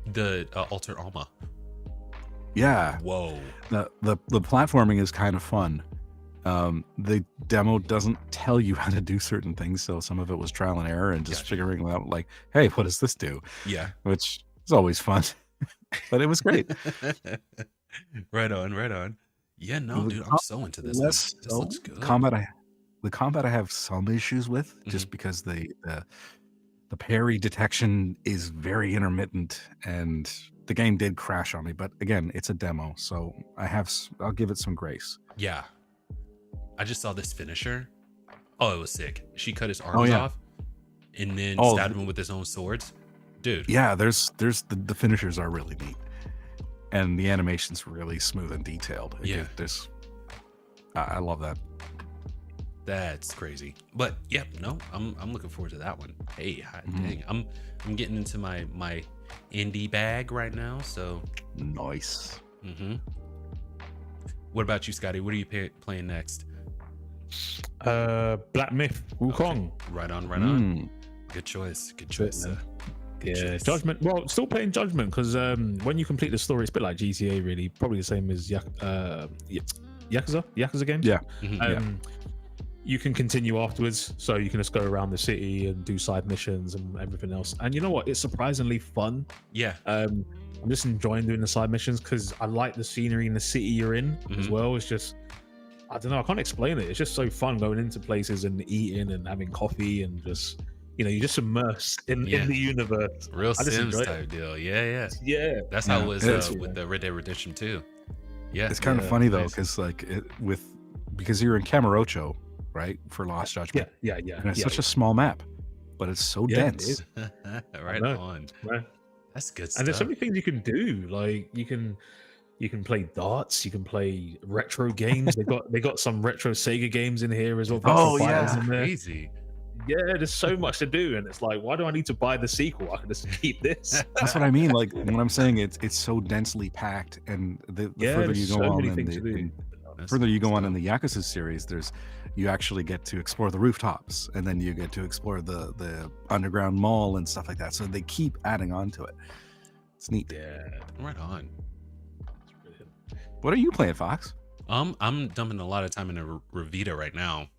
The Alter Alma. Yeah. Whoa. The platforming is kind of fun. The demo doesn't tell you how to do certain things, so some of it was trial and error and just figuring out, like, hey, what does this do? Yeah. Which is always fun. But it was great. Right on. Yeah, no, dude, I'm so into this. This looks good. The combat I have some issues with, just because the parry detection is very intermittent, and the game did crash on me. But again, it's a demo, so I'll give it some grace. Yeah, I just saw this finisher. Oh, it was sick. She cut his arms off. and then Oh, stab him with his own swords. Dude. Yeah, there's the finishers are really neat, and the animation's really smooth and detailed. Yeah. There's I love that. That's crazy. But yeah, no, I'm looking forward to that one. Hey, hot dang. I'm getting into my indie bag right now, so Nice. What about you, Scotty? What are you playing next? Black Myth Wukong. Right on. Good choice. Good choice. Good choice. Judgment. Well, still playing Judgment because when you complete the story, it's a bit like GTA, really. Probably the same as Yakuza games. Yeah. You can continue afterwards, so you can just go around the city and do side missions and everything else. And you know what? It's surprisingly fun. Yeah. I'm just enjoying doing the side missions because I like the scenery in the city you're in as well. It's just, I don't know, I can't explain it. It's just so fun going into places and eating and having coffee and just, you know, you're just immersed in the universe. Real Sims type deal. Yeah. That's how it was with the Red Dead Redemption 2. Yeah. It's kind of funny though, because like because you're in Camarocho, right, for Lost Judgment. Yeah. And it's such a small map, but it's so dense. Right on. Right. That's good stuff. And there's so many things you can do. Like you can play darts, you can play retro games. They got some retro Sega games in here as well. Oh yeah, crazy. Yeah, there's so much to do, and it's like, why do I need to buy the sequel? I can just keep this. That's what I mean. Like when I'm saying it's so densely packed, and the further you go on, in the Yakuza series, you actually get to explore the rooftops, and then you get to explore the underground mall and stuff like that. So they keep adding on to it. It's neat. Yeah, right on. What are you playing, Fox? I'm dumping a lot of time into Revita right now.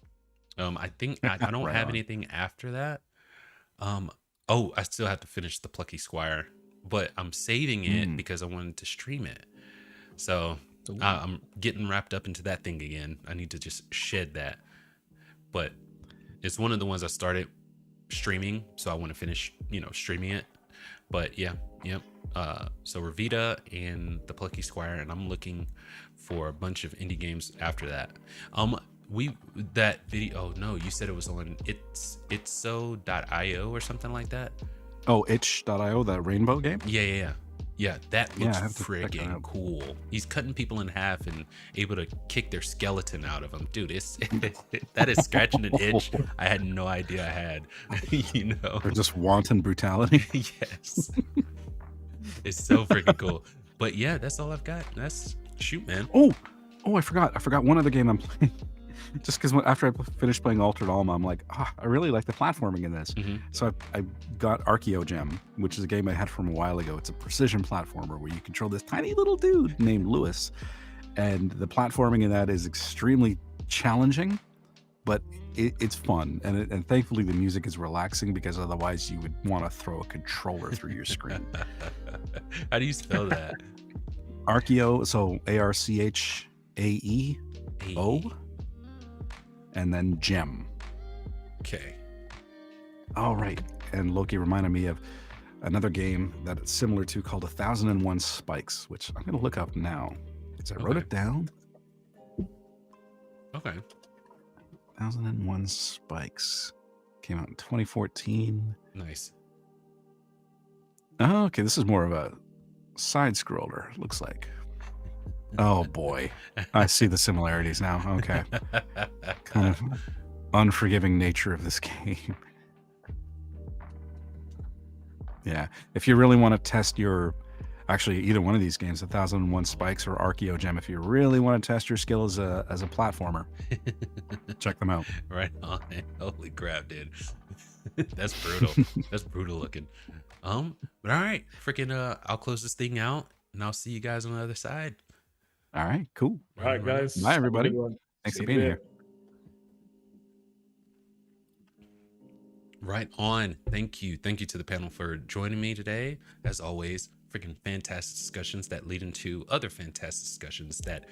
I think I don't have anything after that. I still have to finish the Plucky Squire, but I'm saving it because I wanted to stream it. So I'm getting wrapped up into that thing again. I need to just shed that. But it's one of the ones I started streaming, so I want to finish, streaming it. But yep. So Revita and the Plucky Squire, and I'm looking for a bunch of indie games after that. That video. Oh no, you said it was on itso.io or something like that. Oh, itch.io, that rainbow game. Yeah. That looks friggin' cool. He's cutting people in half and able to kick their skeleton out of them, dude. That is scratching an itch I had no idea I had. Or just wanton brutality. Yes. It's so freaking cool. But yeah, that's all I've got. Shoot, man. Oh, I forgot one other game I'm playing. Just because after I finished playing Altered Alma, I'm like, I really like the platforming in this. So I got Archaeogem, which is a game I had from a while ago. It's a precision platformer where you control this tiny little dude named Lewis. And the platforming in that is extremely challenging, but it's fun. And thankfully the music is relaxing, because otherwise you would want to throw a controller through your screen. How do you spell that? Archeo, so ARCHAEO. And then Gem. Okay. All right. And Loki reminded me of another game that it's similar to called 1001 Spikes, which I'm going to look up now because I wrote it down. Okay. 1001 Spikes came out in 2014. Nice. Oh, okay. This is more of a side scroller, looks like. Oh boy, I see the similarities now. Okay. Kind of unforgiving nature of this game. Yeah. If you really want to test actually either one of these games, 1001 Spikes or Archaeogem, if you really want to test your skill as a platformer, check them out. Right on. Holy crap, dude. That's brutal. That's brutal looking. But all right, freaking I'll close this thing out and I'll see you guys on the other side. All right, cool. All right, guys. Bye, everybody. Thanks for being here. Right on. Thank you. Thank you to the panel for joining me today. As always, freaking fantastic discussions that lead into other fantastic discussions that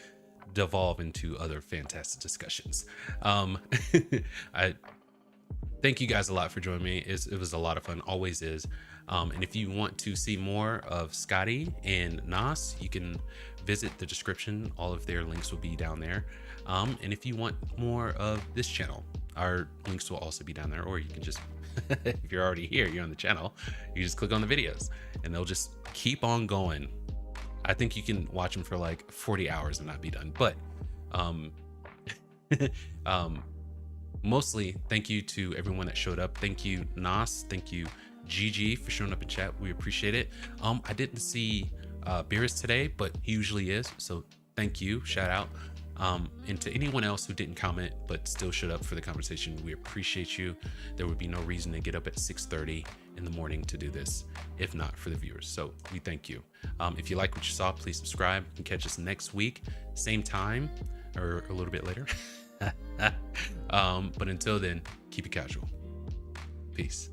devolve into other fantastic discussions. I thank you guys a lot for joining me. It was a lot of fun. Always is. And if you want to see more of Scotty and Knoss, you can visit the description. All of their links will be down there. And if you want more of this channel, our links will also be down there, or you can just if you're already here, you're on the channel, you just click on the videos and they'll just keep on going. I think you can watch them for like 40 hours and not be done. But mostly thank you to everyone that showed up. Thank you, Knoss. Thank you, GG, for showing up in chat. We appreciate it. I didn't see Beerus today, but he usually is. So thank you. Shout out. And to anyone else who didn't comment but still showed up for the conversation, we appreciate you. There would be no reason to get up at 6:30 in the morning to do this if not for the viewers. So we thank you. If you like what you saw, please subscribe and catch us next week, same time or a little bit later. But until then, keep it casual. Peace.